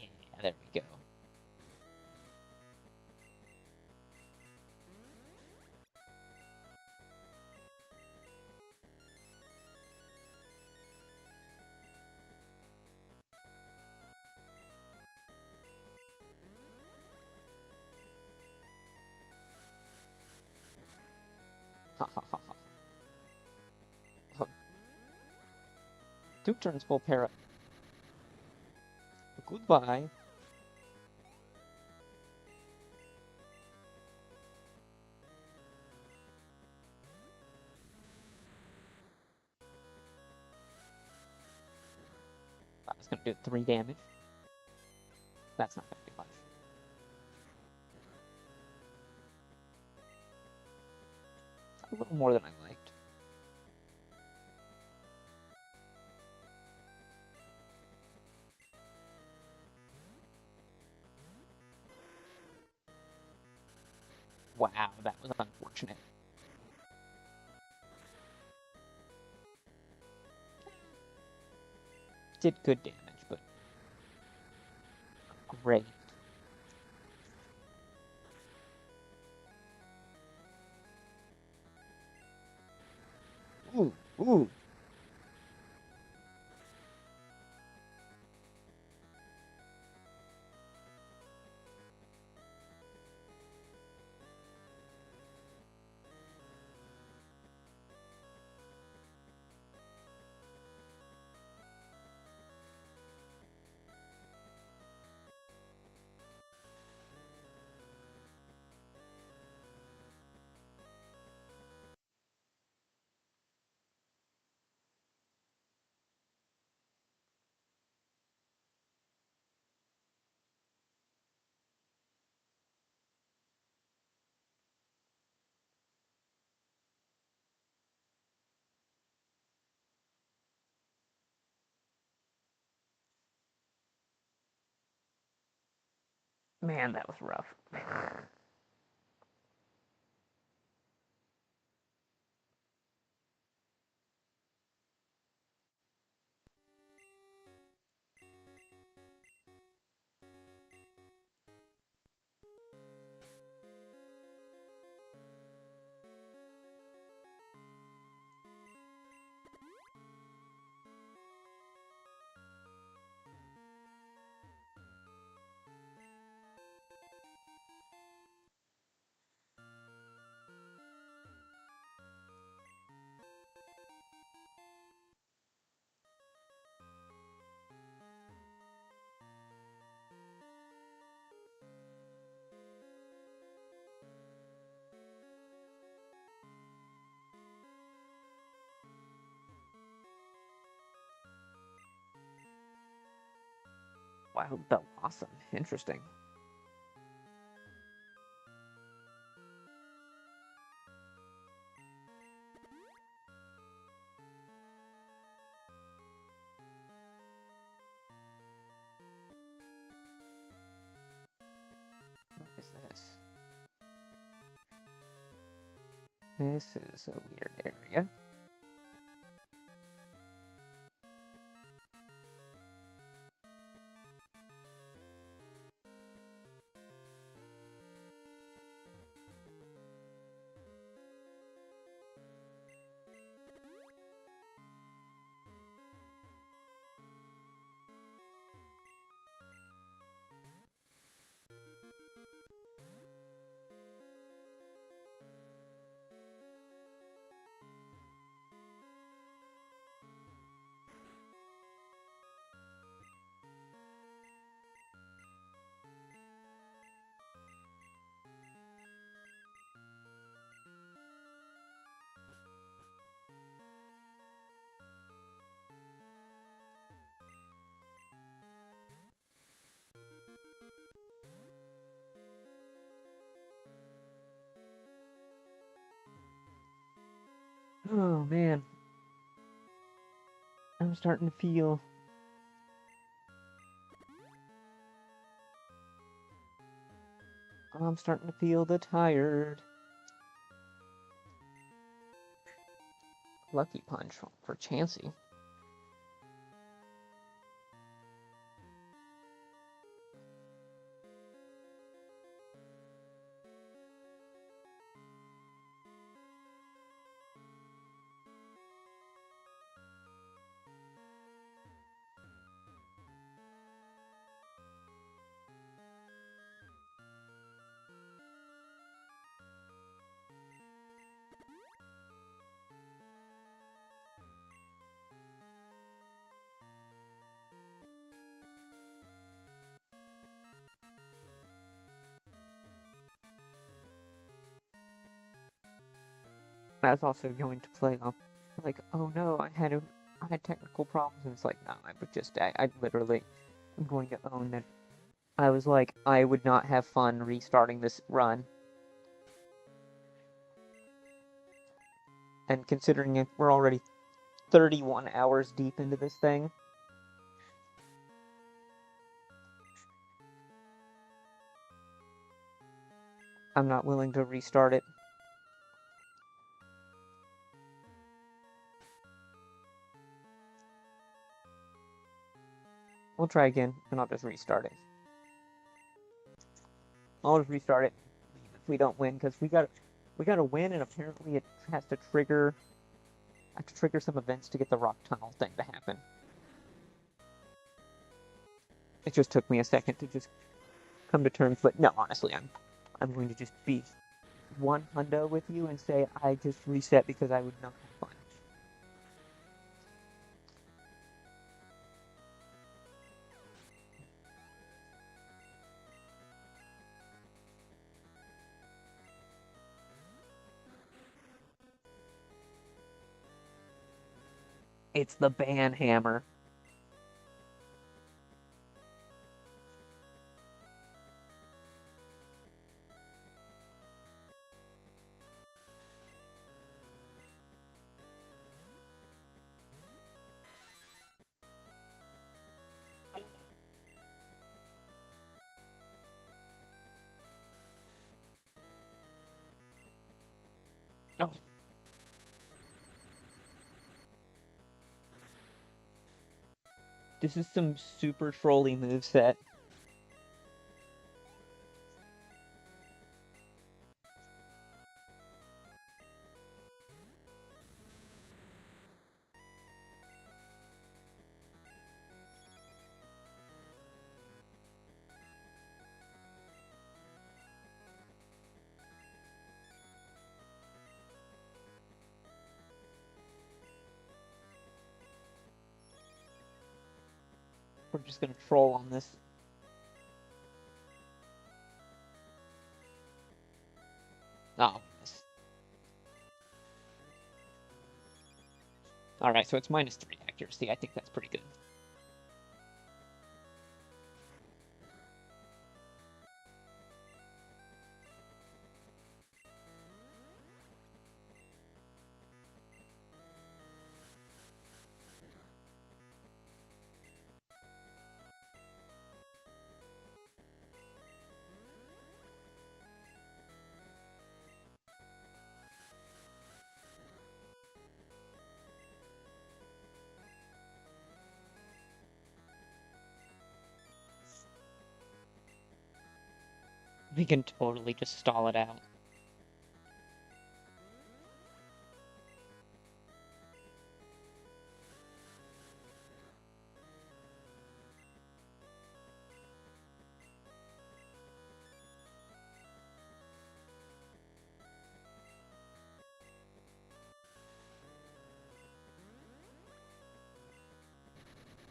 Speaker 1: Yeah, there we go. Ha ha ha ha. Oh, two turns full para. Goodbye. I was gonna do 3 damage. That's not gonna be much. A little more than I liked. Wow, that was unfortunate. Did good damage, but great. Ooh, ooh. Man, that was rough. Wild belt. Awesome. Interesting. What is this? This is a weird area. Oh man, I'm starting to feel the tired. Lucky punch for Chansey. I was also going to play off, like, oh no, I had technical problems, and it's like, no, I literally, I'm going to own that. I was like, I would not have fun restarting this run. And considering if we're already 31 hours deep into this thing, I'm not willing to restart it. We'll try again, and I'll just restart it. I'll just restart it if we don't win, because we gotta win, and apparently it has to trigger. I have to trigger some events to get the rock tunnel thing to happen. It just took me a second to just come to terms, but no, honestly, I'm going to just be one hundo with you and say I just reset because I would not have fun. It's the ban hammer. Oh. This is some super trolly moveset. We're just gonna troll on this. Oh. Alright, so it's -3 accuracy. I think that's pretty good. We can totally just stall it out.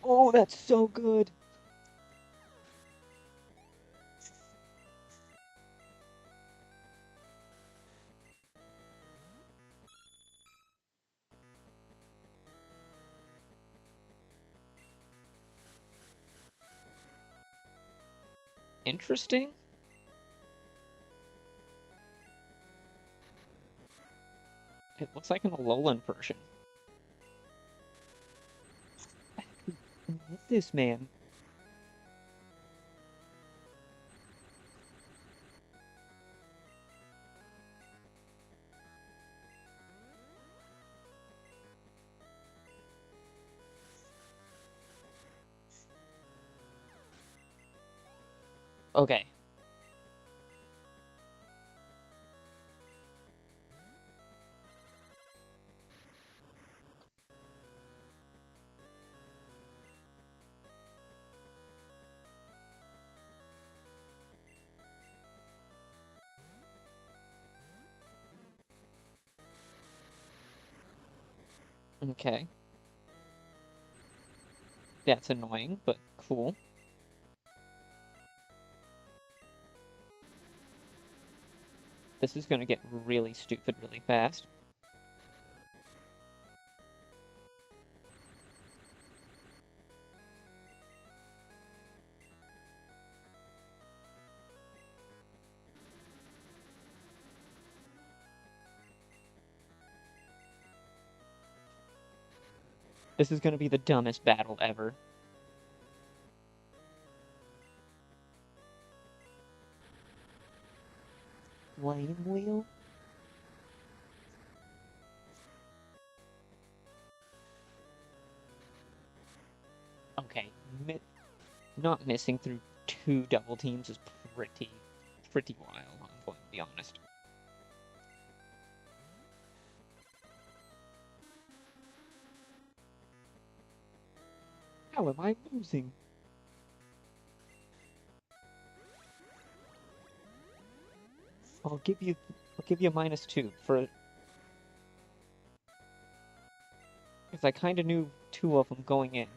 Speaker 1: Oh, that's so good! Interesting? It looks like an Alolan version. I love this man. Okay. Okay. That's annoying, but cool. This is gonna get really stupid really fast. This is gonna be the dumbest battle ever. Flame wheel? Okay, not missing through 2 double teams is pretty wild, I'm going to be honest. How am I losing? I'll give you -2 for, because I kind of knew 2 of them going in.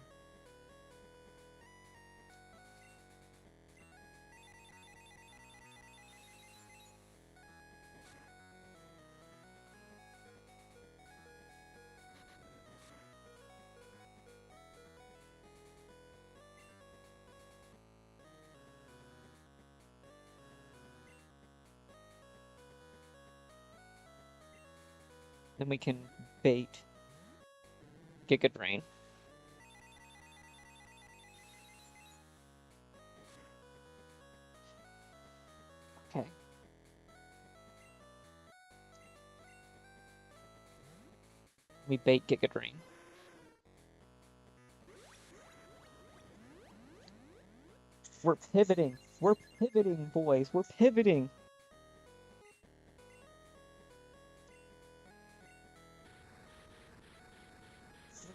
Speaker 1: Then we can bait Giga Drain. Okay. We bait Giga Drain. We're pivoting. We're pivoting, boys. We're pivoting.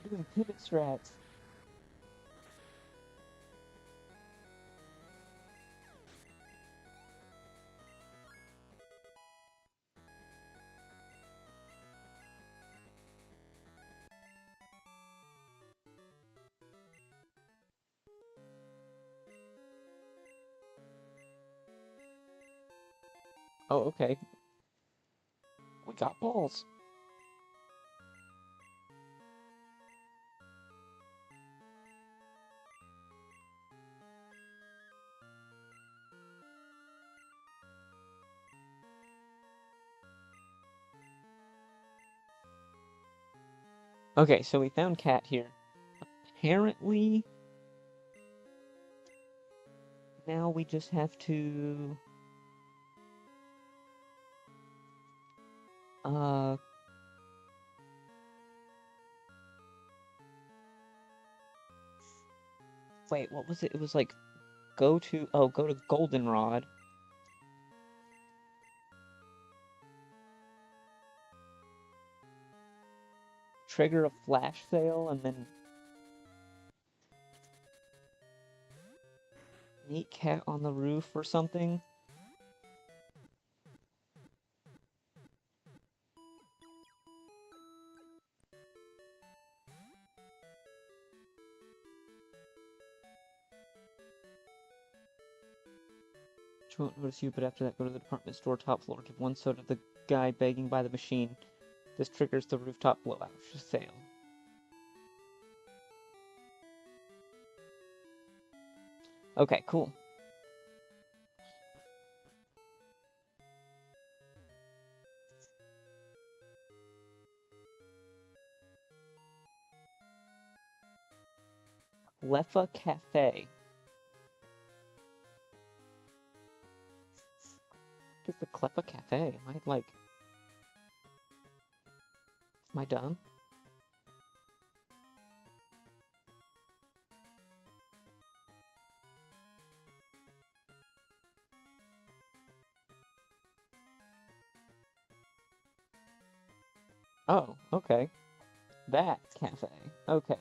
Speaker 1: We're doing pivot strats. Oh, okay. We got balls. Okay, so we found Cat here. Apparently, now we just have to... Wait, what was it? It was like, go to Goldenrod. trigger a flash sale and then meet cat on the roof or something. She won't notice you, but after that, go to the department store top floor. Give 1 soda to the guy begging by the machine. This triggers the rooftop blowout sale. Okay, cool. Leffa Cafe. What is the Cleffa Cafe? Am I dumb? Oh, okay. That cafe. Okay.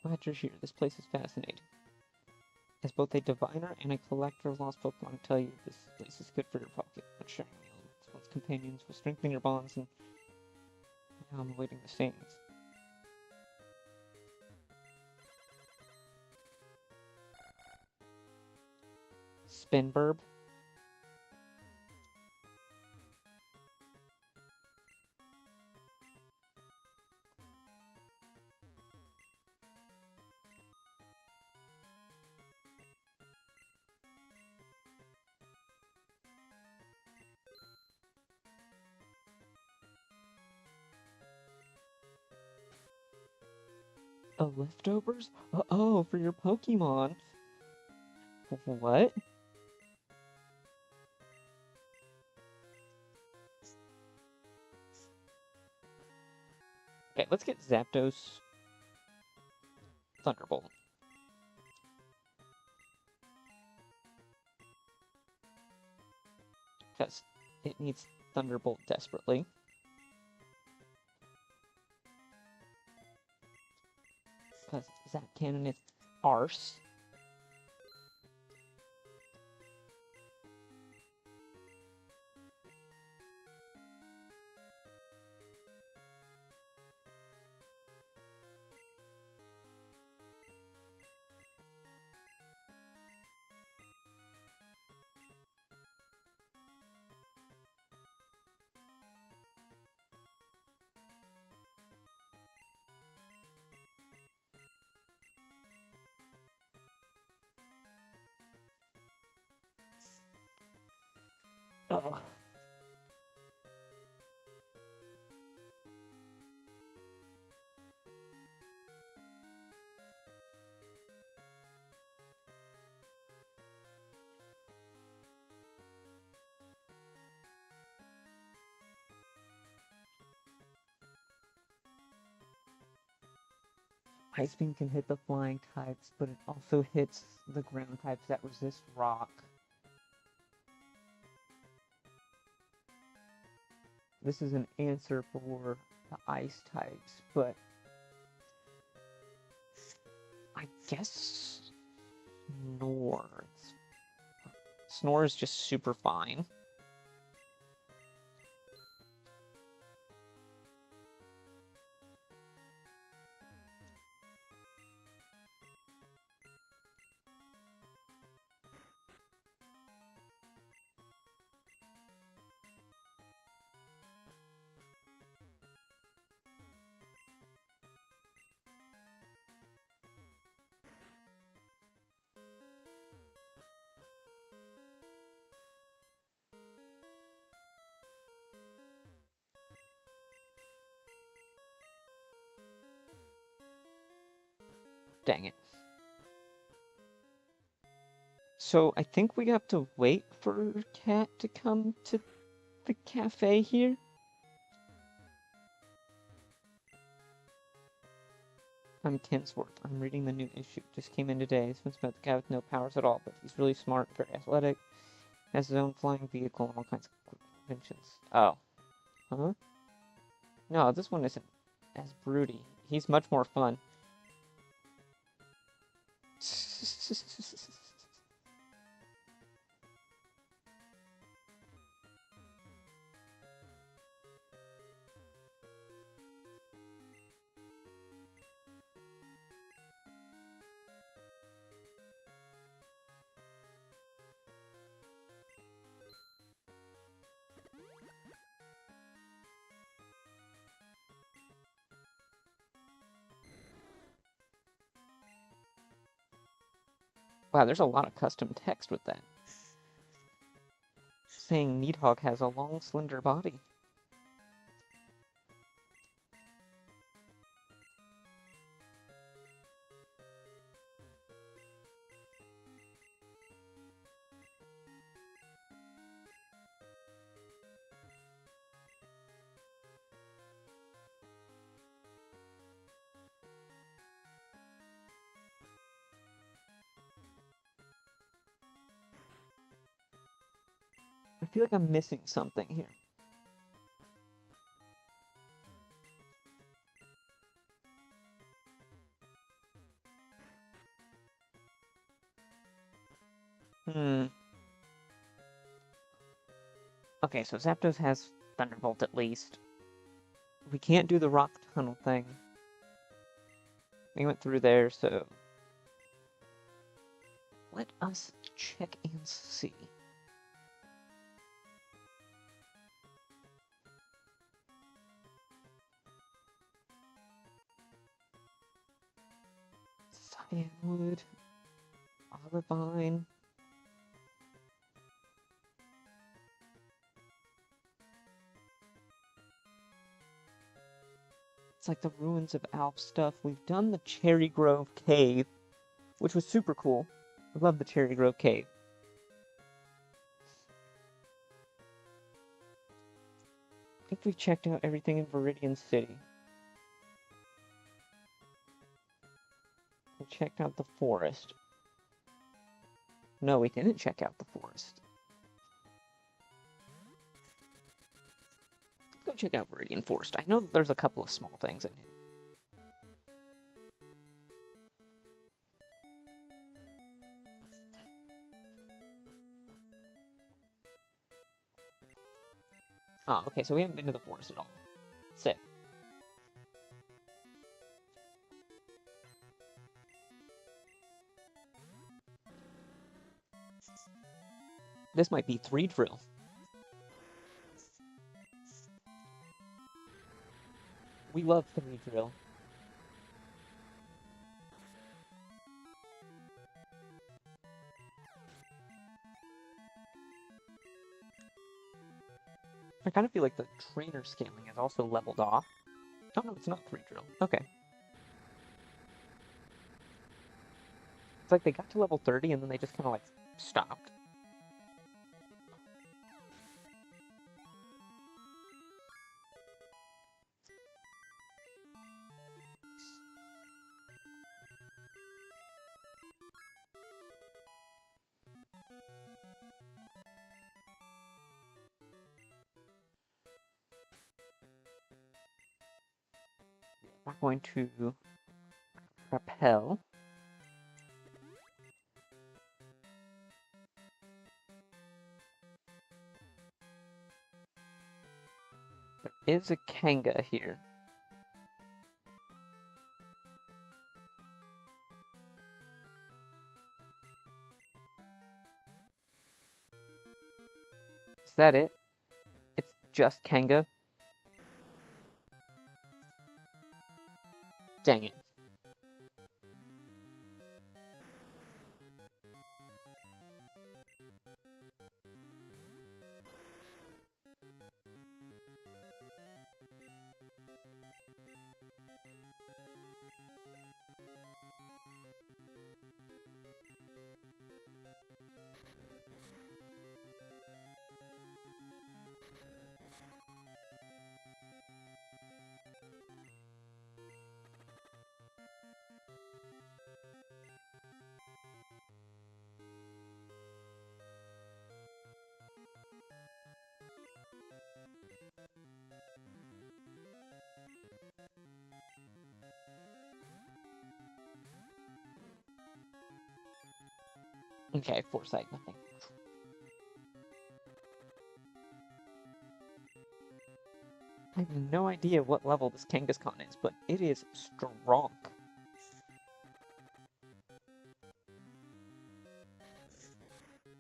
Speaker 1: Glad you're here. This place is fascinating. As both a diviner and a collector of lost Pokemon, I tell you this place is good for your pocket. But sharing meals with one's companions will strengthen your bonds, and now I'm awaiting the stains. Spinburb. Oh, leftovers? Oh, for your Pokemon. What? Okay, let's get Zapdos Thunderbolt. Because it needs Thunderbolt desperately. Because Zap Cannon is arse. Oh. Ice Beam can hit the flying types, but it also hits the ground types that resist rock. This is an answer for the ice types, but I guess Snore. Snore is just super fine. Dang it. So I think we have to wait for Cat to come to the cafe here. I'm Kensworth. I'm reading the new issue. Just came in today. This one's about the guy with no powers at all, but he's really smart, very athletic, has his own flying vehicle, and all kinds of cool inventions. Oh. Huh? No, this one isn't as broody. He's much more fun. Wow, there's a lot of custom text with that. Saying Needhog has a long, slender body. I feel like I'm missing something here. Okay, so Zapdos has Thunderbolt at least. We can't do the rock tunnel thing. We went through there, so... Let us check and see. Cyanwood, Olivine. It's like the ruins of Alf stuff. We've done the Cherry Grove Cave, which was super cool. I love the Cherry Grove Cave. I think we've checked out everything in Viridian City. We checked out the forest. No, we didn't check out the forest. Let's go check out Viridian Forest. I know that there's a couple of small things in here. Oh, okay, so we haven't been to the forest at all. Sick. This might be 3 drill. We love 3 drill. I kind of feel like the trainer scaling is also leveled off. Oh no, it's not 3 drill. Okay. It's like they got to level 30 and then they just kind of like stopped. We're going to repel. There is a Kanga here. Is that it? It's just Kanga? Dang it. Okay, foresight, nothing. I have no idea what level this Kangaskhan is, but it is strong.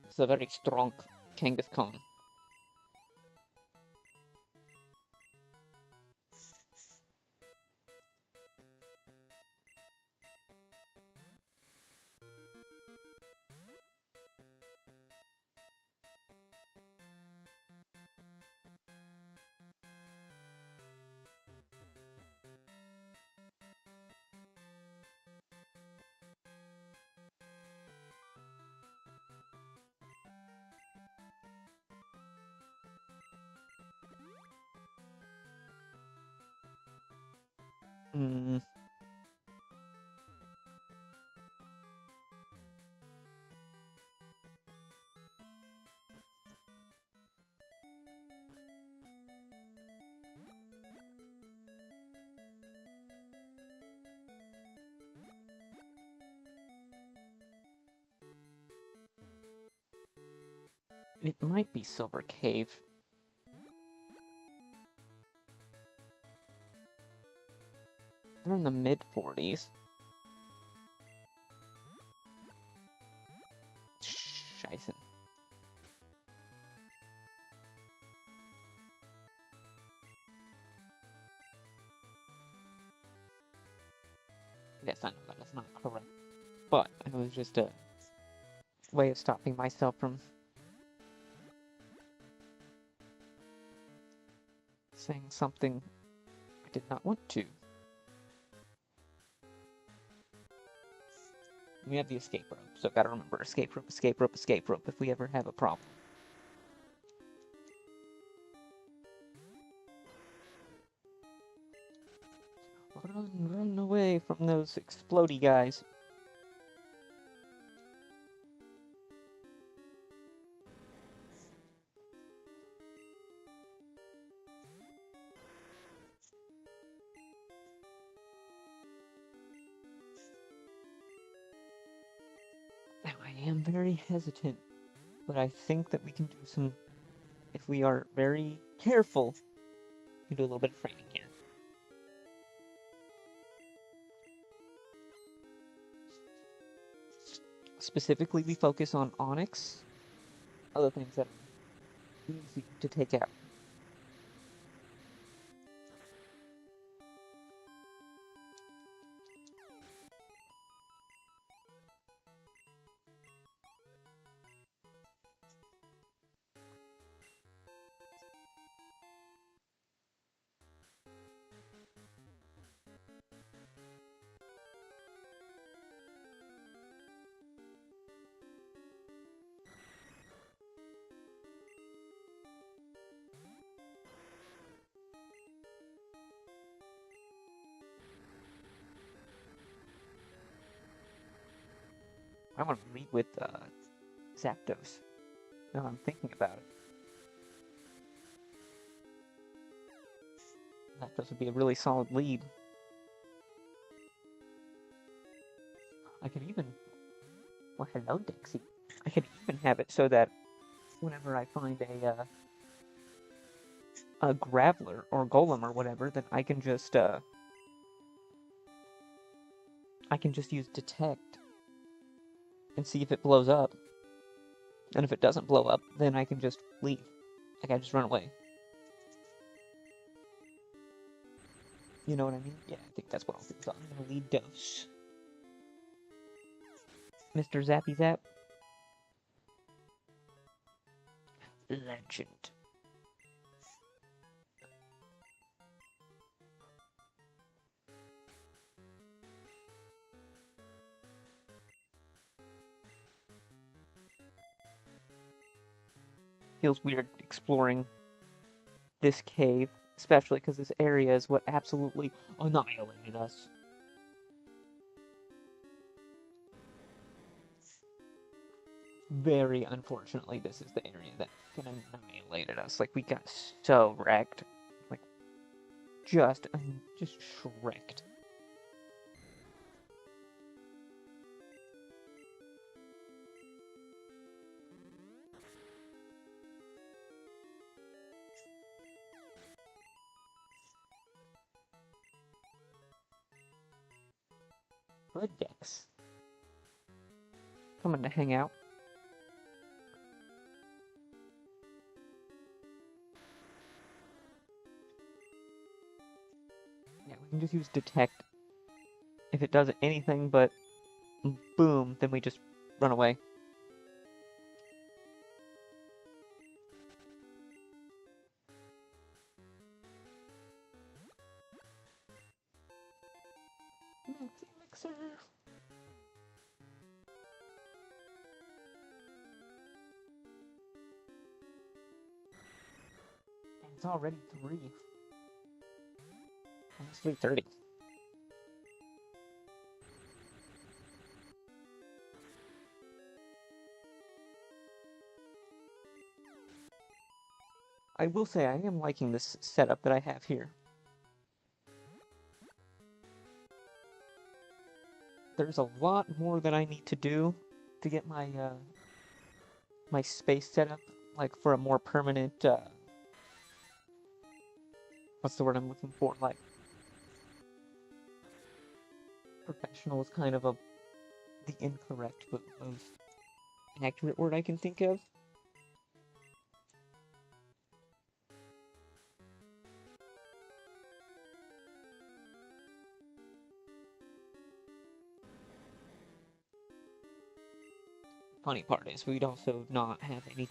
Speaker 1: It's a very strong Kangaskhan. Hmm. It might be Silver Cave. They're in the mid-40s. Scheiße. Yes, I know that is not correct. But it was just a way of stopping myself from saying something I did not want to. We have the escape rope, so gotta remember, escape rope, escape rope, escape rope, if we ever have a problem. Run away from those explodey guys. Now, I am very hesitant, but I think that we can do some, if we are very careful, we can do a little bit of framing here. Specifically, we focus on Onyx, other things that are easy to take out. I want to lead with Zapdos. Now I'm thinking about it. Zapdos would be a really solid lead. I could even... Well, hello, Dixie. I could even have it so that whenever I find a Graveler or Golem or whatever, then I can just use Detect and see if it blows up. And if it doesn't blow up, then I can just leave. Like, I just run away. You know what I mean? Yeah, I think that's what I'll do. So I'm gonna lead Dose. Mr. Zappy Zap. Legend. Feels weird exploring this cave, especially because this area is what absolutely annihilated us. Very unfortunately, this is the area that annihilated us. Like, we got so wrecked. Like, just shreked. Good Dex. Coming to hang out. Yeah, we can just use Detect. If it does anything but boom, then we just run away. Elixir. And it's already 3. Almost 3:30. I will say I am liking this setup that I have here. There's a lot more that I need to do to get my my space set up, like for a more permanent what's the word I'm looking for? Like professional is kind of the incorrect but most accurate word I can think of. Funny part is we'd also not have any.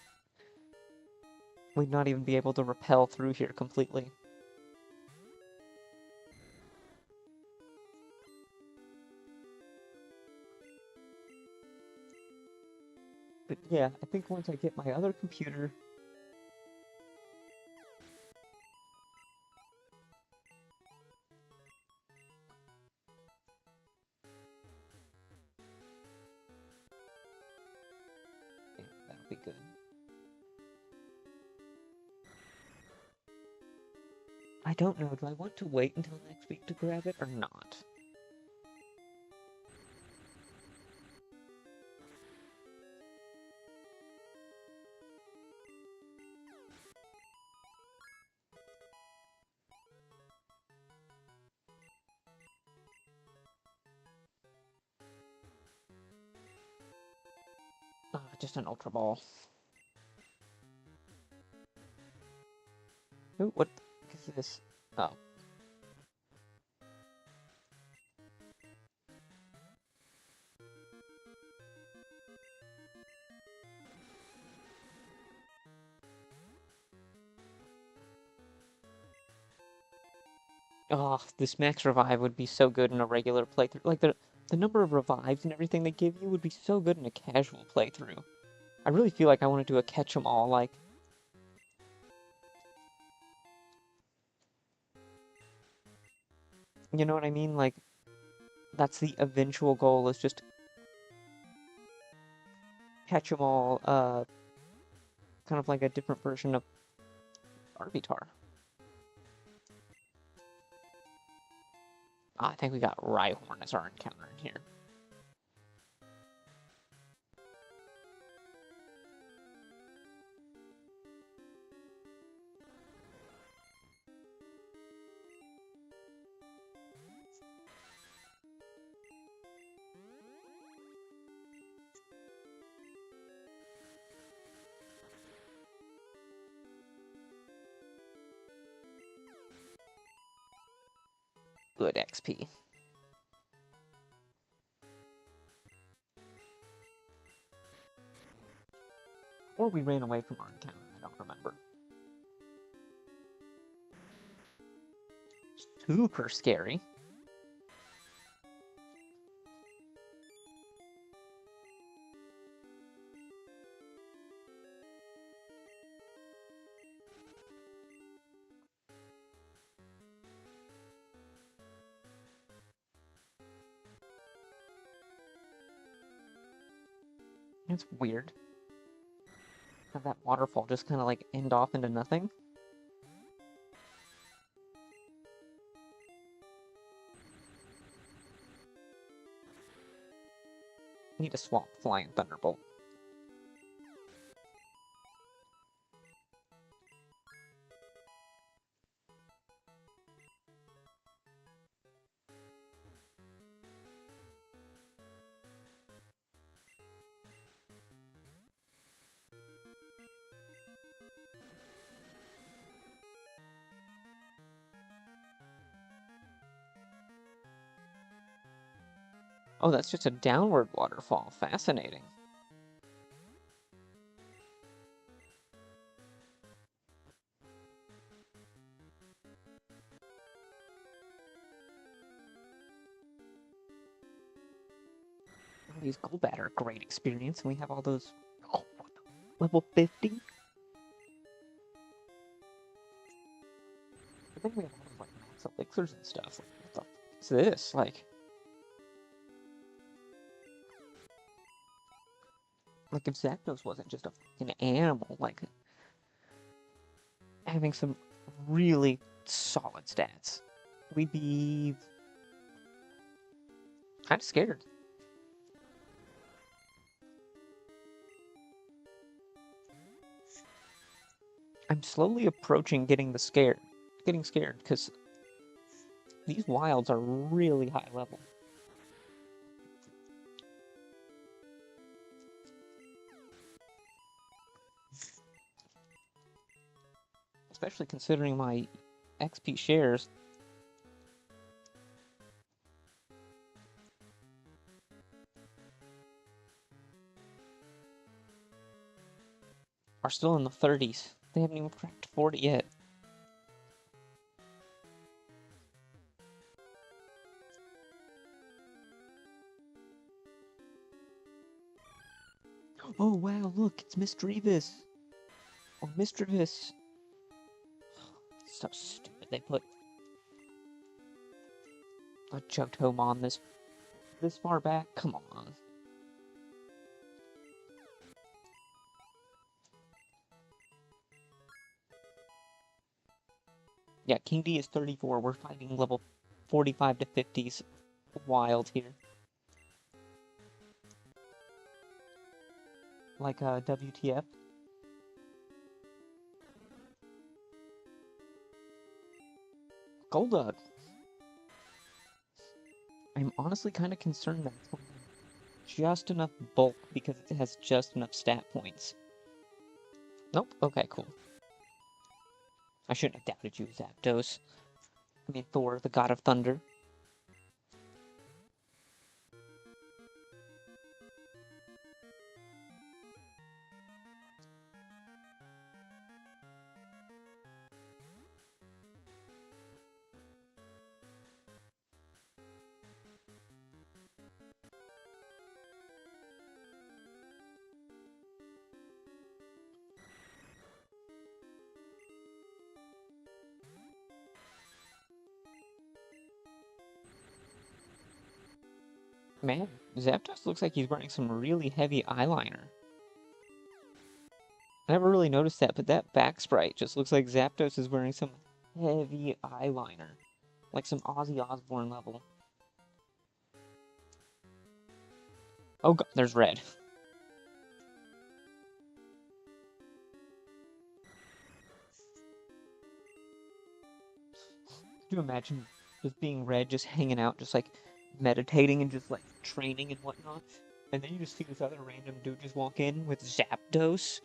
Speaker 1: We'd not even be able to rappel through here completely. But yeah, I think once I get my other computer. Yeah, that'll be good. I don't know, do I want to wait until next week to grab it or not? Just an Ultra Ball. Ooh, what is this? Oh. Oh, this max revive would be so good in a regular playthrough. Like, the number of revives and everything they give you would be so good in a casual playthrough. I really feel like I want to do a catch-em-all, like... You know what I mean? Like, that's the eventual goal, is just catch-em-all, kind of like a different version of Arbitar. I think we got Rhyhorn as our encounter in here. Good XP. Or we ran away from our encounter, I don't remember. Super scary. It's weird. Have that waterfall just kind of like end off into nothing. Need to swap Flying Thunderbolt. Oh, that's just a downward waterfall. Fascinating. Oh, these Golbat are a great experience, and we have all those... Oh, what the... Level 50? I think we have all those, like, max elixirs and stuff. Like, what the f is this? Like, if Zapdos wasn't just a fucking animal, like, having some really solid stats, we'd be kind of scared. I'm slowly approaching getting scared, because these wilds are really high level. Especially considering my XP shares. Are still in the 30s. They haven't even cracked 40 yet. Oh wow, look, it's Misdreavus. Or Misdreavus. So stupid they put a Jugtomon this far back. Come on. Yeah, King D is 34. We're fighting level 45 to 50s wild here. Like WTF. Golduck. I'm honestly kind of concerned that it's just enough bulk because it has just enough stat points. Nope. Okay, cool. I shouldn't have doubted you, Zapdos. I mean, Thor, the god of thunder. Man, Zapdos looks like he's wearing some really heavy eyeliner. I never really noticed that, but that back sprite just looks like Zapdos is wearing some heavy eyeliner. Like some Ozzy Osbourne level. Oh god, there's red. Could you imagine just being red, just hanging out, just like meditating and just like training and whatnot? And then you just see this other random dude just walk in with Zapdos.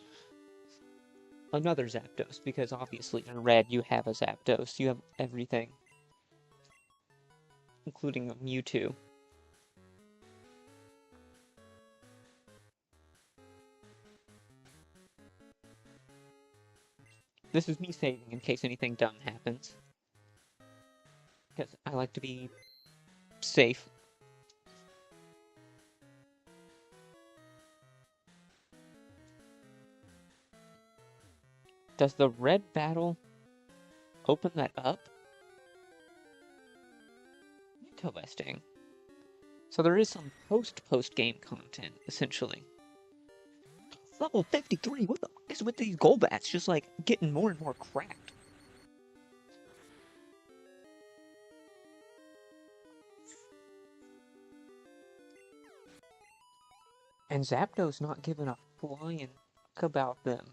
Speaker 1: Another Zapdos, because obviously in red you have a Zapdos. You have everything. Including a Mewtwo. This is me saving in case anything dumb happens. Because I like to be safe. Does the red battle open that up? Interesting. So there is some post-game content, essentially. Level 53, what the fuck is with these Golbats? Just like getting more and more cracked. And Zapdos not giving a flying fuck about them.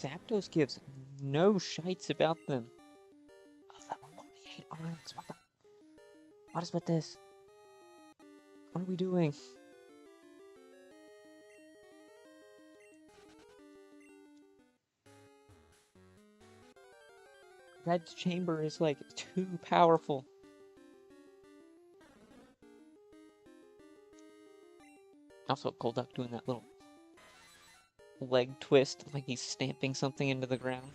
Speaker 1: Zapdos gives no shites about them. Oh, level 48 arms, what the... What is with this? What are we doing? Red Chamber is like too powerful. Also, Golduck doing that little leg twist, like he's stamping something into the ground.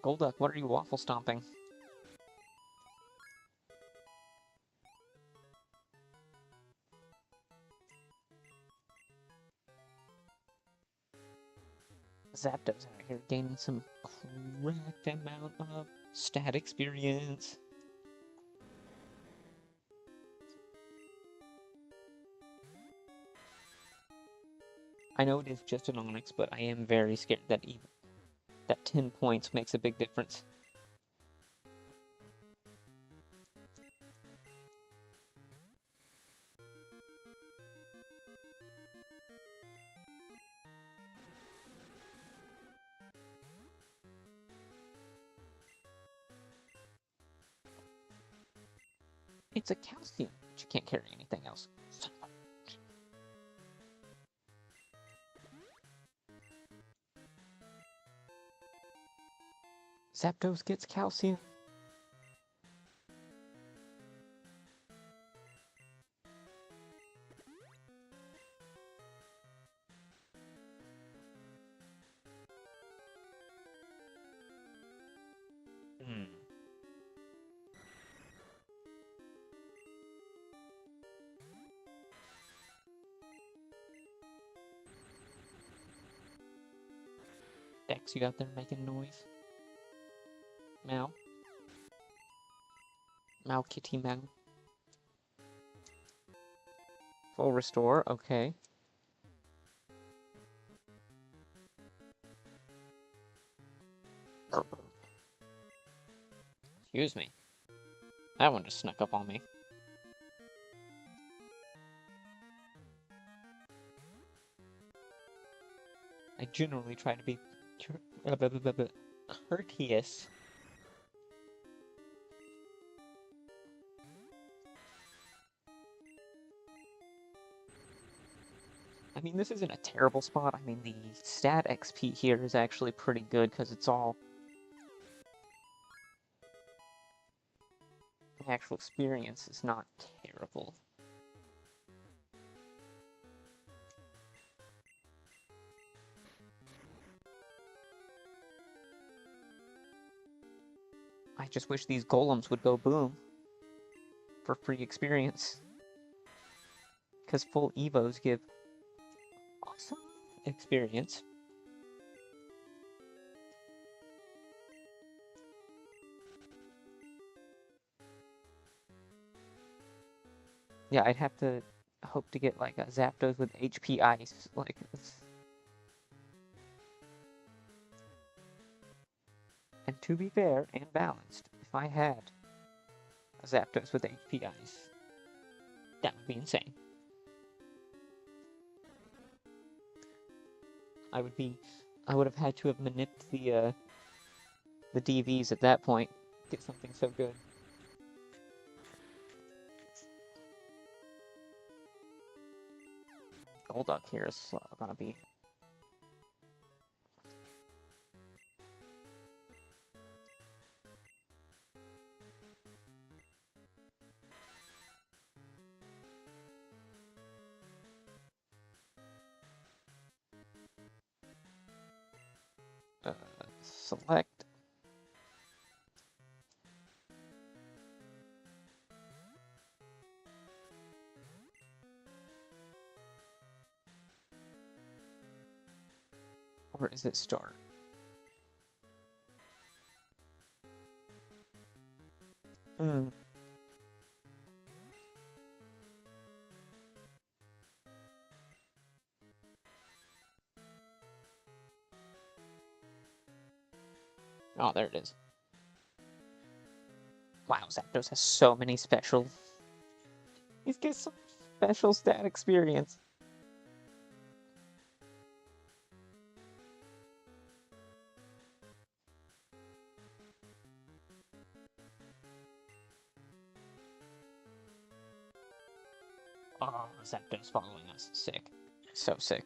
Speaker 1: Golduck, what are you waffle stomping? Zapdos out here gaining some correct amount of stat experience. I know it is just an Onix, but I am very scared that even that 10 points makes a big difference. It's a calcium, but you can't carry anything else. Zapdos gets calcium. Dex, you out there making noise? Meow. Meow kitty meow. Full restore, okay. Excuse me. That one just snuck up on me. I generally try to be courteous. I mean, this isn't a terrible spot. I mean, the stat XP here is actually pretty good because it's all... The actual experience is not terrible. I just wish these golems would go boom for free experience. Because full Evos give awesome experience. Yeah, I'd have to hope to get like a Zapdos with HP Ice, like this. And to be fair and balanced, if I had a Zapdos with HP Ice, that would be insane. I would have had to have manipulated the DVs at that point to get something so good. Golduck here is gonna be... select. Or is it start? Hmm. Oh, there it is. Wow, Zapdos has so many special... He's got some special stat experience. Oh, Zapdos following us. Sick. So sick.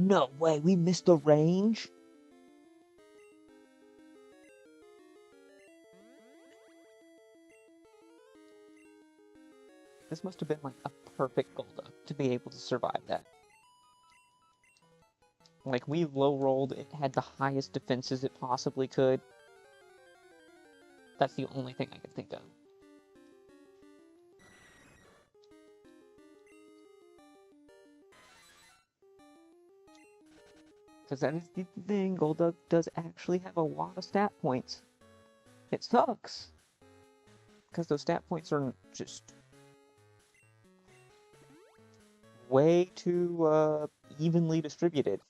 Speaker 1: No way, we missed the range? This must have been like a perfect Golduck to be able to survive that. Like, we low rolled, it had the highest defenses it possibly could. That's the only thing I can think of. Because that is the thing, Golduck does actually have a lot of stat points. It sucks. Because those stat points are just way too evenly distributed.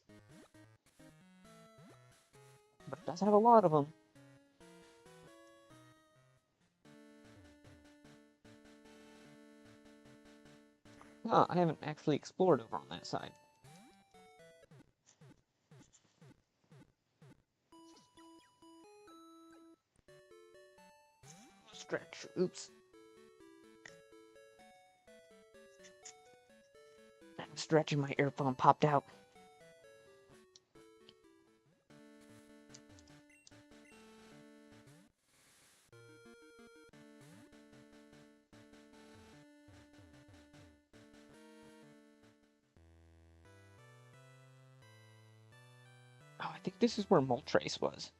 Speaker 1: But it does have a lot of them. Huh, I haven't actually explored over on that side. Stretch, oops. I'm stretching, my earphone popped out. Oh, I think this is where Moltres was.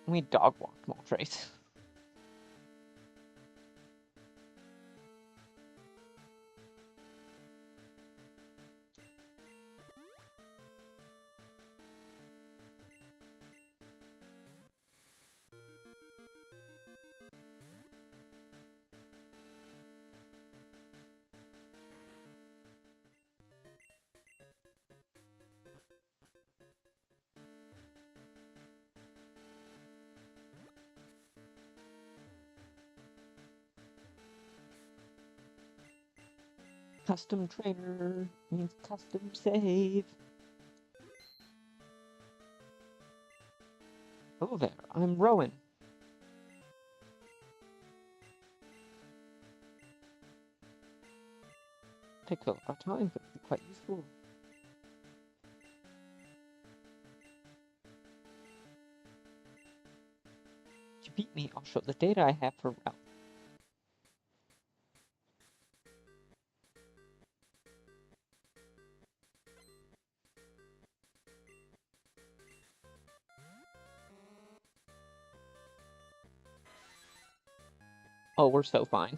Speaker 1: We dog walked Moltres. Custom trainer means custom save. Oh there, I'm Rowan. Pick up our time could be quite useful. If you beat me, I'll show the data I have for route. Oh, we're so fine.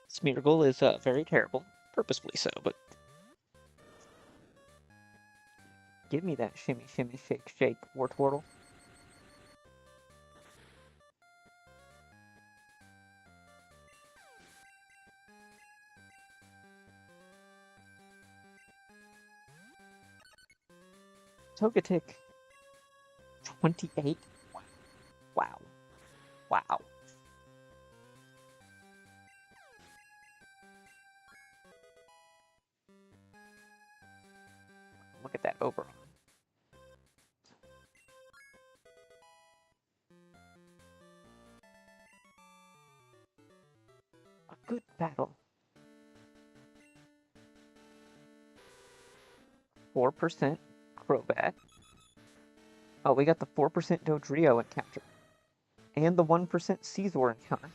Speaker 1: Smeargle is very terrible, purposefully so, but give me that shimmy, shimmy, shake, shake, Wartortle. Togetic. 28? Wow. Wow. Look at that Oberon. A good battle. 4% Crobat. Oh, we got the 4% Dodrio encounter. And the 1% Caesar encounter.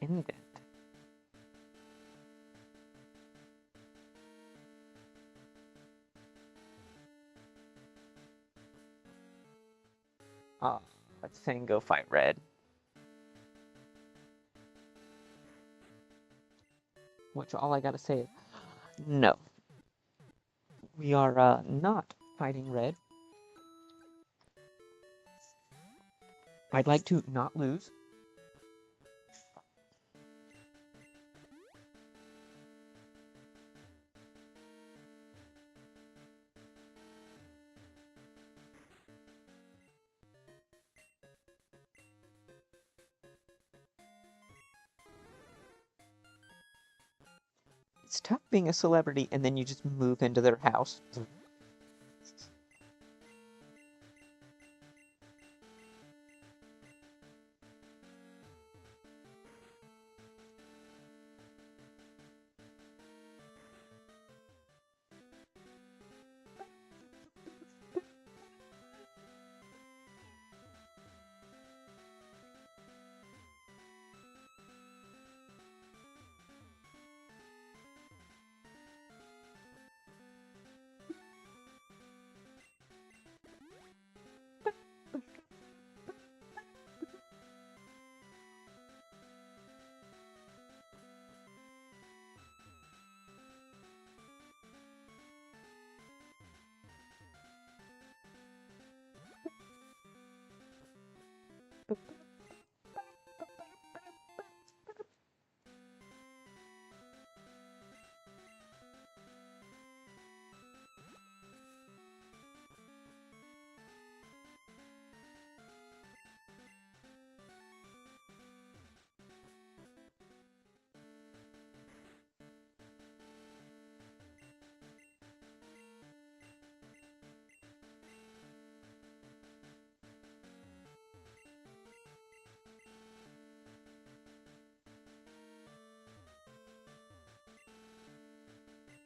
Speaker 1: Indent. It's saying go fight Red. Which all I gotta say is, no. We are not fighting Red. I'd like to not lose. stop being a celebrity and then you just move into their house.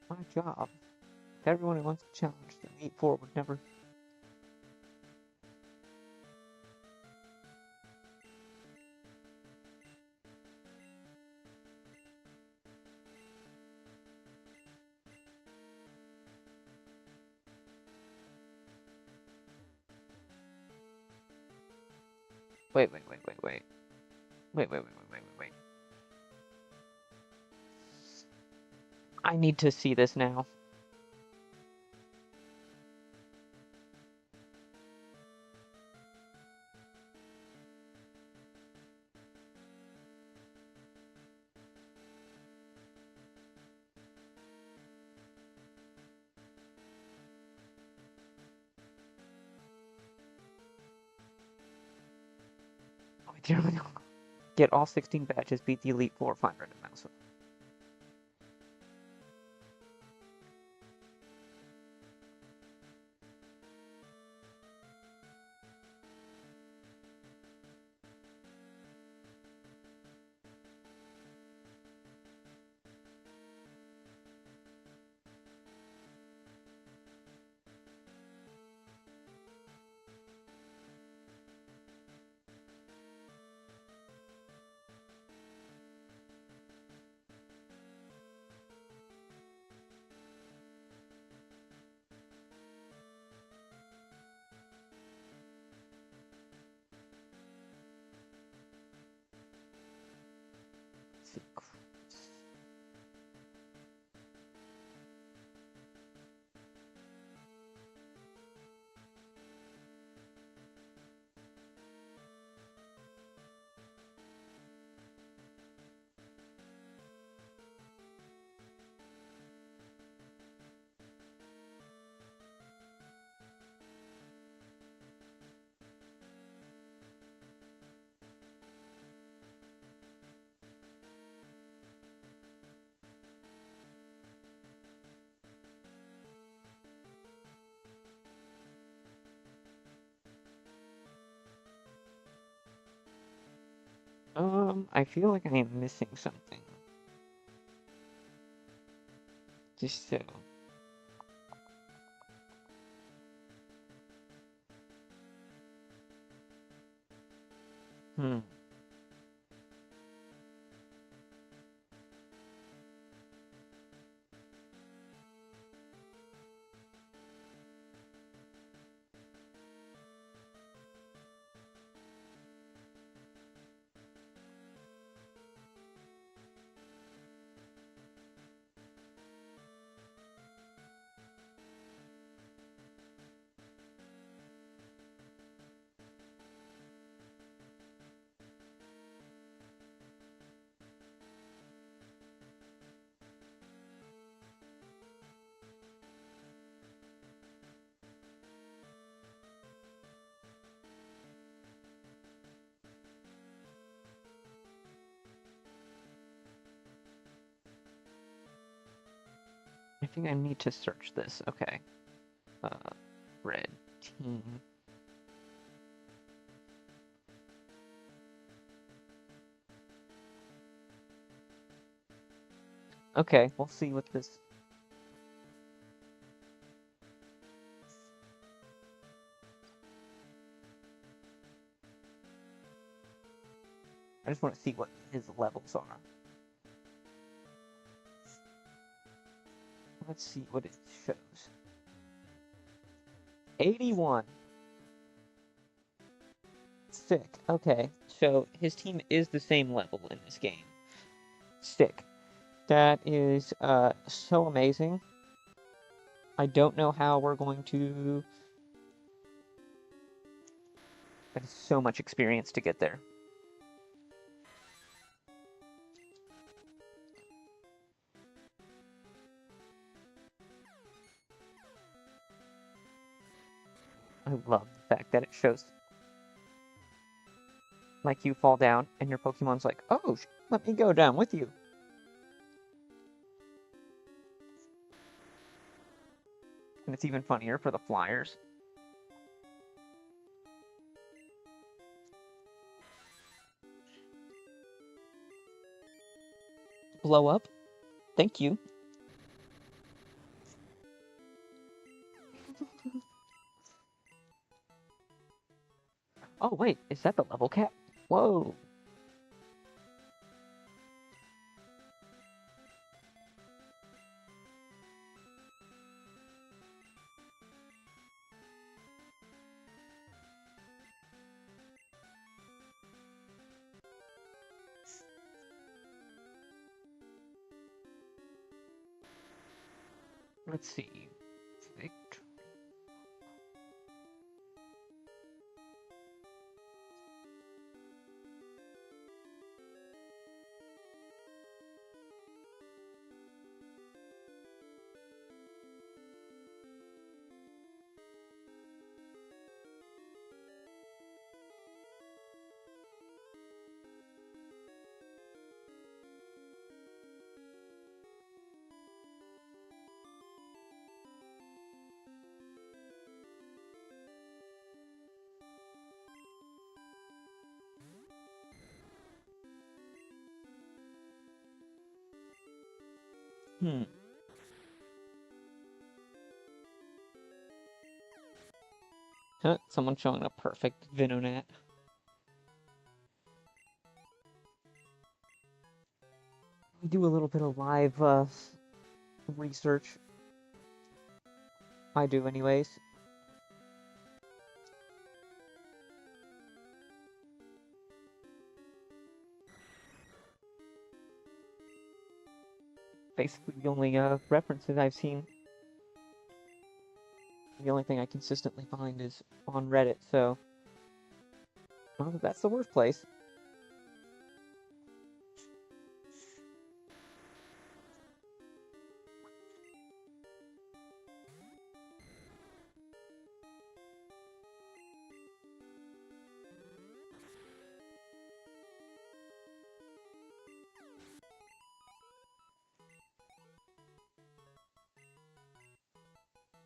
Speaker 1: My job. Everyone who wants to challenge the Elite Four would never... Wait. I need to see this now. Get all 16 badges, beat the Elite Four, find random mouse. I feel like I am missing something. Just so. Hmm. think I need to search this. Okay. Red team. Okay, we'll see what this... I just want to see what his levels are. Let's see what it shows. 81. Sick. Okay, so his team is the same level in this game. Sick. That is so amazing. I don't know how we're going to... That is so much experience to get there. I love the fact that it shows like you fall down and your Pokemon's like, oh, let me go down with you. And it's even funnier for the flyers. Blow up? Thank you. Oh, wait, is that the level cap? Whoa. Let's see. Victory. Huh, someone showing a perfect Venonat. We do a little bit of live research. I do anyways. Basically the only references I've seen. The only thing I consistently find is on Reddit, so... Well, that's the worst place.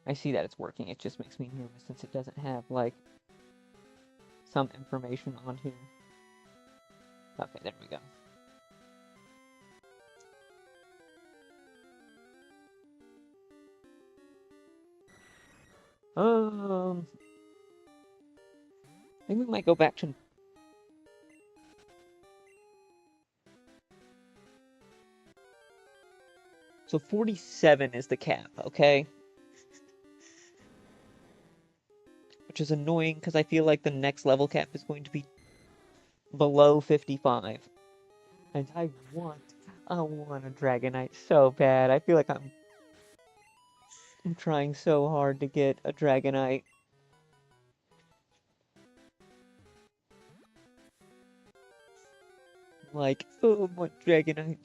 Speaker 1: I see that it's working, it just makes me nervous since it doesn't have, like, some information on here. Okay, there we go. I think we might go back to... So 47 is the cap, okay? Which is annoying, because I feel like the next level cap is going to be below 55. And I want a Dragonite so bad. I feel like I'm trying so hard to get a Dragonite. Like, oh, I want Dragonites.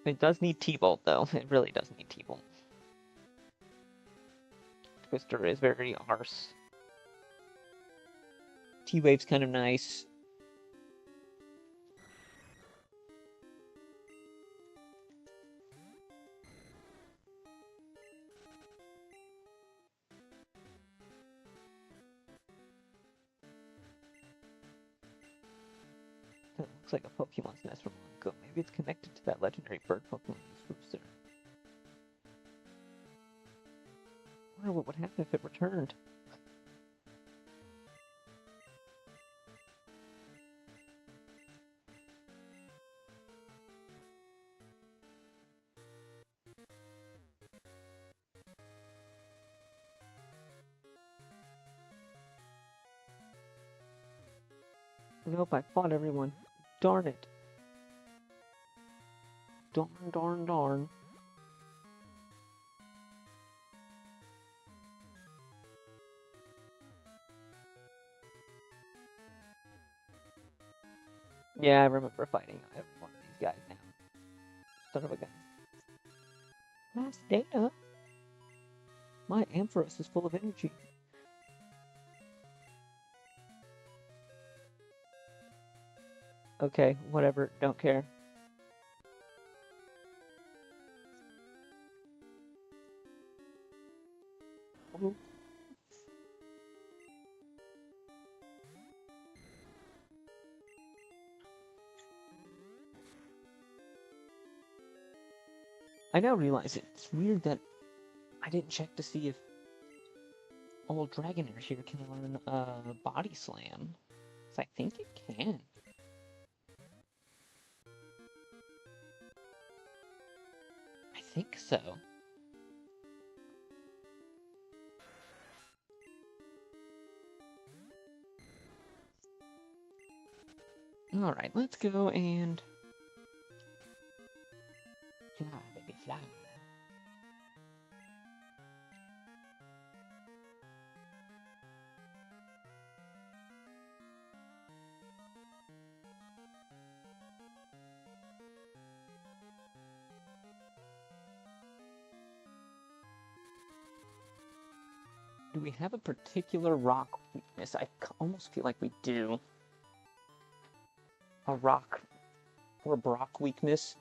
Speaker 1: It does need T-Bolt, though. It really does need T-Bolt. Twister is very arse. T-Wave's kind of nice. That looks like a Pokemon's nest from long ago. Maybe it's connected to that legendary bird Pokemon Rooster. I wonder what would happen if it returned. Nope, I fought everyone. Darn it. Darn, darn, darn. Yeah, I remember fighting every one of these guys now. Son of a gun. Last data. My Ampharos is full of energy. Okay, whatever, don't care. Ooh. I now realize it's weird that I didn't check to see if old Dragonair here can learn Body Slam. So I think it can. I think so. Alright, let's go and... fly, baby, fly. Do we have a particular rock weakness? I almost feel like we do. A rock or Brock weakness.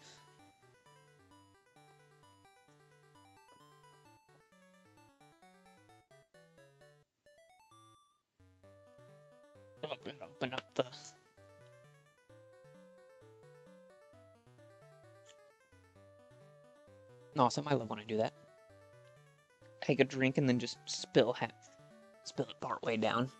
Speaker 1: Open up the... Awesome, I love when I do that. Take a drink and then just spill it part way down.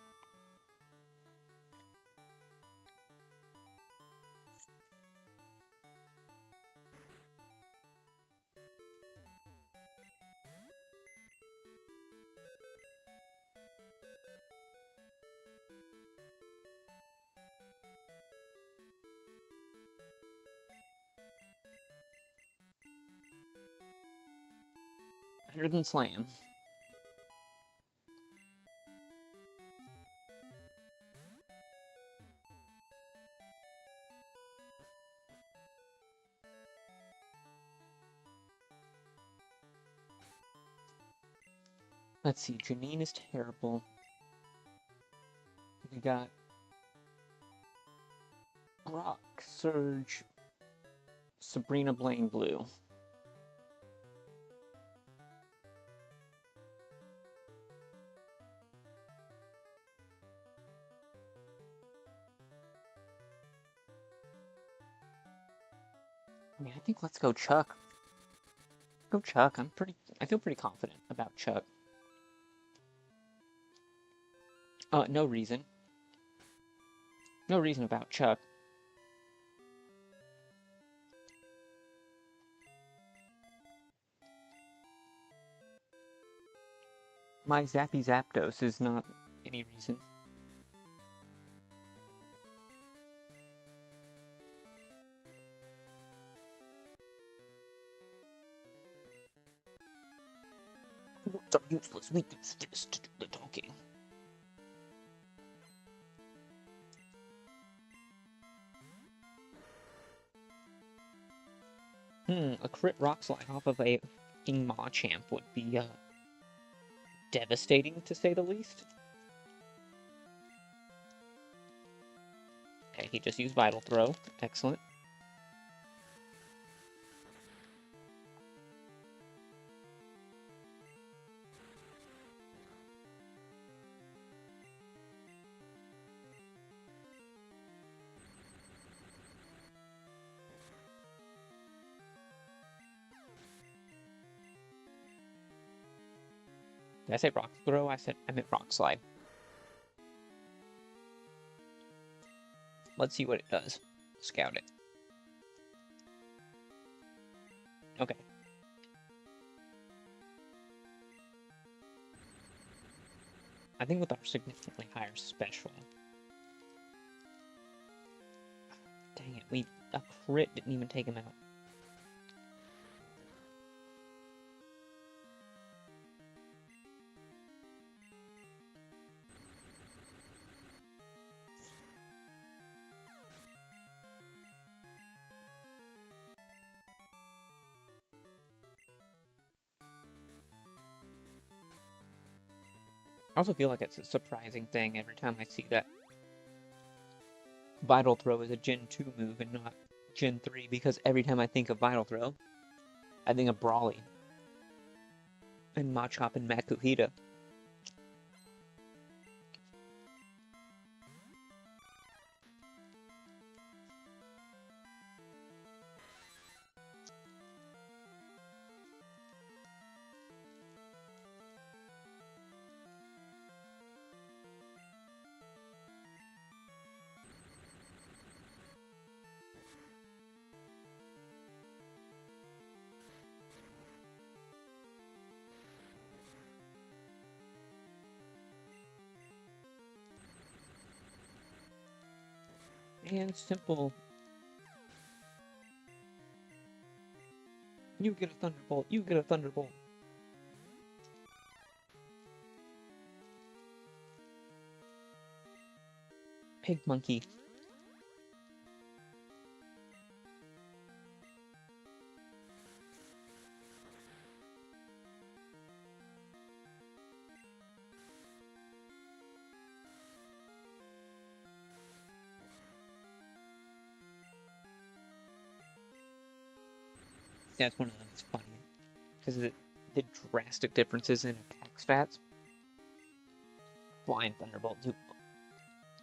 Speaker 1: Better than Slam. Let's see, Janine is terrible. We got Rock, Surge, Sabrina, Blaine, Blue. I mean, I think let's go Chuck. Go Chuck. I feel pretty confident about Chuck. No reason. No reason about Chuck. My Zappy Zapdos is not any reason. Words are useless. We use this to do the talking. A crit rock slide off of a fucking Machamp would be devastating, to say the least. Okay, he just used Vital Throw. Excellent. Did I say Rock Throw? I meant Rock Slide. Let's see what it does. Scout it. Okay. I think with our significantly higher special. Dang it, a crit didn't even take him out. I also feel like it's a surprising thing every time I see that Vital Throw is a Gen 2 move and not Gen 3, because every time I think of Vital Throw, I think of Brawly and Machop and Makuhita. And simple. You get a Thunderbolt. You get a Thunderbolt. Pig Monkey. That's one of them. It's funny because the drastic differences in attack stats. Flying Thunderbolt do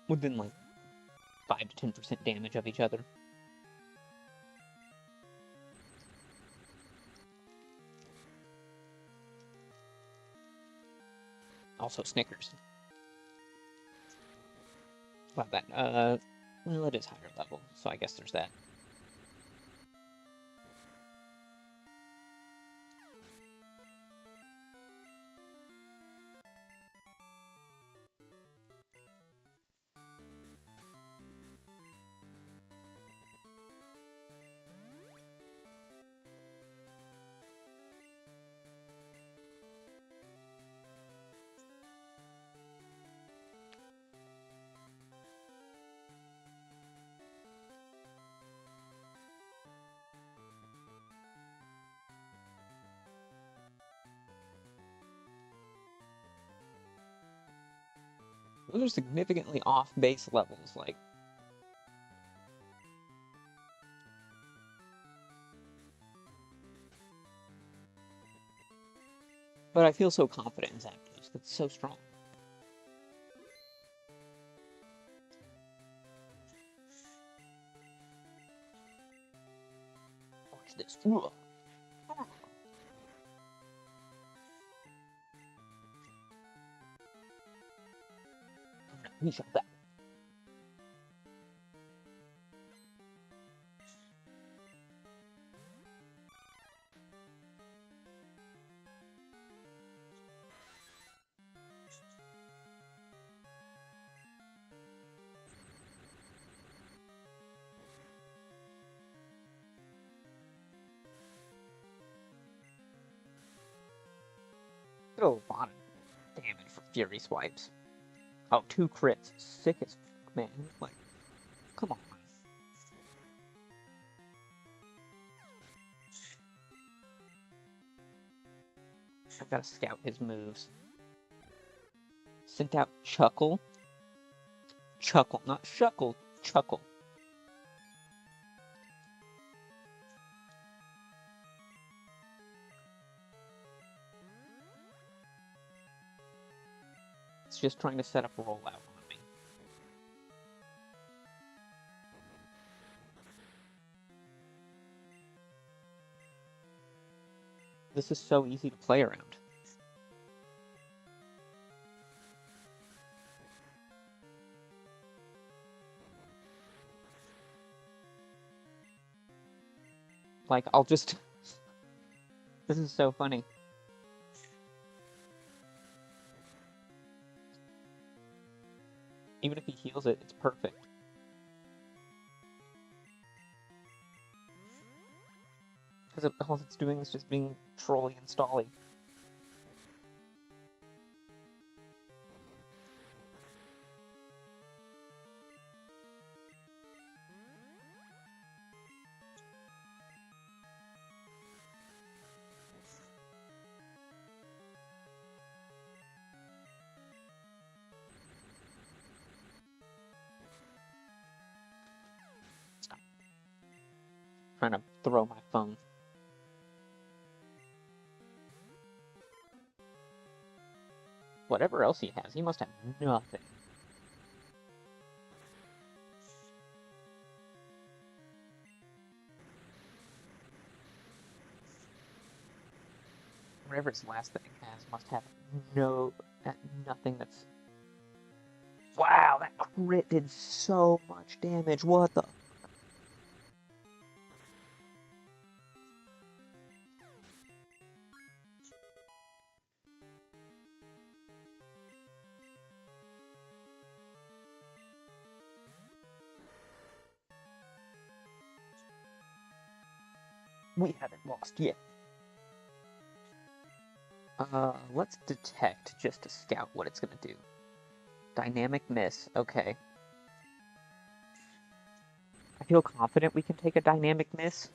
Speaker 1: within like 5 to 10% damage of each other. Also Snickers. About that. Well, it is higher level, so I guess there's that. Those are significantly off base levels, like. But I feel so confident in Zapdos. It's so strong. Watch this. We shot that. A lot of damage for Fury Swipes. Oh, 2 crits. Sick as fuck, man. Like, come on. I've got to scout his moves. Sent out Chuckle. Chuckle, not Shuckle. Chuckle. just trying to set up a rollout on me. This is so easy to play around. Like, I'll just... This is so funny. Even if he heals it, it's perfect. Because all it's doing is just being trolly and stally. Stop. Trying to throw my phone. Whatever else he has, he must have nothing. Whatever his last thing has must have nothing that's... Wow, that crit did so much damage. What the... We haven't lost yet. Let's detect just to scout what it's gonna do. Dynamic miss, okay. I feel confident we can take a dynamic miss.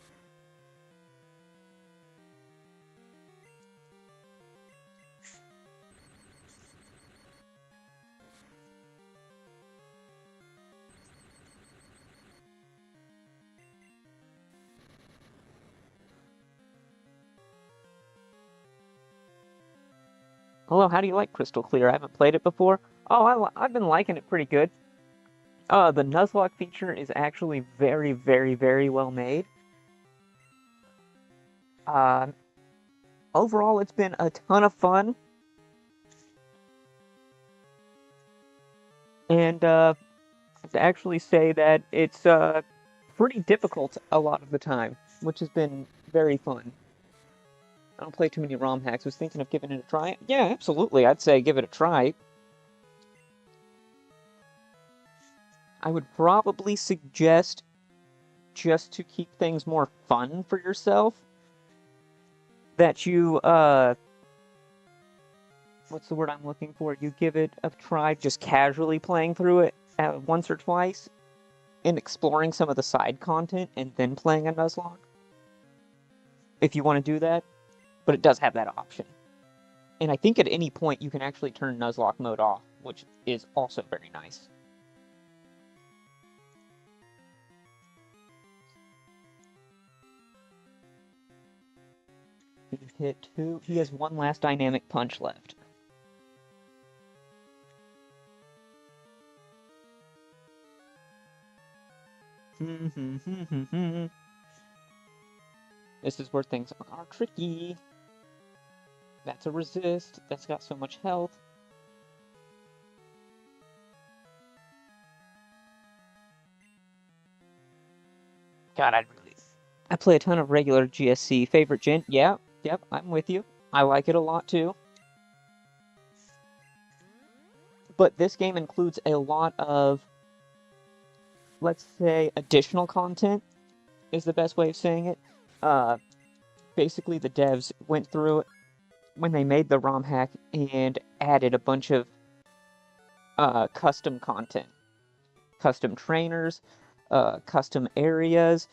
Speaker 1: Hello, how do you like Crystal Clear? I haven't played it before. Oh, I've been liking it pretty good. The Nuzlocke feature is actually very, very, very well made. Overall, it's been a ton of fun. And, I have to actually say that it's, pretty difficult a lot of the time, which has been very fun. I don't play too many ROM hacks. Was thinking of giving it a try. Yeah, absolutely. I'd say give it a try. I would probably suggest, just to keep things more fun for yourself, that you, what's the word I'm looking for? You give it a try just casually playing through it once or twice, and exploring some of the side content, and then playing a Nuzlocke. If you want to do that. But it does have that option. And I think at any point you can actually turn Nuzlocke mode off, which is also very nice. He hit 2. He has one last dynamic punch left. This is where things are tricky. That's a resist. That's got so much health. God, I play a ton of regular GSC. Favorite gen? Yeah, yep, I'm with you. I like it a lot too. But this game includes a lot of, let's say, additional content, is the best way of saying it. Basically, the devs went through it when they made the ROM hack and added a bunch of custom content. Custom trainers, custom areas.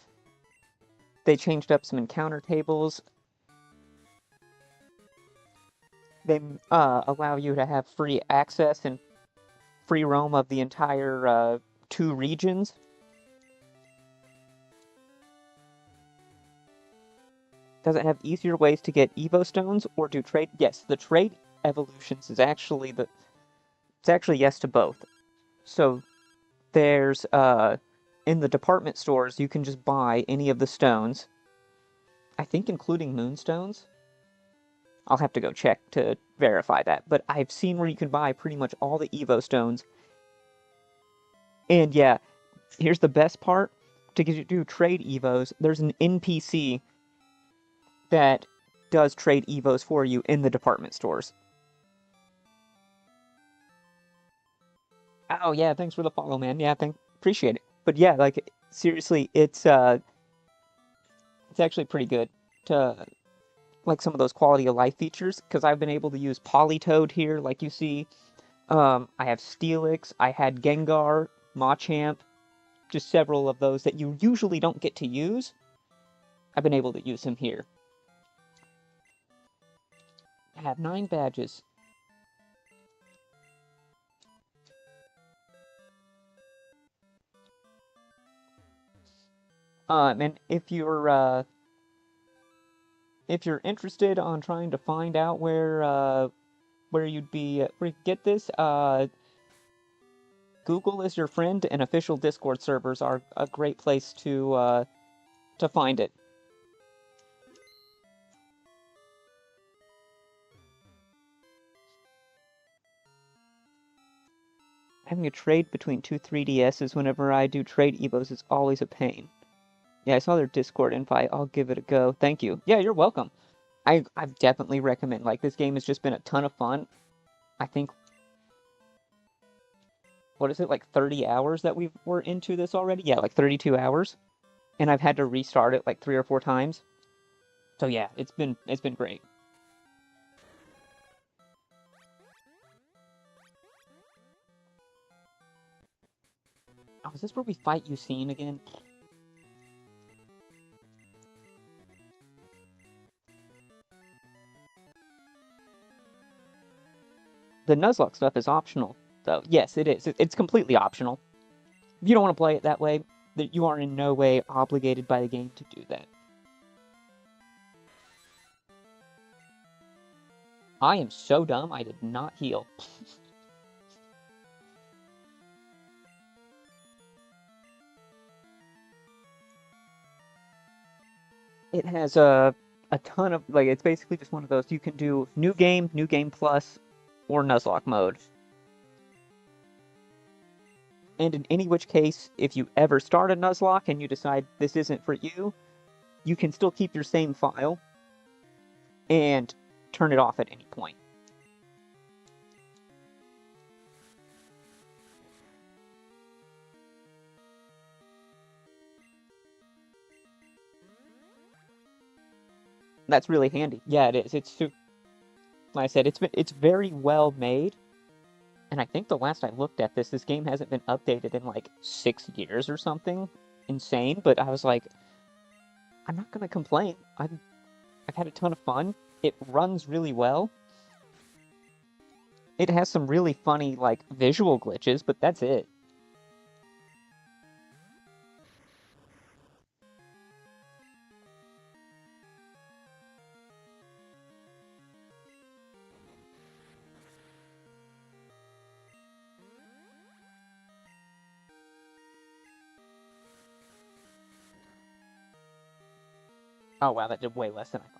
Speaker 1: They changed up some encounter tables. They allow you to have free access and free roam of the entire 2 regions. Does it have easier ways to get Evo Stones or do trade? Yes, the trade evolutions is actually It's actually yes to both. So there's, in the department stores, you can just buy any of the stones. I think including moonstones. I'll have to go check to verify that. But I've seen where you can buy pretty much all the Evo stones. And yeah, here's the best part. To do trade Evos, there's an NPC that does trade Evos for you in the department stores. Oh yeah, thanks for the follow, man. Yeah, appreciate it. But yeah, like seriously, it's actually pretty good to like some of those quality of life features because I've been able to use Politoed here, like you see. I have Steelix, I had Gengar, Machamp, just several of those that you usually don't get to use. I've been able to use him here. I have 9 badges. And if you're interested on trying to find out where you'd be where you get this, Google is your friend, and official Discord servers are a great place to find it. Having a trade between two 3DSs whenever I do trade Evos is always a pain. Yeah, I saw their Discord invite. I'll give it a go. Thank you. Yeah, you're welcome. I definitely recommend. Like, this game has just been a ton of fun. I think, what is it, like 30 hours that we're into this already? Yeah, like 32 hours. And I've had to restart it like 3 or 4 times. So yeah, it's been great. Oh, is this where we fight Usain again? The Nuzlocke stuff is optional, though. Yes, it is. It's completely optional. If you don't want to play it that way, that you are in no way obligated by the game to do that. I am so dumb, I did not heal. It has a ton of, like, it's basically just one of those. You can do New Game Plus, or Nuzlocke mode. And in any which case, if you ever start a Nuzlocke and you decide this isn't for you, you can still keep your same file and turn it off at any point. That's really handy. Yeah, it is. Like I said, it's very well made. And I think the last I looked at this game hasn't been updated in like 6 years or something insane. But I was like, I'm not gonna complain. I've had a ton of fun. It runs really well. It has some really funny like visual glitches, but that's it. Oh wow, that did way less than I thought.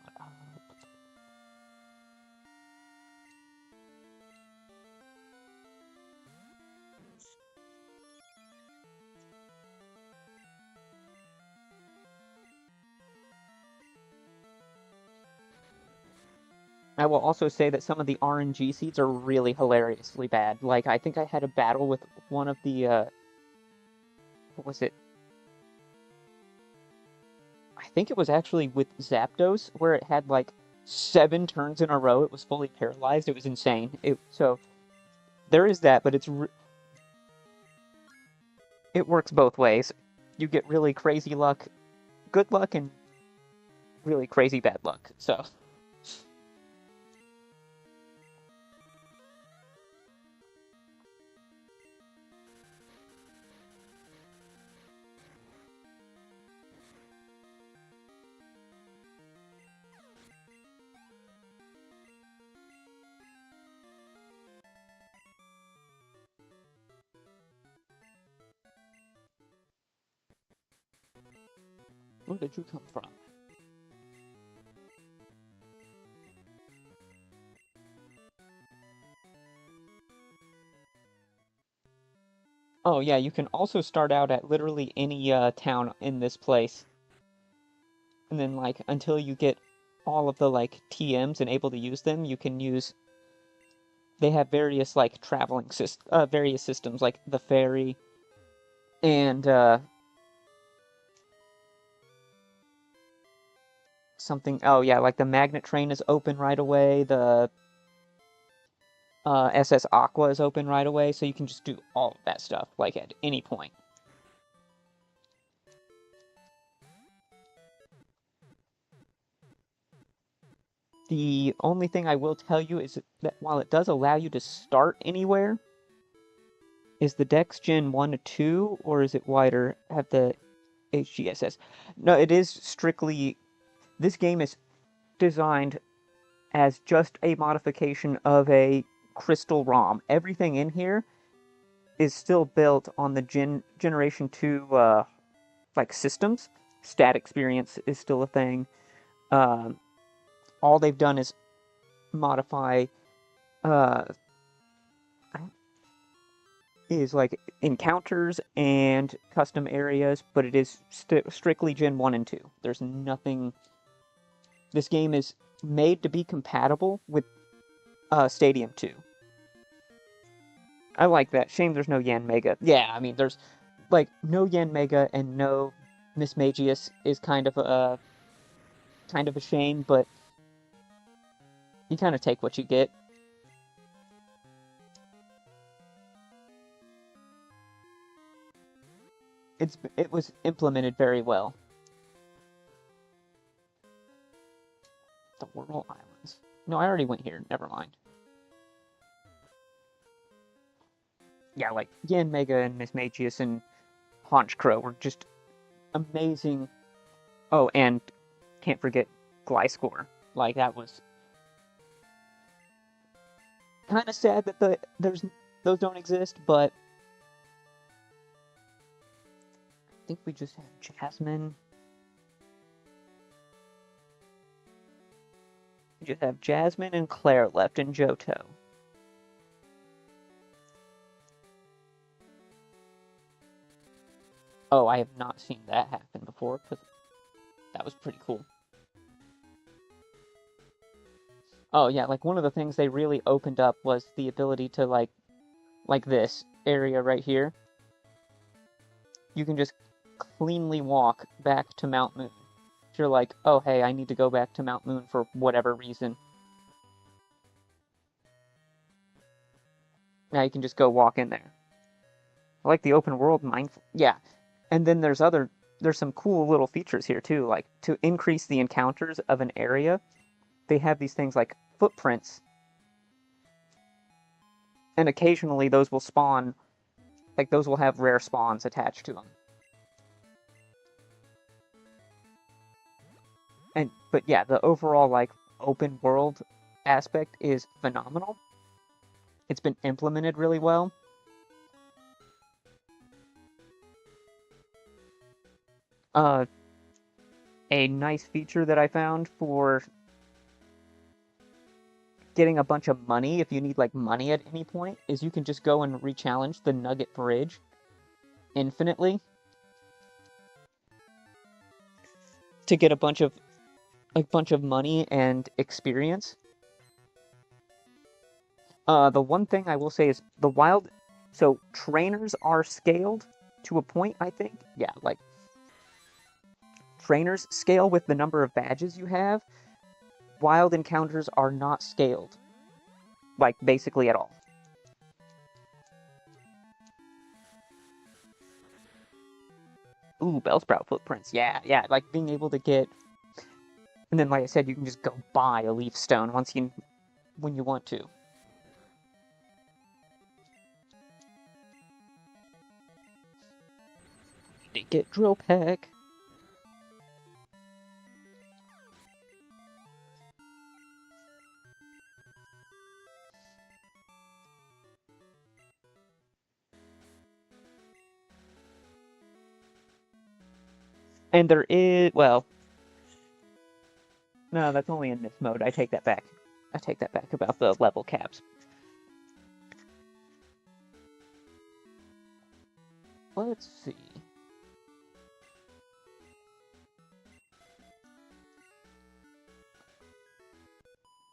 Speaker 1: I will also say that some of the RNG seeds are really hilariously bad. Like, I think I had a battle with one of the, what was it? I think it was actually with Zapdos, where it had like 7 turns in a row. It was fully paralyzed. It was insane. So there is that, but it works both ways. You get really crazy luck, good luck, and really crazy bad luck. So. Where did you come from? Oh yeah, you can also start out at literally any town in this place. And then like until you get all of the like TMs and able to use them, you can use they have various like various systems like the ferry and something. Oh yeah, like the magnet train is open right away. The SS Aqua is open right away, so you can just do all of that stuff like at any point. The only thing I will tell you is that while it does allow you to start anywhere, is the Dex Gen 1 to 2, or is it wider? Have the HGSS? No, it is strictly. This game is designed as just a modification of a Crystal ROM. Everything in here is still built on the Generation 2 like systems. Stat experience is still a thing. Um, all they've done is modify uh, is like encounters and custom areas, but it is strictly Gen 1 and 2. There's nothing. This game is made to be compatible with Stadium 2. I like that. Shame there's no Yan Mega. Yeah, I mean, there's like no Yan Mega and no Miss Magius is kind of a shame, but you kind of take what you get. It was implemented very well. The Whirl Islands. No, I already went here. Never mind. Yeah, like Yan Mega and Miss Magius and Honchkrow were just amazing. Oh, and can't forget Gliscor. Like that was kind of sad that there's those don't exist, but I think we just have Jasmine. We just have Jasmine and Claire left in Johto. Oh, I have not seen that happen before, but that was pretty cool. Oh yeah, like one of the things they really opened up was the ability to like this area right here. You can just cleanly walk back to Mount Moon. If you're like, oh hey, I need to go back to Mount Moon for whatever reason. Now you can just go walk in there. I like the open world mindful. Yeah. And then there's some cool little features here too, like to increase the encounters of an area, they have these things like footprints. And occasionally those will spawn, like those will have rare spawns attached to them. But yeah, the overall like open world aspect is phenomenal. It's been implemented really well. A nice feature that I found for getting a bunch of money, if you need like money at any point, is you can just go and re-challenge the Nugget Bridge infinitely to get a bunch of money and experience. The one thing I will say is the wild. So trainers are scaled to a point, I think. Yeah, like trainers scale with the number of badges you have. Wild encounters are not scaled, like basically at all. Ooh, Bellsprout footprints. Yeah, yeah, like being able to get. And then, like I said, you can just go buy a leaf stone when you want to. To get Drill Peck. And there is, well, no, that's only in this mode. I take that back. I take that back about the level caps. Let's see.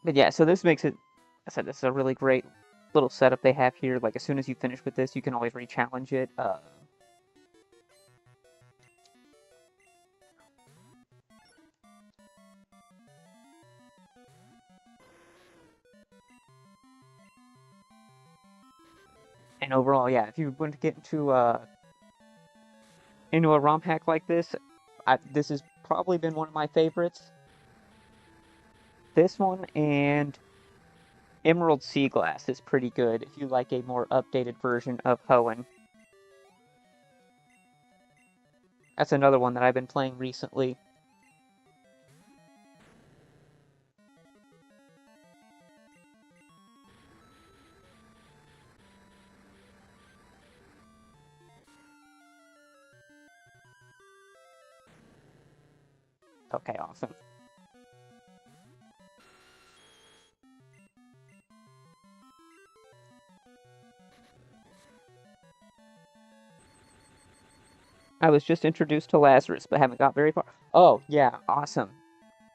Speaker 1: But yeah, so this makes it, I said this is a really great little setup they have here. Like, as soon as you finish with this, you can always re-challenge it. And overall, yeah, if you want to get into a ROM hack like this, this has probably been one of my favorites. This one and Emerald Sea Glass is pretty good if you like a more updated version of Hoenn. That's another one that I've been playing recently. Okay, awesome. I was just introduced to Lazarus, but haven't got very far. Oh, yeah, awesome.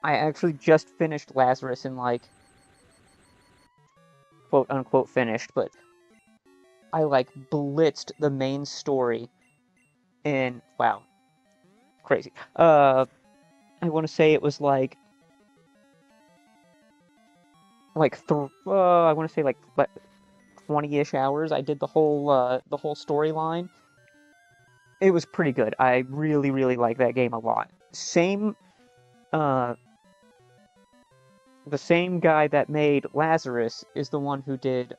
Speaker 1: I actually just finished Lazarus in, like, quote-unquote finished, but I, like, blitzed the main story in, wow, crazy. I want to say it was, like, I want to say, like, 20-ish hours. I did the whole storyline. It was pretty good. I really, really like that game a lot. Uh, the same guy that made Lazarus is the one who did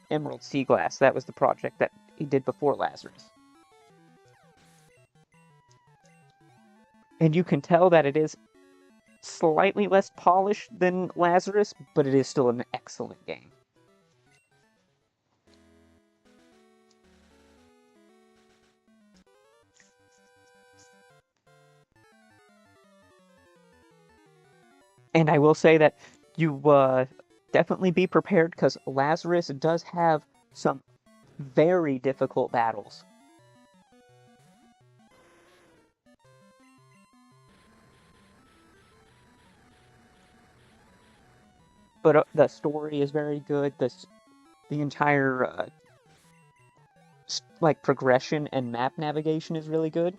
Speaker 1: Emerald Sea Glass. That was the project that he did before Lazarus. And you can tell that it is slightly less polished than Lazarus, but it is still an excellent game. And I will say that you definitely be prepared, because Lazarus does have some very difficult battles. But the story is very good. The entire like progression and map navigation is really good.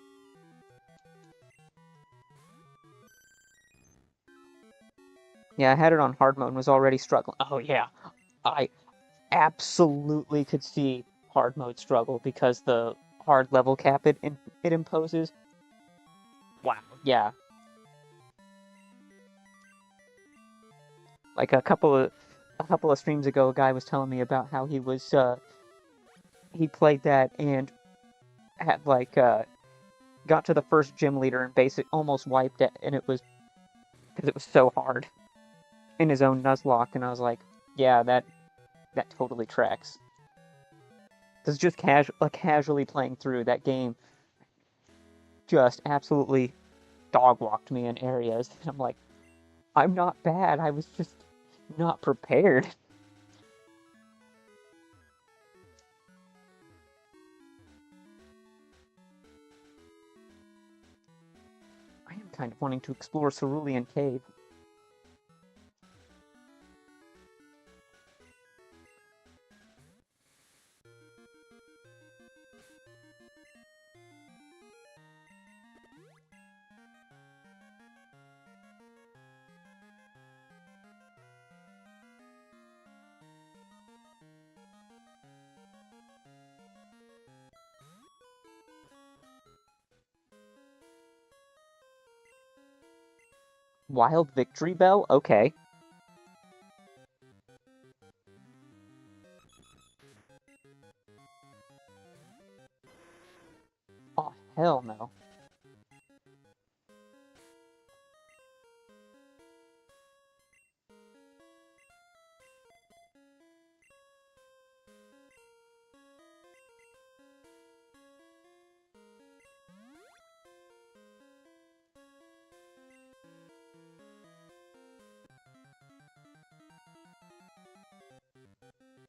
Speaker 1: Yeah, I had it on hard mode and was already struggling. Oh yeah, I absolutely could see hard mode struggle because the hard level cap it imposes. Wow, yeah. Like a couple of streams ago, a guy was telling me about how he played that and had like got to the first gym leader and basic almost wiped it, and it was because it was so hard in his own Nuzlocke, and I was like, yeah, that totally tracks. Because just casually playing through that game just absolutely dog walked me in areas. And I'm like, I'm not bad. I was just not prepared. I am kind of wanting to explore Cerulean Cave. Wild Victory Bell? Okay. Oh, hell no.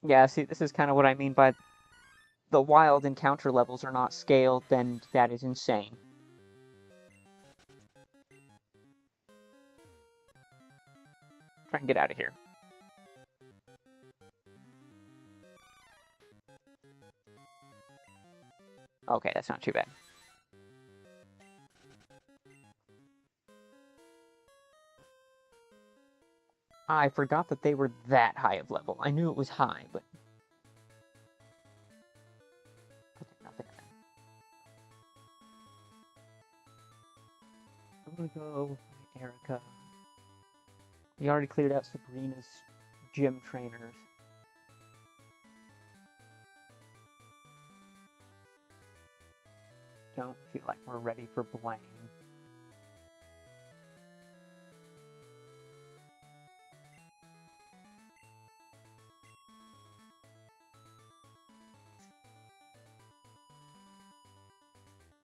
Speaker 1: Yeah, see, this is kind of what I mean by the wild encounter levels are not scaled, then that is insane. Try and get out of here. Okay, that's not too bad. I forgot that they were that high of level. I knew it was high, but... Okay, nothing. I'm gonna go fight Erica. We already cleared out Sabrina's gym trainers. Don't feel like we're ready for Blaine.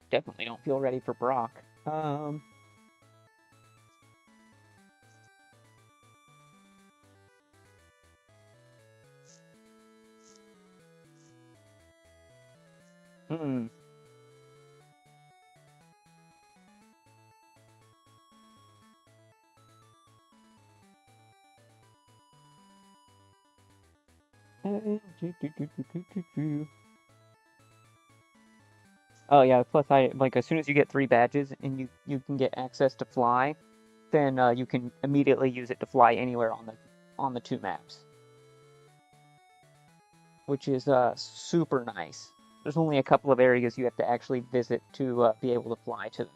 Speaker 1: Definitely don't feel ready for Brock. Hmm. Oh yeah, plus I like as soon as you get 3 badges and you can get access to fly, then you can immediately use it to fly anywhere on the 2 maps, which is super nice. There's only a couple of areas you have to actually visit to be able to fly to them.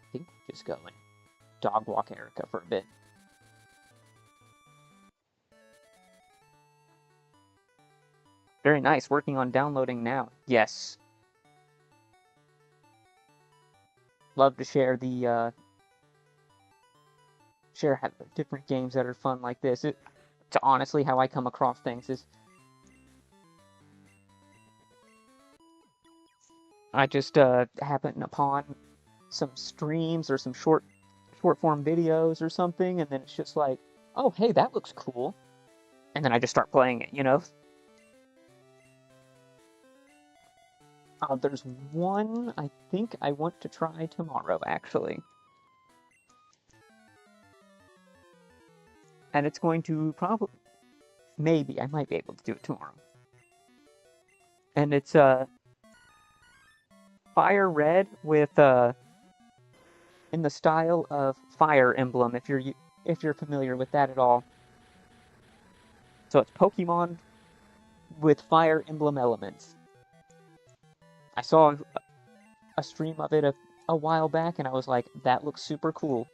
Speaker 1: I think we'll just go and dog walk Erica for a bit. Very nice, working on downloading now. Yes. Love to share the share different games that are fun like this. It's honestly how I come across things is I just happen upon some streams or some short form videos or something, and then it's just like, oh hey, that looks cool, and then I just start playing it, you know. There's one I think I want to try tomorrow actually, and it's going to probably maybe I might be able to do it tomorrow, and it's Fire Red with in the style of Fire Emblem, if you're familiar with that at all. So it's Pokemon with Fire Emblem elements. I saw a stream of it a while back, and I was like, that looks super cool.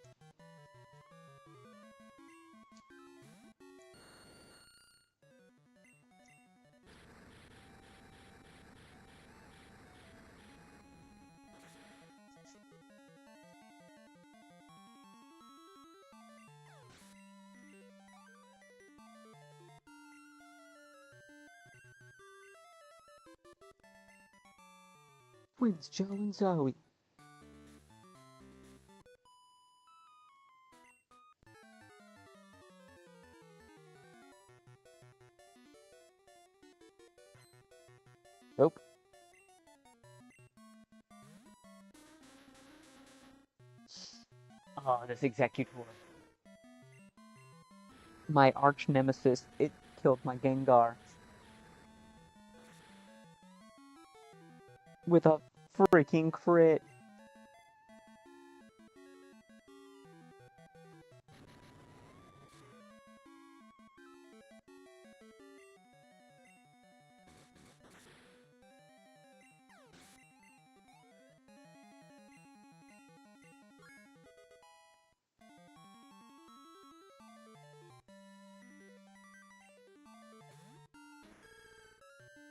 Speaker 1: Twins, Joe and Zoe. Nope. Oh, this Executor. My arch nemesis, it killed my Gengar. With a freaking crit.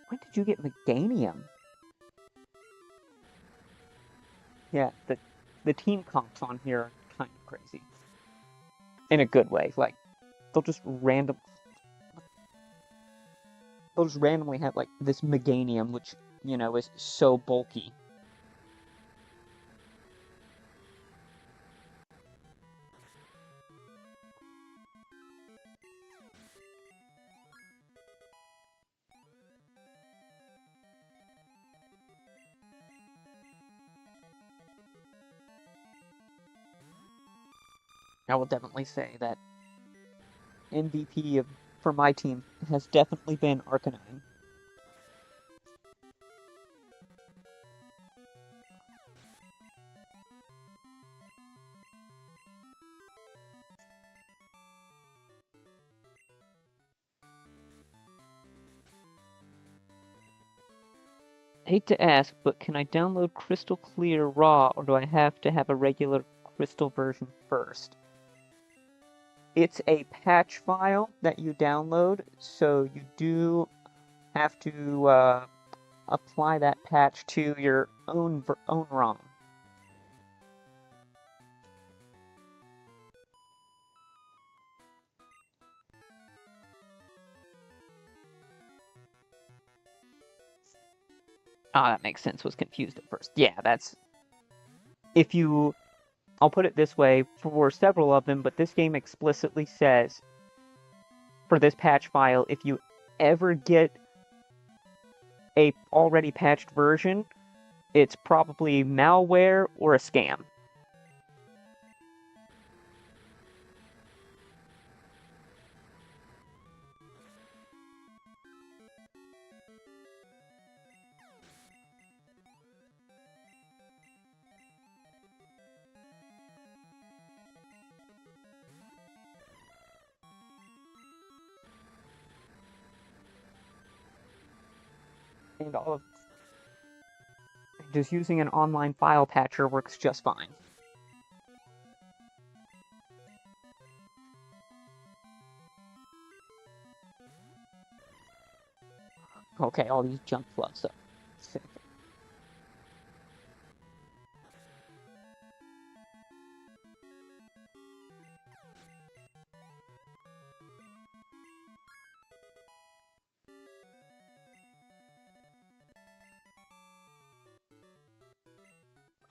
Speaker 1: When did you get Meganium? Yeah, the team comps on here are kind of crazy. In a good way. Like, they'll just randomly have, like, this Meganium, which, you know, is so bulky. I will definitely say that MVP for my team has definitely been Arcanine. Hate to ask, but can I download Crystal Clear raw, or do I have to have a regular Crystal version first? It's a patch file that you download, so you do have to apply that patch to your own ROM. Ah, that makes sense. Was confused at first. Yeah, that's if you. I'll put it this way for several of them, but this game explicitly says for this patch file, if you ever get a already patched version, it's probably malware or a scam. And all of just using an online file patcher works just fine. Okay, all these junk fluffs up.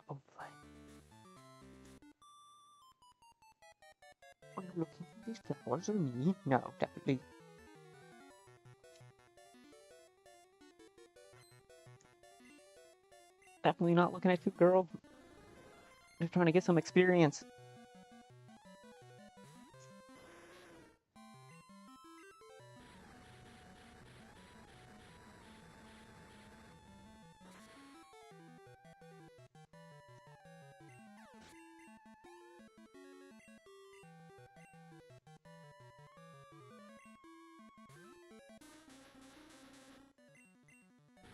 Speaker 1: Oh, are you looking for these flowers or me? No, definitely. Definitely not looking at you, girl. Just trying to get some experience.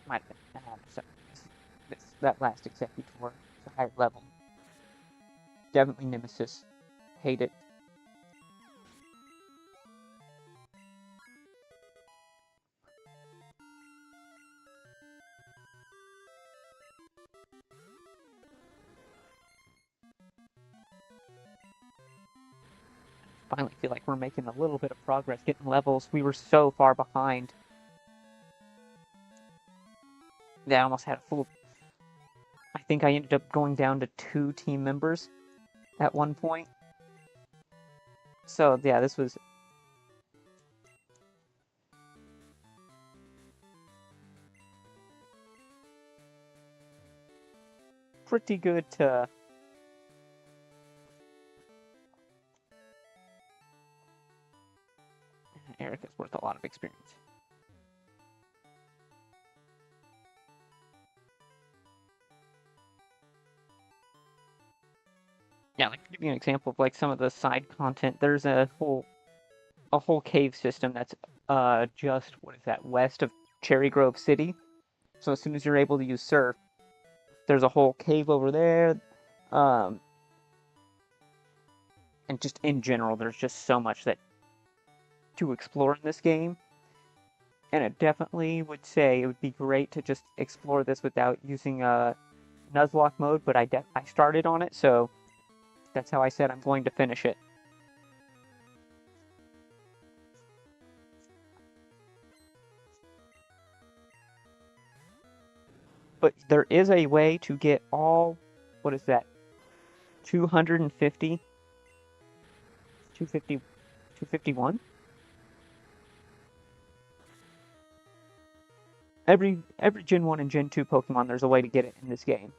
Speaker 1: Might have been so that last executor is a higher level. Definitely Nemesis. Hate it. Finally feel like we're making a little bit of progress getting levels. We were so far behind. Yeah, I almost had a full. I think I ended up going down to 2 team members at one point. So yeah, this was pretty good to. Erica's worth a lot of experience. Yeah, like to give you an example of like some of the side content, there's a whole cave system that's just what is that, west of Cherry Grove City. So as soon as you're able to use surf, there's a whole cave over there. Um and just in general, there's just so much that to explore in this game. And it definitely would say it would be great to just explore this without using Nuzlocke mode, but I started on it, so that's how I said I'm going to finish it. But there is a way to get all, what is that, 250, 250, 251? Every Gen 1 and Gen 2 Pokemon, there's a way to get it in this game.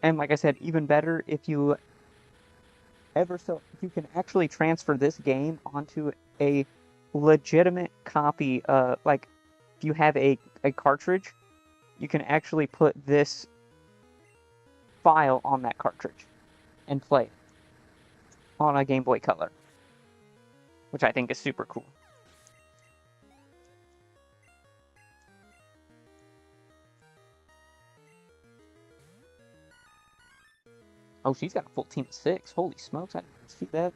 Speaker 1: And like I said, even better if you if you can actually transfer this game onto a legitimate copy, like if you have a cartridge, you can actually put this file on that cartridge and play it on a Game Boy Color, which I think is super cool. Oh, she's got a full team of 6. Holy smokes, I didn't see that.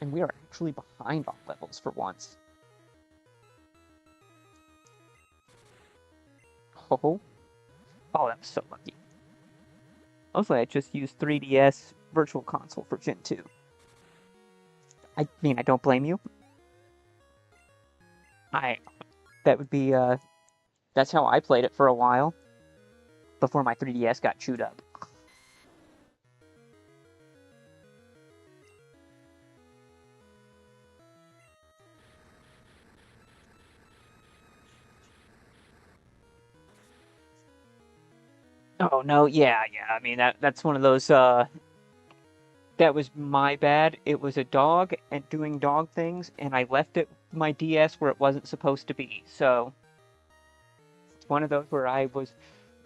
Speaker 1: And we are actually behind on levels for once. Oh, that was so lucky. Mostly I just used 3DS Virtual Console for Gen 2. I mean, I don't blame you. That would be, that's how I played it for a while. Before my 3DS got chewed up. Oh no, yeah. I mean that's one of those that was my bad. It was a dog and doing dog things, and I left my DS where it wasn't supposed to be. So it's one of those where I was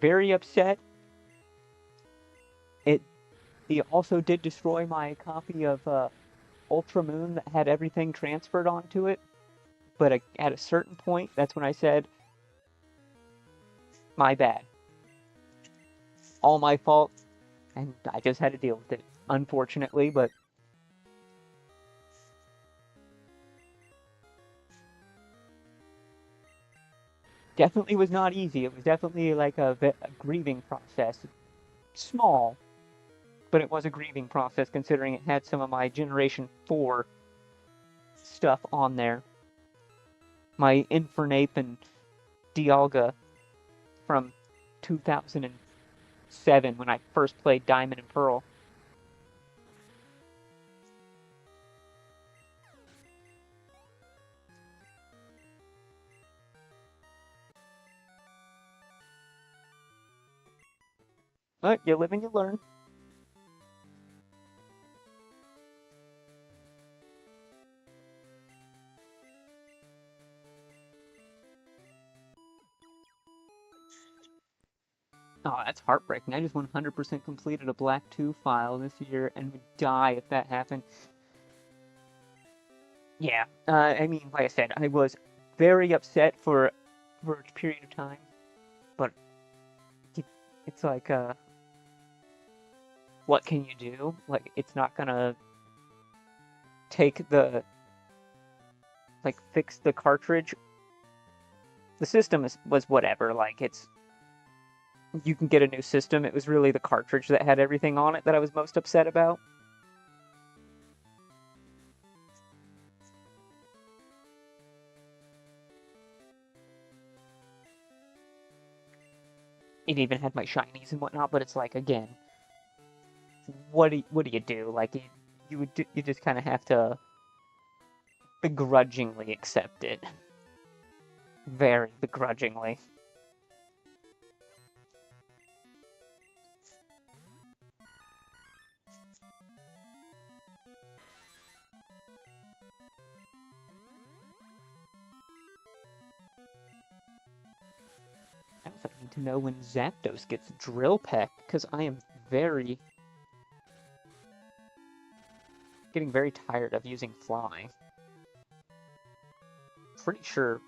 Speaker 1: very upset. It also did destroy my copy of Ultra Moon that had everything transferred onto it. But at a certain point, that's when I said, my bad. All my fault, and I just had to deal with it, unfortunately, but definitely was not easy. It was definitely like a grieving process. Small, but it was a grieving process considering it had some of my Generation 4 stuff on there. My Infernape and Dialga from 2007 when I first played Diamond and Pearl. But you live and you learn. Oh, that's heartbreaking. I just 100% completed a Black 2 file this year and would die if that happened. Yeah, I mean, like I said, I was very upset for a period of time, but it's like, what can you do? Like, it's not gonna take fix the cartridge. The system was whatever, like, you can get a new system. It was really the cartridge that had everything on it that I was most upset about. It even had my shinies and whatnot, but it's like, again, what do you do? Like, you just kind of have to begrudgingly accept it. Very begrudgingly. I also need to know when Zapdos gets Drill Peck, because I am getting very tired of using Fly. Pretty sure.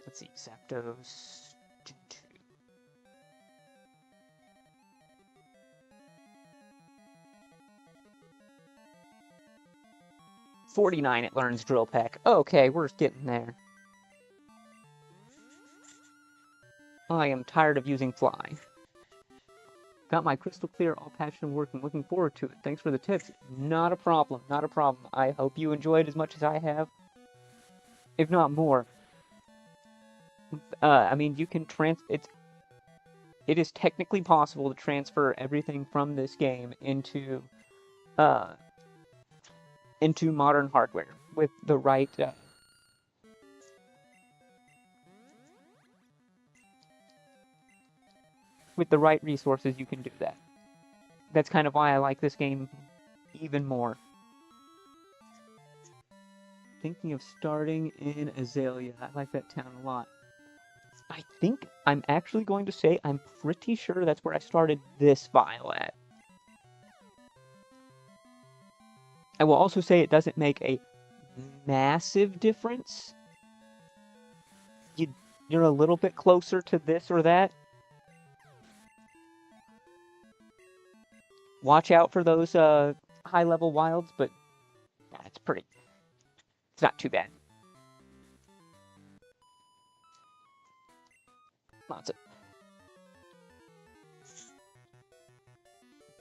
Speaker 1: Let's see, Zapdos Gen 2. '49 it learns Drill Peck. Okay, we're getting there. I am tired of using Fly. Got my crystal clear, all patched and working. Looking forward to it. Thanks for the tips. Not a problem. Not a problem. I hope you enjoyed as much as I have. If not more. I mean, you can it is technically possible to transfer everything from this game into modern hardware with the right With the right resources, you can do that. That's kind of why I like this game even more. Thinking of starting in Azalea. I like that town a lot. I think I'm actually going to say I'm pretty sure that's where I started this file at. I will also say it doesn't make a massive difference. You're a little bit closer to this or that. Watch out for those high-level wilds, but it's not too bad. Lots of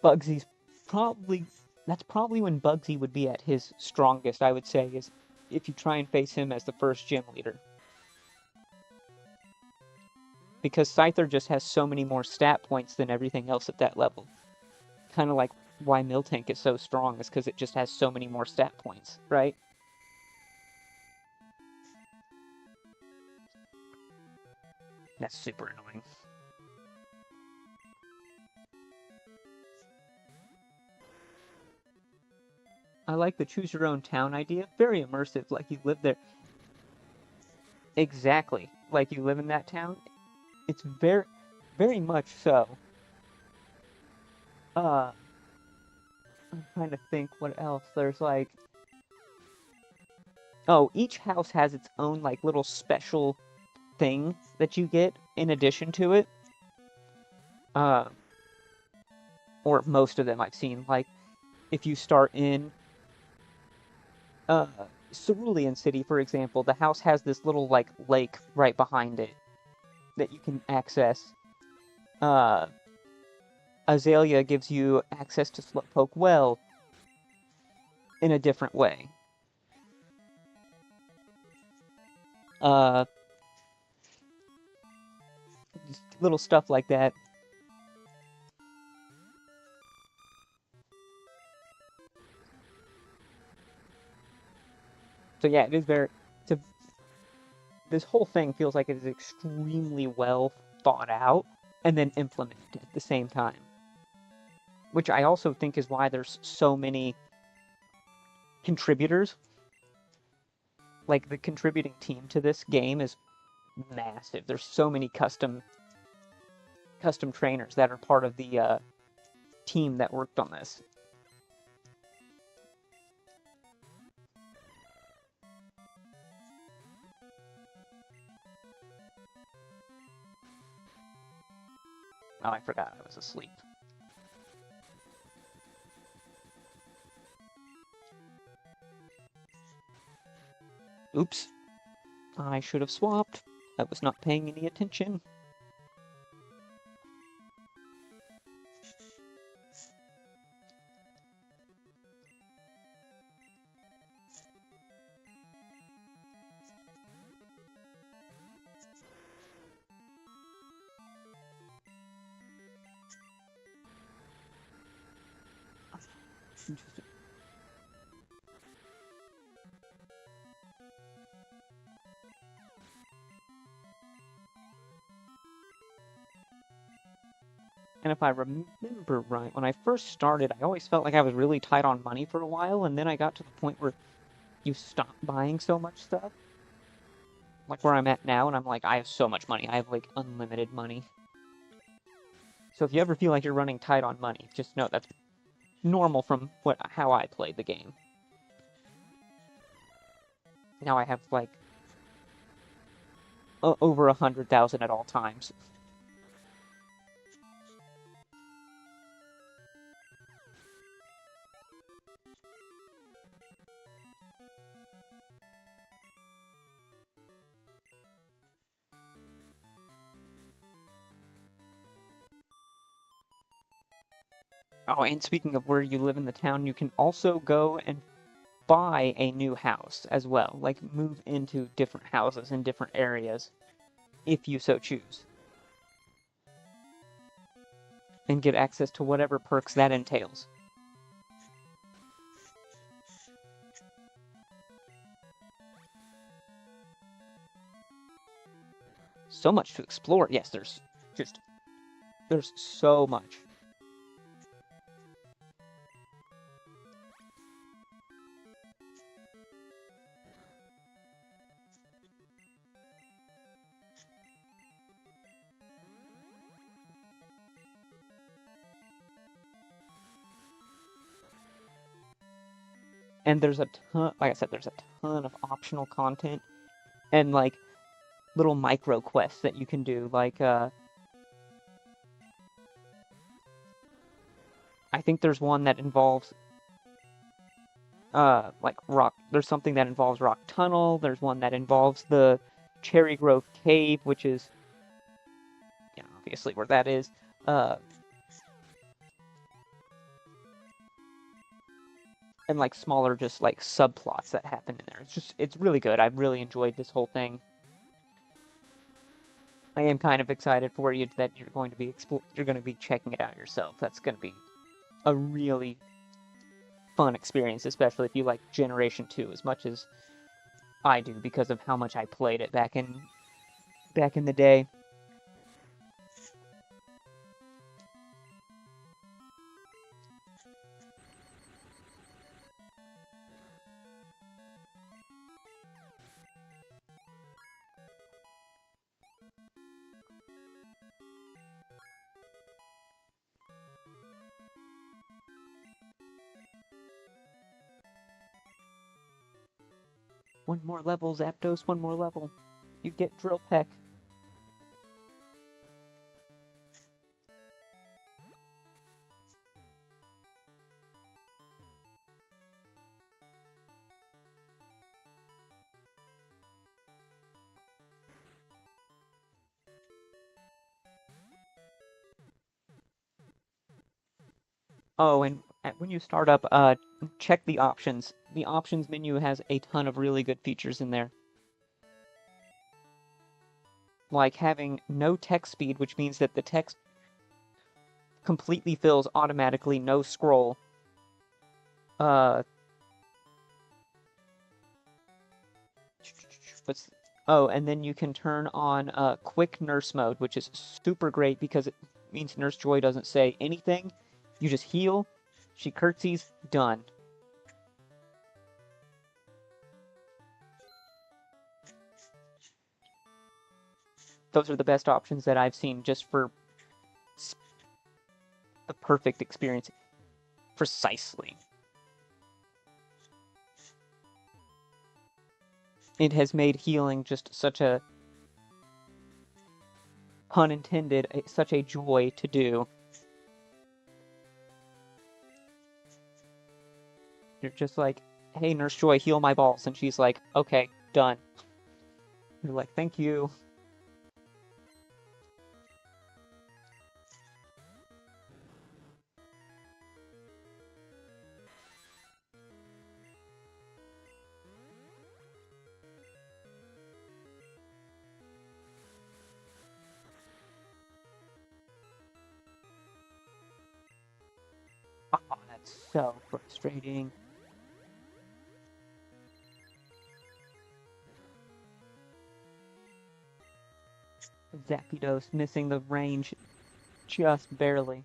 Speaker 1: Bugsy's that's probably when Bugsy would be at his strongest, I would say, is if you try and face him as the first gym leader. Because Scyther just has so many more stat points than everything else at that level. Kind of like why Miltank is so strong, is because it just has so many more stat points, right? That's super annoying. I like the choose your own town idea. Very immersive, like you live there. Exactly. Like you live in that town. It's very, very much so. I'm trying to think what else. There's like... Oh, each house has its own like little special thing that you get in addition to it. Or most of them I've seen. Like, if you start in Cerulean City, for example, the house has this little, like, lake right behind it that you can access. Azalea gives you access to Slowpoke Well in a different way. Just little stuff like that. So yeah, it is very... This whole thing feels like it is extremely well thought out and then implemented at the same time. Which I also think is why there's so many contributors. Like, the contributing team to this game is massive. There's so many custom trainers that are part of the team that worked on this. Oh, I forgot I was asleep. Oops. I should have swapped. I was not paying any attention. Interesting. And if I remember right, when I first started, I always felt like I was really tight on money for a while, and then I got to the point where you stop buying so much stuff. Like where I'm at now, and I'm like, I have so much money. I have, like, unlimited money. So if you ever feel like you're running tight on money, just know that's normal from how I played the game. Now I have, like, over 100,000 at all times. Oh, and speaking of where you live in the town, you can also go and buy a new house as well. Like, move into different houses in different areas, if you so choose. And get access to whatever perks that entails. So much to explore. Yes, there's just There's so much. And there's a ton, like I said, there's a ton of optional content and like little micro quests that you can do. Like, I think there's one that involves like rock. There's something that involves Rock Tunnel. There's one that involves the Cherry Grove Cave, which is, yeah, obviously where that is. Uh, and like smaller, just like subplots that happen in there. It's really good. I've really enjoyed this whole thing. I am kind of excited for you that you're going to be checking it out yourself. That's going to be a really fun experience, especially if you like Generation 2 as much as I do because of how much I played it back in the day. One more level, Zapdos, one more level. You get Drill Peck. Oh, and when you start up, check the options. The options menu has a ton of really good features in there. Like having no text speed, which means that the text completely fills automatically, no scroll. What's Oh, and then you can turn on quick nurse mode, which is super great because it means Nurse Joy doesn't say anything. You just heal, she curtsies, done. Those are the best options that I've seen just for the perfect experience. Precisely. It has made healing just such a, pun intended, such a joy to do. You're just like, hey, Nurse Joy, heal my balls. And she's like, okay, done. You're like, thank you. Oh, that's so frustrating. Zapdos missing the range just barely.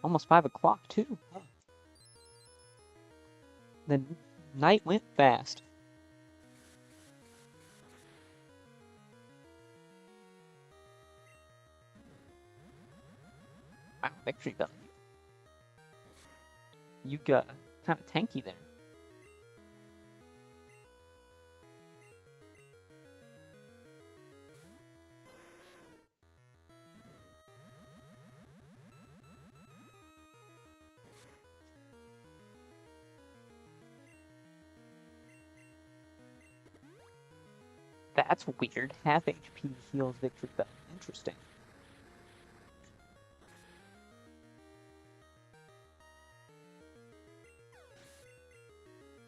Speaker 1: Almost 5 o'clock, too. The night went fast. Wow, victory bell. You got kind of tanky there. That's weird. Half HP heals victory bell. Interesting.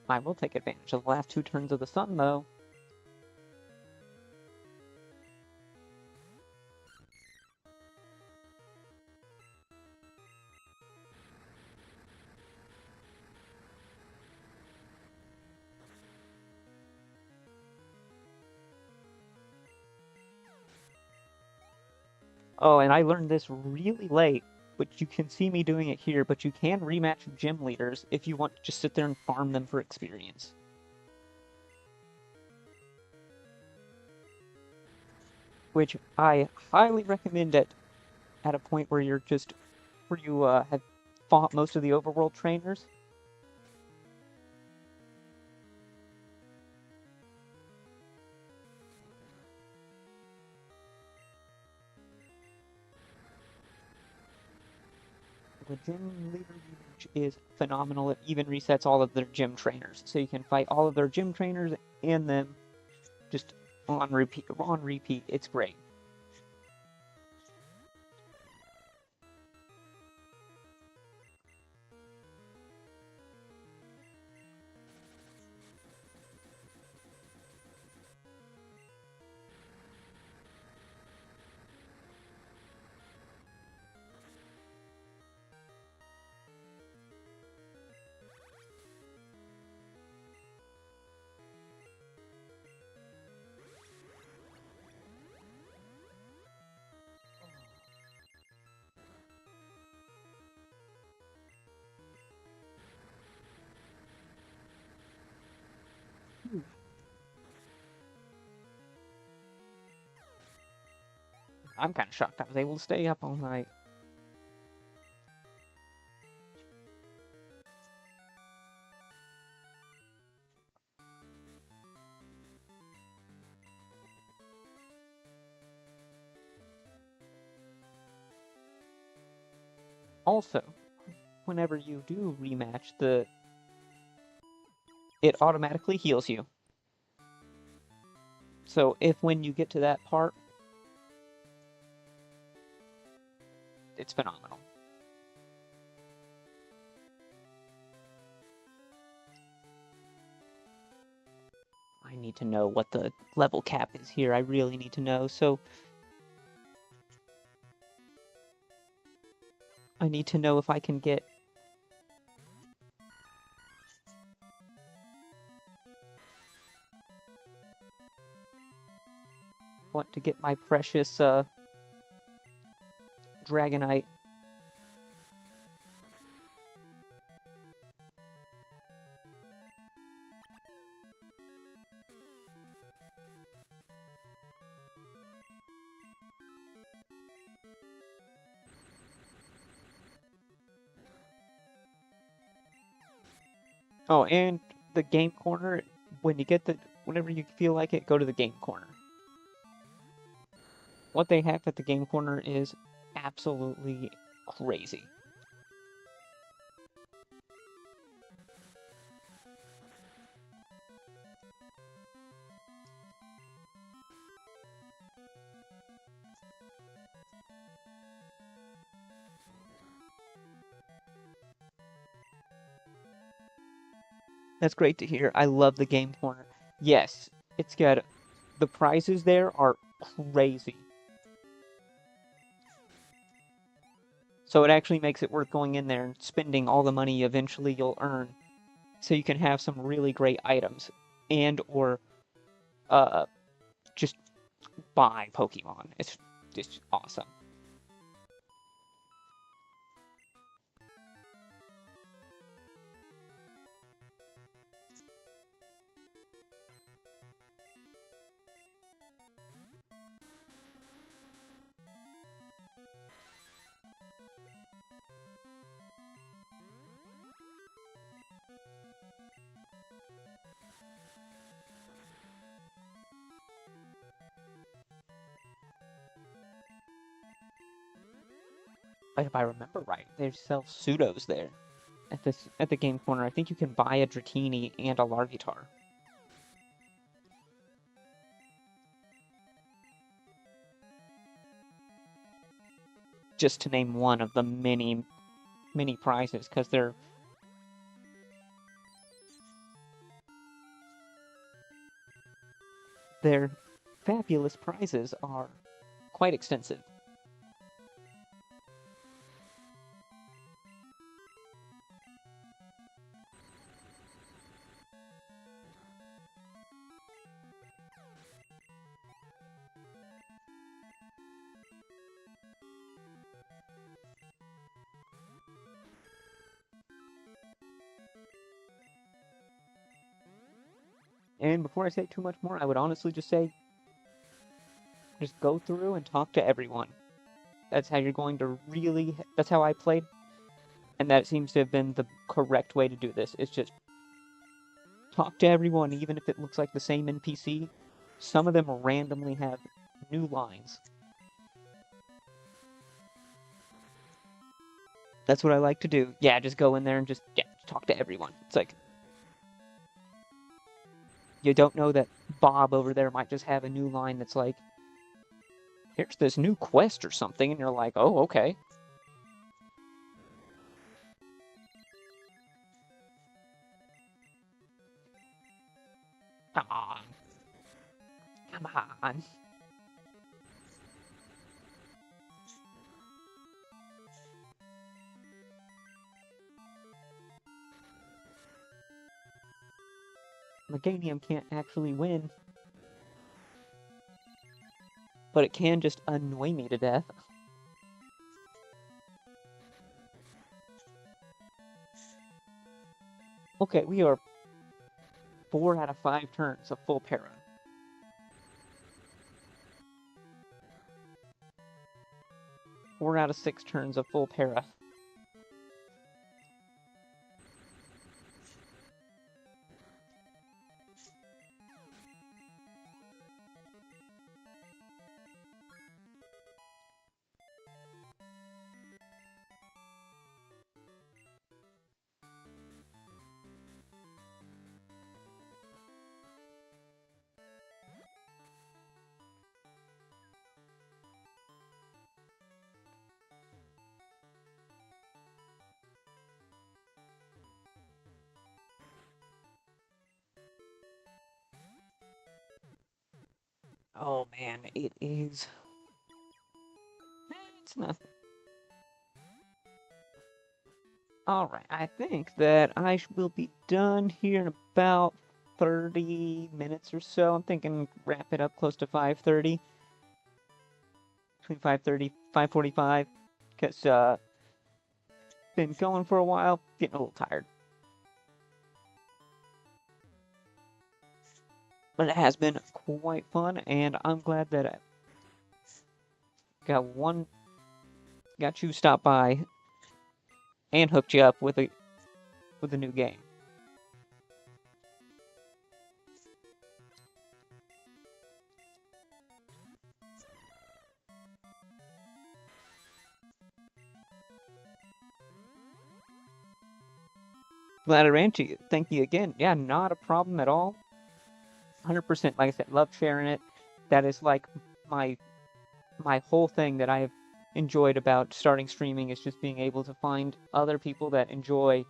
Speaker 1: I will take advantage of the last 2 turns of the sun, though. Oh, and I learned this really late, but you can see me doing it here, but you can rematch gym leaders if you want to just sit there and farm them for experience. Which I highly recommend at a point where you have fought most of the overworld trainers. The gym leader rematch is phenomenal. It even resets all of their gym trainers, so you can fight all of their gym trainers and them just on repeat. On repeat, it's great. I'm kind of shocked I was able to stay up all night. Also, whenever you do rematch, it automatically heals you. So if when you get to that part, it's phenomenal. I need to know what the level cap is here. I really need to know. So I need to know if I can get want to get my precious Dragonite. Oh, and the game corner, whenever you feel like it, go to the game corner. What they have at the game corner is absolutely crazy. That's great to hear. I love the game corner. Yes, it's got the prizes there are crazy. So it actually makes it worth going in there and spending all the money eventually you'll earn so you can have some really great items and or uh just buy Pokemon. It's just awesome. If I remember right, they sell pseudos there at the game corner. I think you can buy a Dratini and a Larvitar. Just to name one of the many prizes, because their fabulous prizes are quite extensive. And before I say too much more, I would honestly just say, just go through and talk to everyone. That's how you're going to really, that's how I played, and that seems to have been the correct way to do this. It's just talk to everyone, even if it looks like the same NPC. Some of them randomly have new lines. That's what I like to do. Yeah, just go in there and just talk to everyone. It's like, you don't know that Bob over there might just have a new line that's like, here's this new quest or something, and you're like, oh, okay. Come on. Come on. Meganium can't actually win, but it can just annoy me to death. Okay, we are 4 out of 5 turns of full para. Four out of 6 turns of full para. Oh man, it is. It's not. Alright, I think that I will be done here in about 30 minutes or so. I'm thinking wrap it up close to 5:30. Between 5:30, 5:45. Because, been going for a while, getting a little tired. But it has been quite fun, and I'm glad that I got you stop by and hooked you up with a new game. Glad I ran to you. Thank you again. Yeah, not a problem at all. 100%. Like I said, love sharing it. That is like my whole thing that I've enjoyed about starting streaming is just being able to find other people that enjoy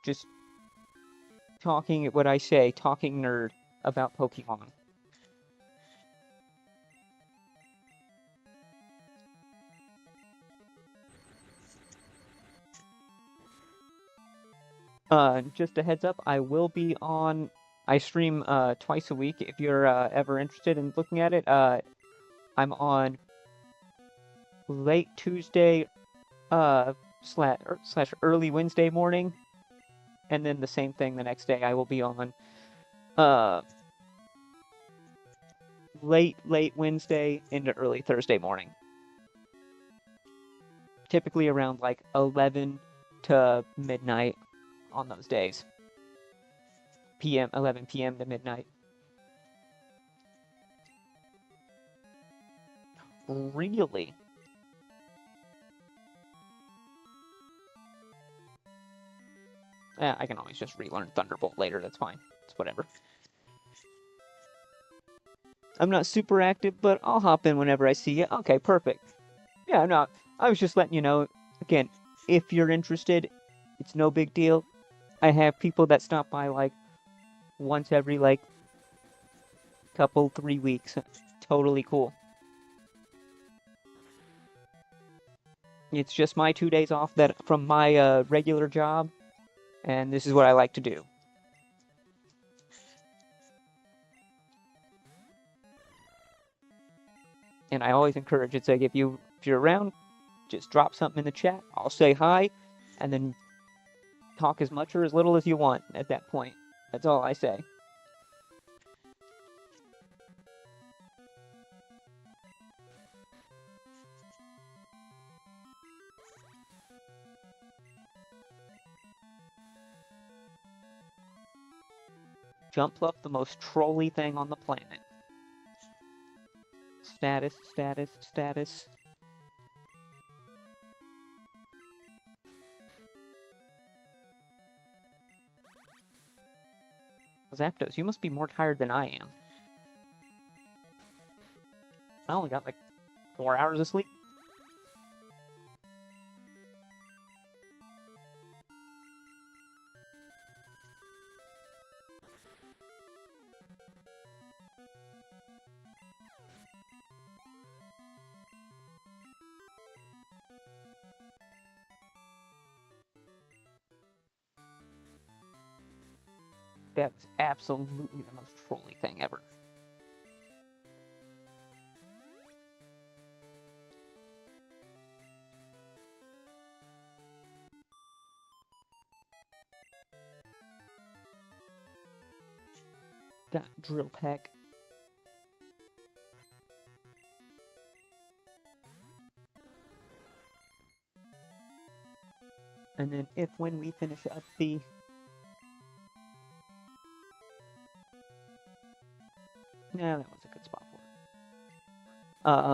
Speaker 1: just talking talking nerd about Pokemon. Just a heads up, I stream twice a week if you're ever interested in looking at it. I'm on late Tuesday slash early Wednesday morning, and then the same thing the next day. I will be on late Wednesday into early Thursday morning. Typically around like 11 to midnight on those days. 11 p.m. to midnight. Really? I can always just relearn Thunderbolt later, that's fine. It's whatever. I'm not super active, but I'll hop in whenever I see you. Okay, perfect. Yeah, no, I was just letting you know, again, if you're interested, it's no big deal. I have people that stop by like once every like couple, 3 weeks. Totally cool. It's just my 2 days off from my regular job, and this is what I like to do. And I always encourage it's like if you're around, just drop something in the chat. I'll say hi, and then talk as much or as little as you want at that point. That's all I say. Jump up the most trolly thing on the planet. Status, status, status. Zapdos, you must be more tired than I am. I only got like 4 hours of sleep. That's absolutely the most trolly thing ever. Got Drill Peck. And then when we finish up the... Yeah, that was a good spot for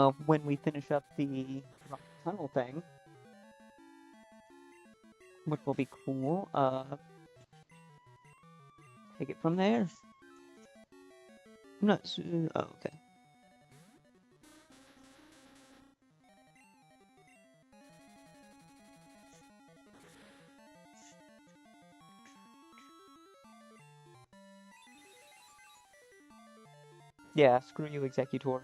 Speaker 1: it. When we finish up the rock tunnel thing, which will be cool, take it from there. Oh, okay. Yeah, screw you, Executor.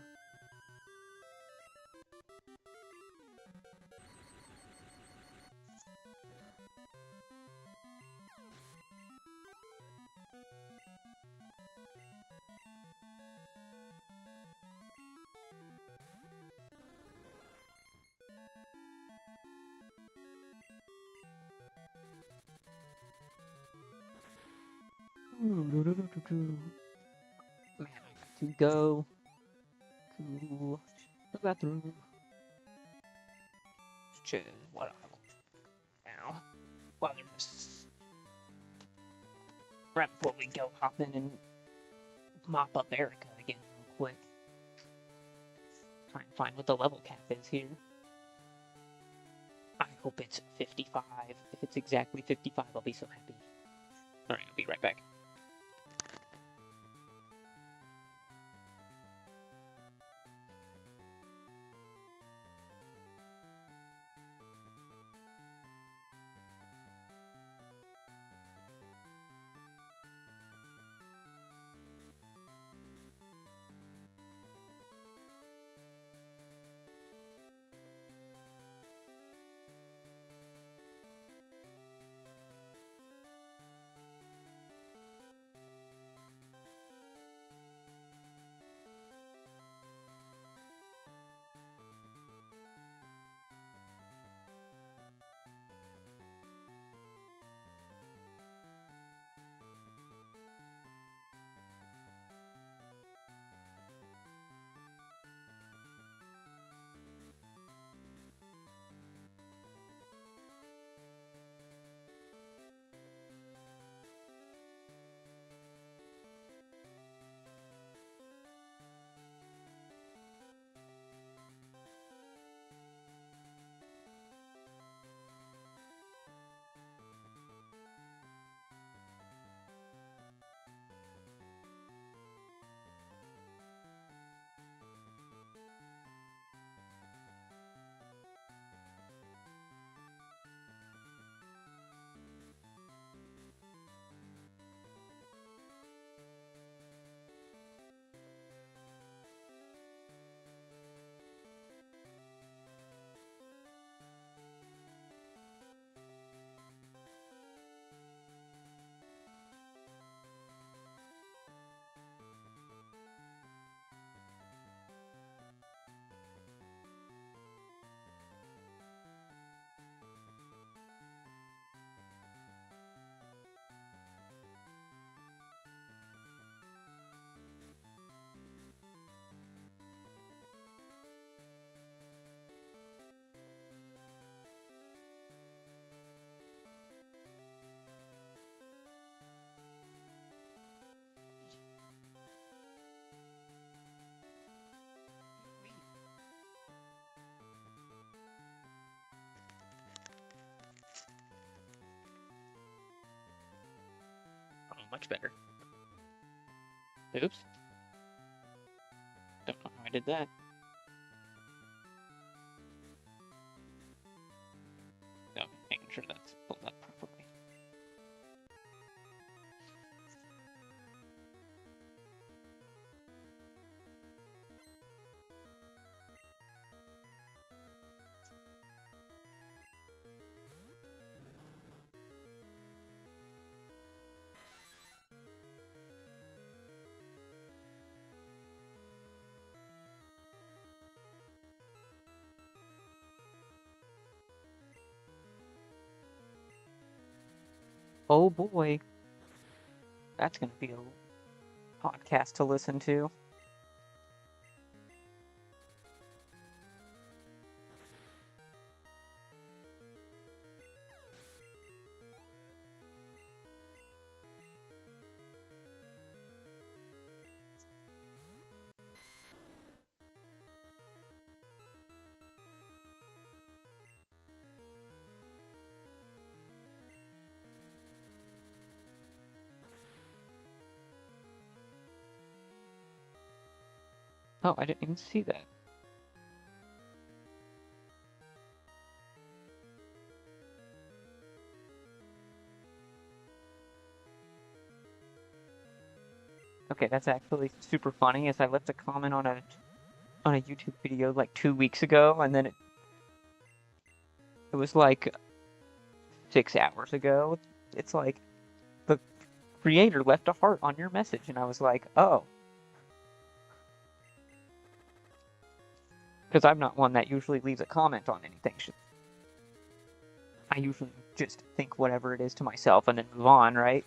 Speaker 1: Man, I got to go to the bathroom. Which is what I want now. While there's right before we go, hop in and mop up Erica again real quick. Try and find what the level cap is here. I hope it's 55. If it's exactly 55, I'll be so happy. Alright, I'll be right back. much better. Oops. Don't know how I did that. No, making sure that's pulled up properly. Oh boy. That's going to be a podcast to listen to. Oh, I didn't even see that. Okay, that's actually super funny, as I left a comment on a YouTube video like 2 weeks ago, and then it was like 6 hours ago. It's like the creator left a heart on your message, and I was like, oh. Because I'm not one that usually leaves a comment on anything. I usually just think whatever it is to myself and then move on, right?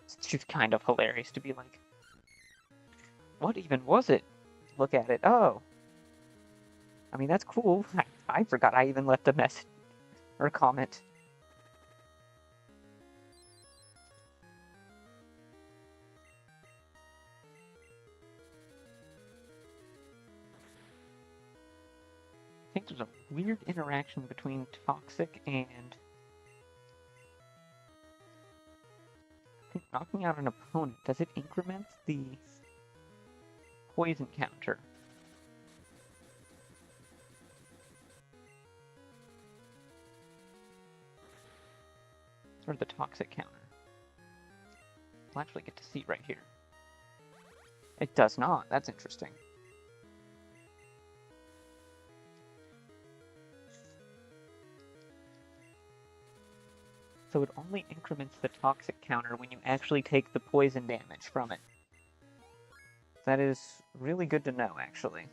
Speaker 1: It's just kind of hilarious to be like, what even was it? Look at it. Oh. I mean, that's cool. I forgot I even left a message or a comment. I think there's a weird interaction between Toxic and I think knocking out an opponent. Does it increment the poison counter? Or the toxic counter? We'll actually get to see right here. It does not. That's interesting. So it only increments the toxic counter when you actually take the poison damage from it. That is really good to know, actually.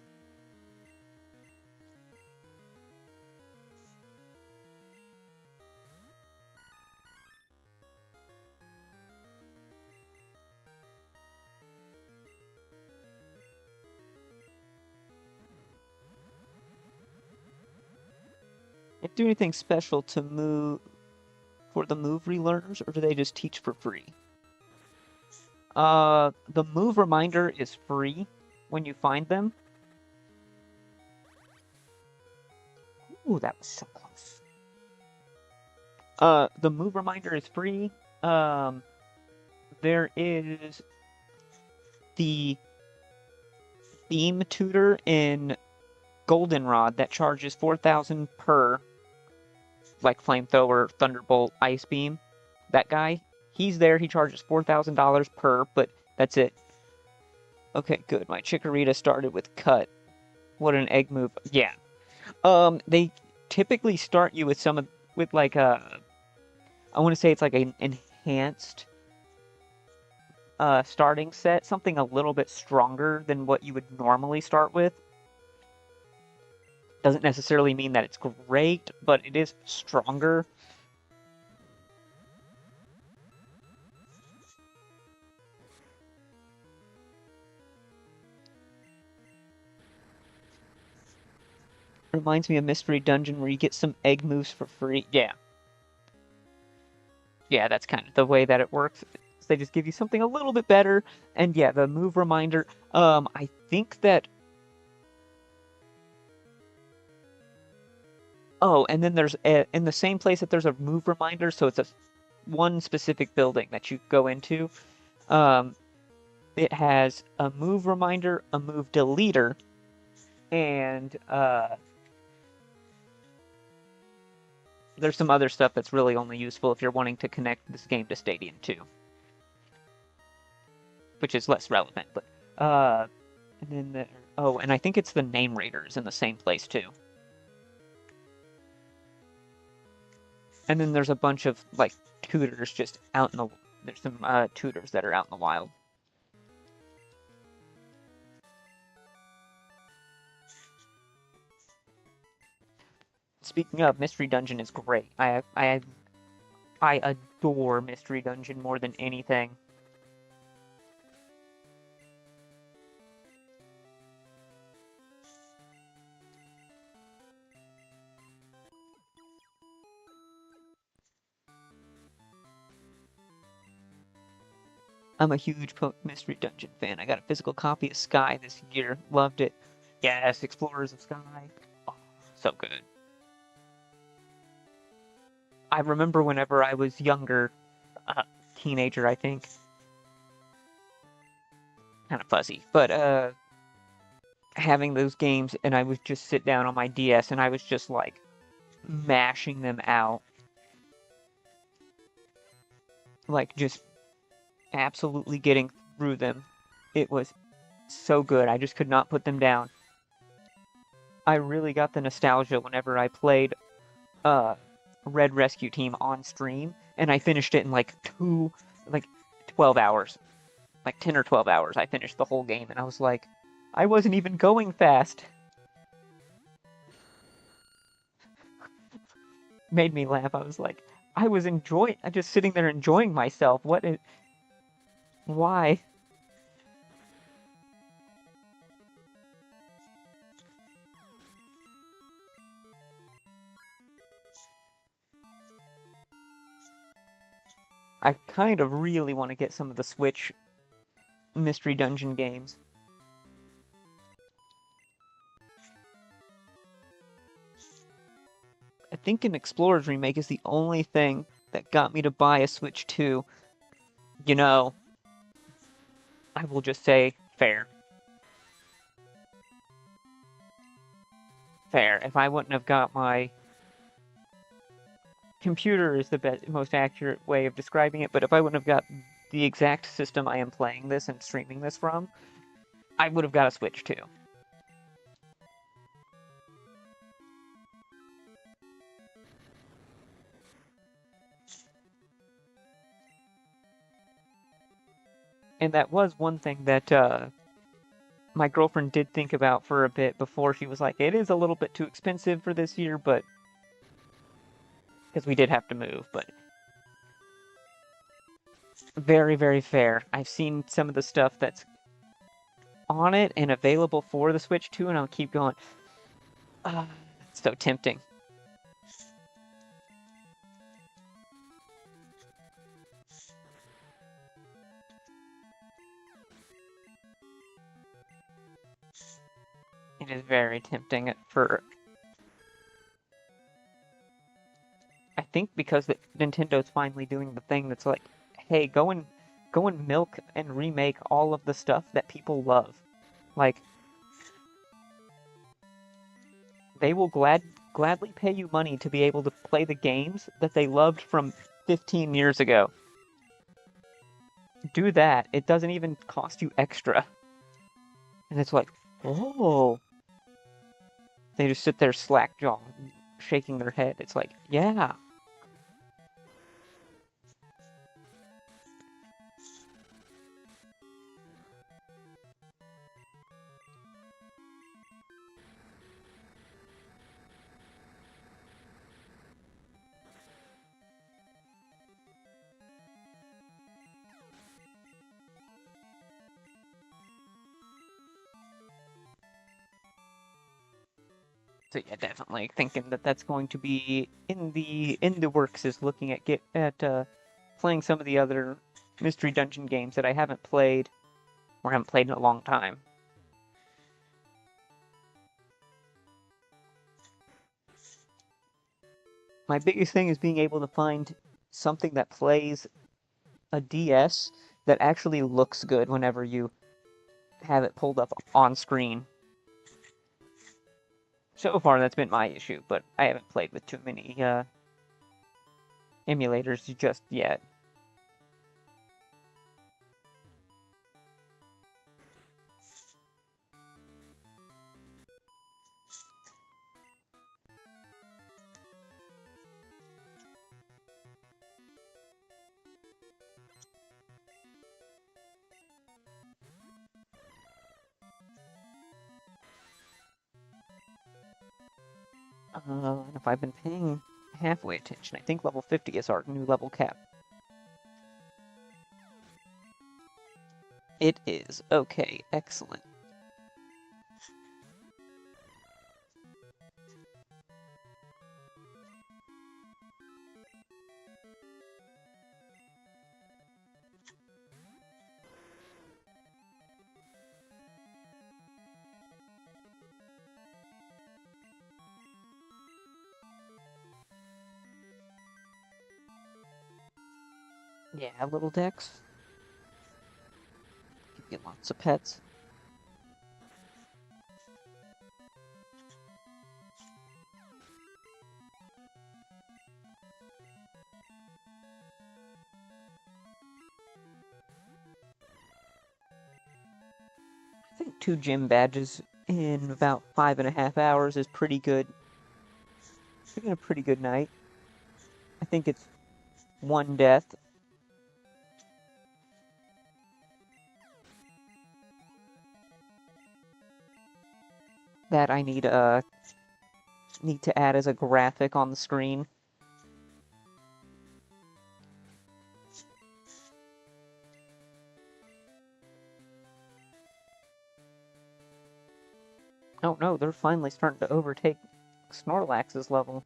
Speaker 1: Did it do anything special to move for the move relearners, or do they just teach for free? The move reminder is free when you find them. Ooh, that was so close. The move reminder is free. There is the beam tutor in Goldenrod that charges 4,000 per, like flamethrower, thunderbolt, ice beam. That guy, he's there. He charges $4,000 per, but that's it. Okay, good. My Chikorita started with cut. What an egg move. Yeah. They typically start you with like a, I want to say it's like an enhanced starting set, something a little bit stronger than what you would normally start with. Doesn't necessarily mean that it's great, but it is stronger. Reminds me of Mystery Dungeon where you get some egg moves for free. Yeah. Yeah, that's kind of the way that it works. They just give you something a little bit better. And yeah, the move reminder. I think that Oh, and then there's in the same place that there's a move reminder, so it's a one specific building that you go into. Um, it has a move reminder, a move deleter, and there's some other stuff that's really only useful if you're wanting to connect this game to Stadium 2, which is less relevant. But and then oh, and I think it's the name raiders in the same place too. And then there's a bunch of like tutors just out in the. There's some tutors that are out in the wild. Speaking of, Mystery Dungeon is great. I adore Mystery Dungeon more than anything. I'm a huge Mystery Dungeon fan. I got a physical copy of Sky this year. Loved it. Yes, Explorers of Sky. Oh, so good. I remember whenever I was younger, teenager, I think. Kind of fuzzy, but having those games, and I would just sit down on my DS and I was just like mashing them out, like just absolutely getting through them. It was so good. I just could not put them down. I really got the nostalgia whenever I played Red Rescue Team on stream, and I finished it in like 12 hours. Like 10 or 12 hours. I finished the whole game, and I was like, I wasn't even going fast. Made me laugh. I was like, I was just sitting there enjoying myself. Why? I kind of really want to get some of the Switch Mystery Dungeon games. I think an Explorers remake is the only thing that got me to buy a Switch 2. You know, I will just say fair. Fair. If I wouldn't have got my computer is the most accurate way of describing it, but if I wouldn't have got the exact system I am playing this and streaming this from, I would have got a Switch 2. And that was one thing that my girlfriend did think about for a bit before she was like, it is a little bit too expensive for this year, but because we did have to move, but very, very fair. I've seen some of the stuff that's on it and available for the Switch 2, and I'll keep going. It's so tempting. It is very tempting for. I think because Nintendo's finally doing the thing that's like, hey, go and milk and remake all of the stuff that people love. Like, they will gladly pay you money to be able to play the games that they loved from 15 years ago. Do that. It doesn't even cost you extra. And it's like, oh. They just sit there slack-jawed, shaking their head. It's like, yeah. So yeah, definitely thinking that that's going to be in the works is looking at playing some of the other Mystery Dungeon games that I haven't played or haven't played in a long time. My biggest thing is being able to find something that plays a DS that actually looks good whenever you have it pulled up on screen. So far, that's been my issue, but I haven't played with too many emulators just yet. And if I've been paying halfway attention, I think level 50 is our new level cap. It is. Okay, excellent. Yeah, little Dex. You get lots of pets. I think 2 gym badges in about 5.5 hours is pretty good. It's been a pretty good night. I think it's 1 death. That I need to add as a graphic on the screen. Oh no, they're finally starting to overtake Snorlax's level.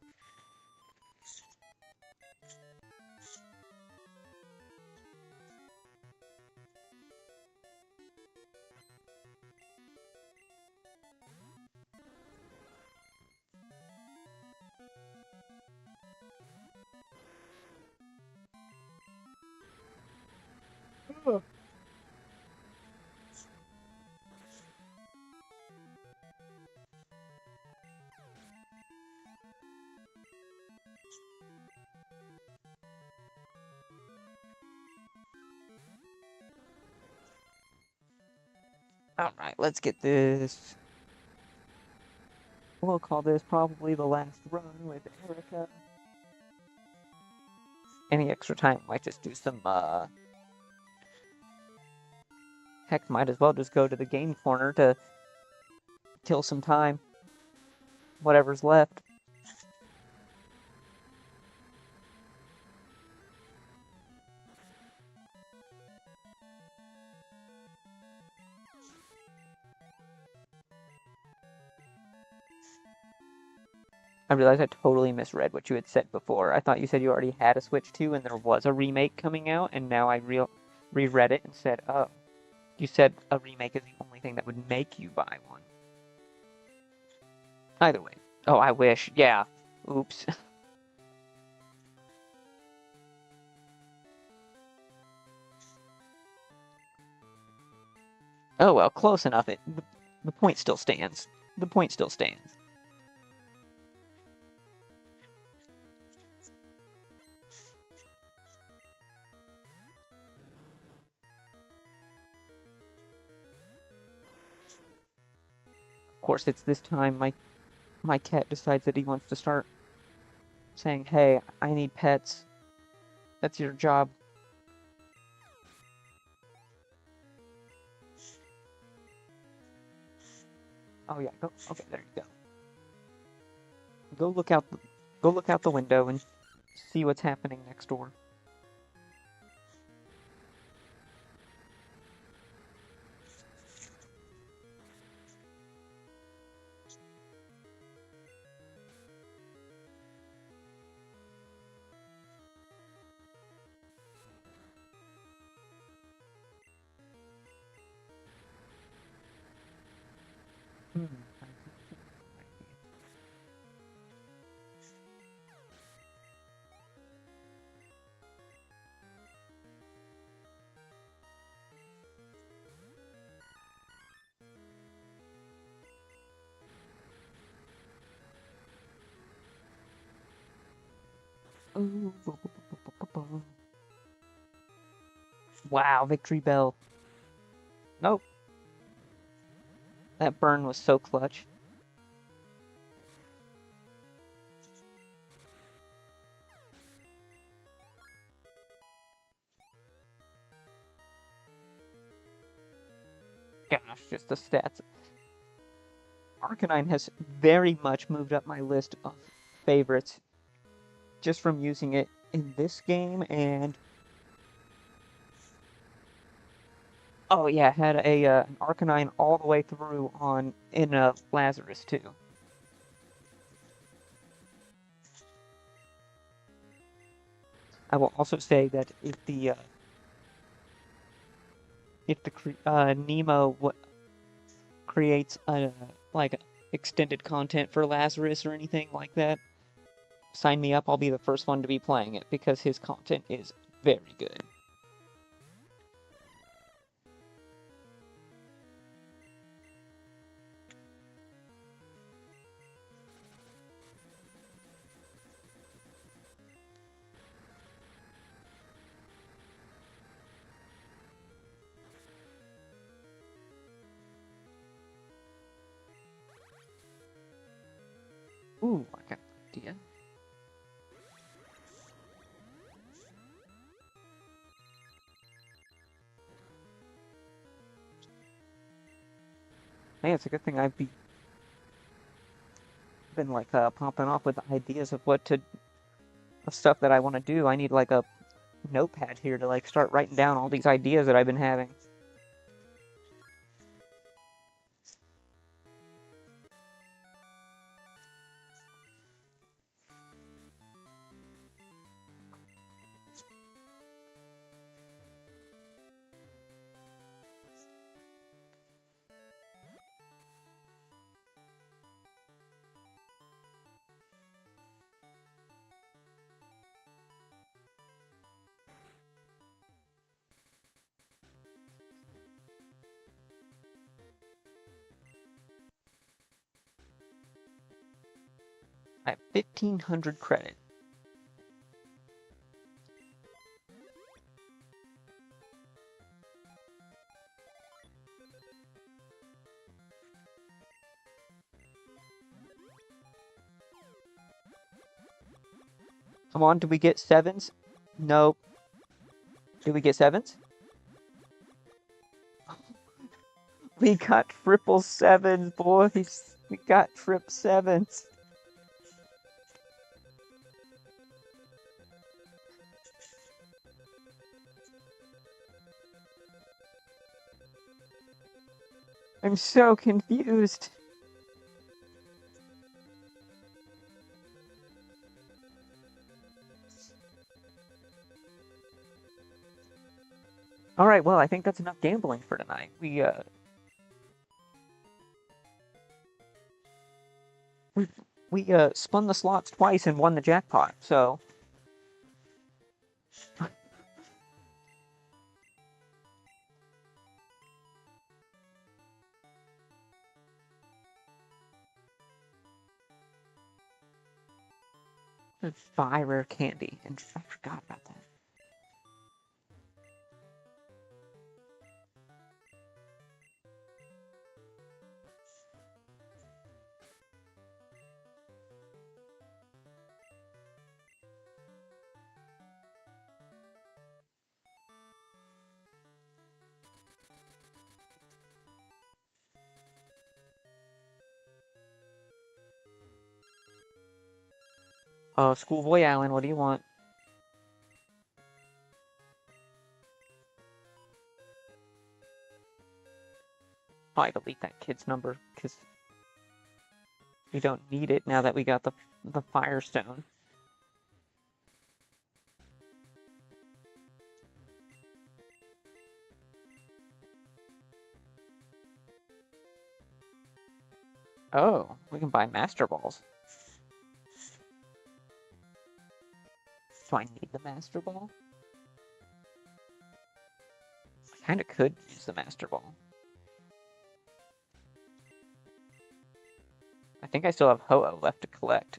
Speaker 1: Alright, let's get this. We'll call this probably the last run with Erica. Any extra time might just do some, heck, might as well just go to the game corner to kill some time. Whatever's left. I realized I totally misread what you had said before. I thought you said you already had a Switch 2 and there was a remake coming out, and now I reread it and said, oh. You said a remake is the only thing that would make you buy one. Either way. Oh, I wish. Yeah. Oops. Oh well, close enough. The point still stands. The point still stands. Of course, it's this time my cat decides that he wants to start saying, hey, I need pets. That's your job. Oh yeah, go. Okay, there you go. Go look out. Go look out the window and see what's happening next door. Hmm. Ooh, wow, victory bell. Nope, that burn was so clutch. Gosh, just the stats. Arcanine has very much moved up my list of favorites just from using it in this game, and oh yeah, had an Arcanine all the way through on in Lazarus too. I will also say that if the Nemo creates like extended content for Lazarus or anything like that, sign me up. I'll be the first one to be playing it because his content is very good. Ooh, I got an idea. Hey, it's a good thing been like popping off with ideas of stuff that I want to do. I need like a notepad here to like start writing down all these ideas that I've been having. I have 1,500 credit. Come on, do we get sevens? Nope. Do we get sevens? We got triple sevens, boys. We got trip sevens. I'm so confused. All right, well, I think that's enough gambling for tonight. We spun the slots twice and won the jackpot. So buy rare candy, and I forgot about that. Schoolboy Allen, what do you want? Probably delete that kid's number because we don't need it now that we got the Firestone. Oh, we can buy Master Balls. Do I need the Master Ball? I kinda could use the Master Ball. I think I still have Ho-Oh left to collect.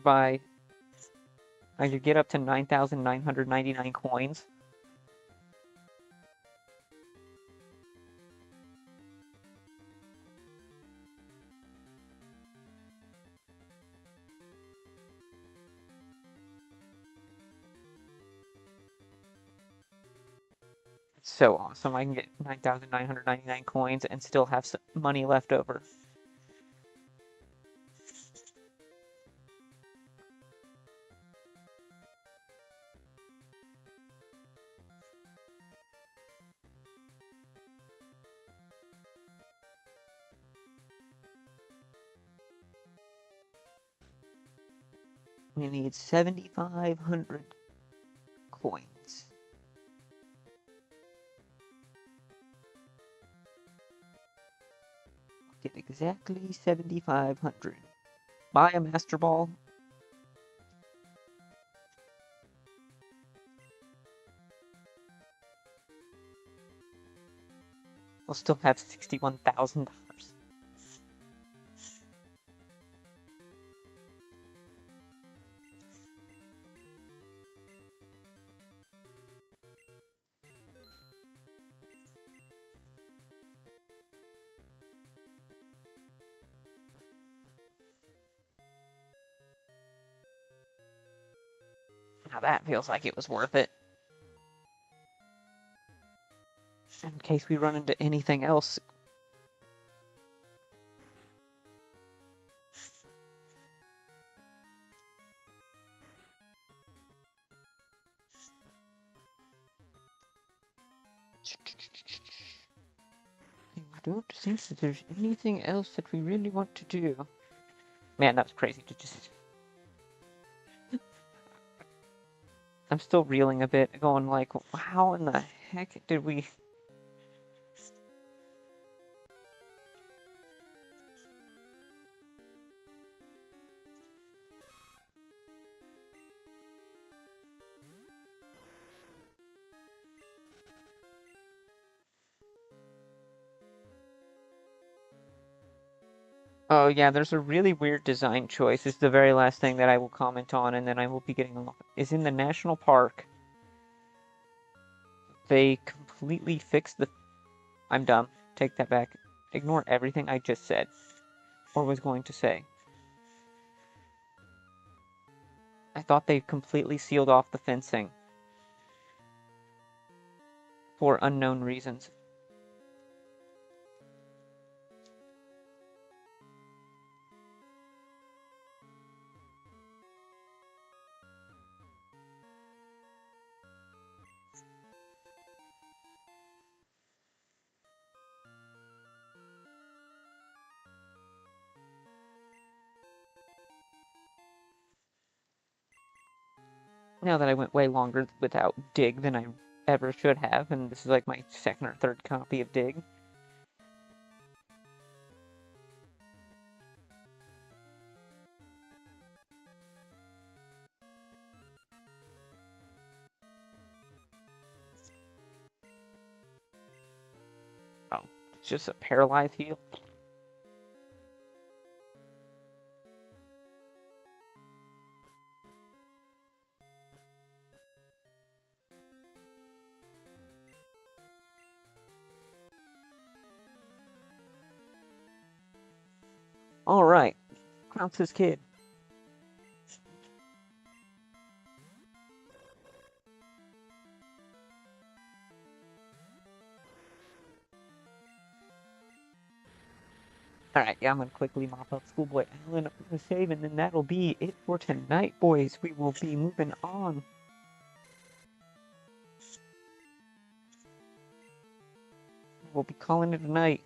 Speaker 1: I could get up to 9,999 coins. So awesome. I can get 9,999 coins and still have some money left over. We need 7,500 coins. Get exactly 7,500. Buy a Master Ball. We'll still have $61,000. Now that feels like it was worth it. In case we run into anything else. I don't think that there's anything else that we really want to do. Man, that was crazy to just... I'm still reeling a bit, going like, how in the heck did we... Oh yeah, there's a really weird design choice. It's the very last thing that I will comment on, and then I will be getting along. Is in the national park. They completely fixed the... I'm dumb. Take that back. Ignore everything I just said. Or was going to say. I thought they completely sealed off the fencing. For unknown reasons. Now that I went way longer without Dig than I ever should have, and this is like my second or third copy of Dig. Oh, it's just a paralyzed heal. Alright. Counts his kid. Alright, yeah, I'm gonna quickly mop up Schoolboy Allen, I'm gonna save, and then that'll be it for tonight, boys. We will be moving on. We'll be calling it a night.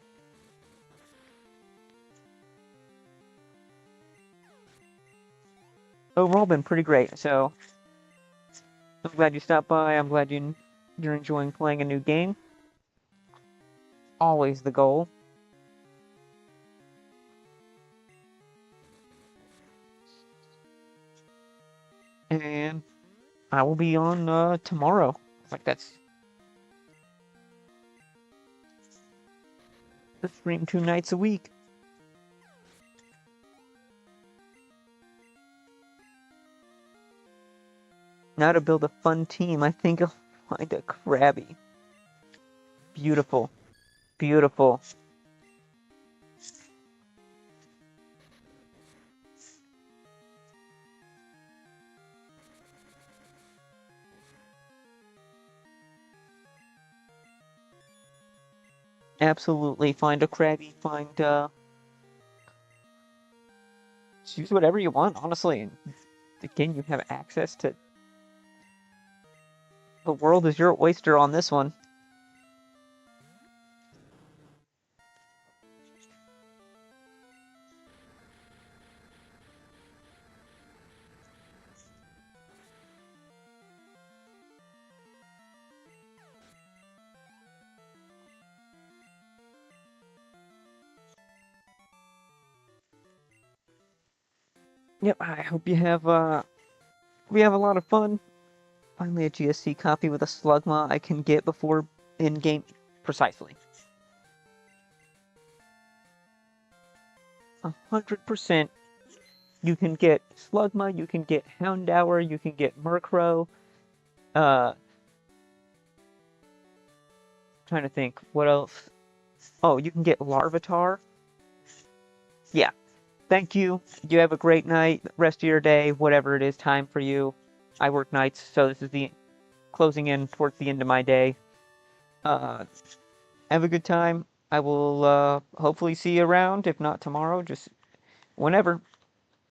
Speaker 1: Overall, been pretty great, so I'm glad you stopped by. I'm glad you're enjoying playing a new game. Always the goal. And I will be on tomorrow. Like that's the stream 2 nights a week. Now to build a fun team, I think I'll find a Krabby. Beautiful. Beautiful. Absolutely. Find a Krabby, choose whatever you want, honestly. And again, you have access to... The world is your oyster on this one. Yep, I hope you have, we have a lot of fun. Finally a GSC copy with a Slugma I can get before in-game... Precisely. 100%. You can get Slugma, you can get Houndour, you can get Murkrow. Trying to think, what else? Oh, you can get Larvitar. Yeah. Thank you. You have a great night, rest of your day, whatever it is time for you. I work nights, so this is the closing in towards the end of my day. Have a good time. I will hopefully see you around, if not tomorrow, just whenever.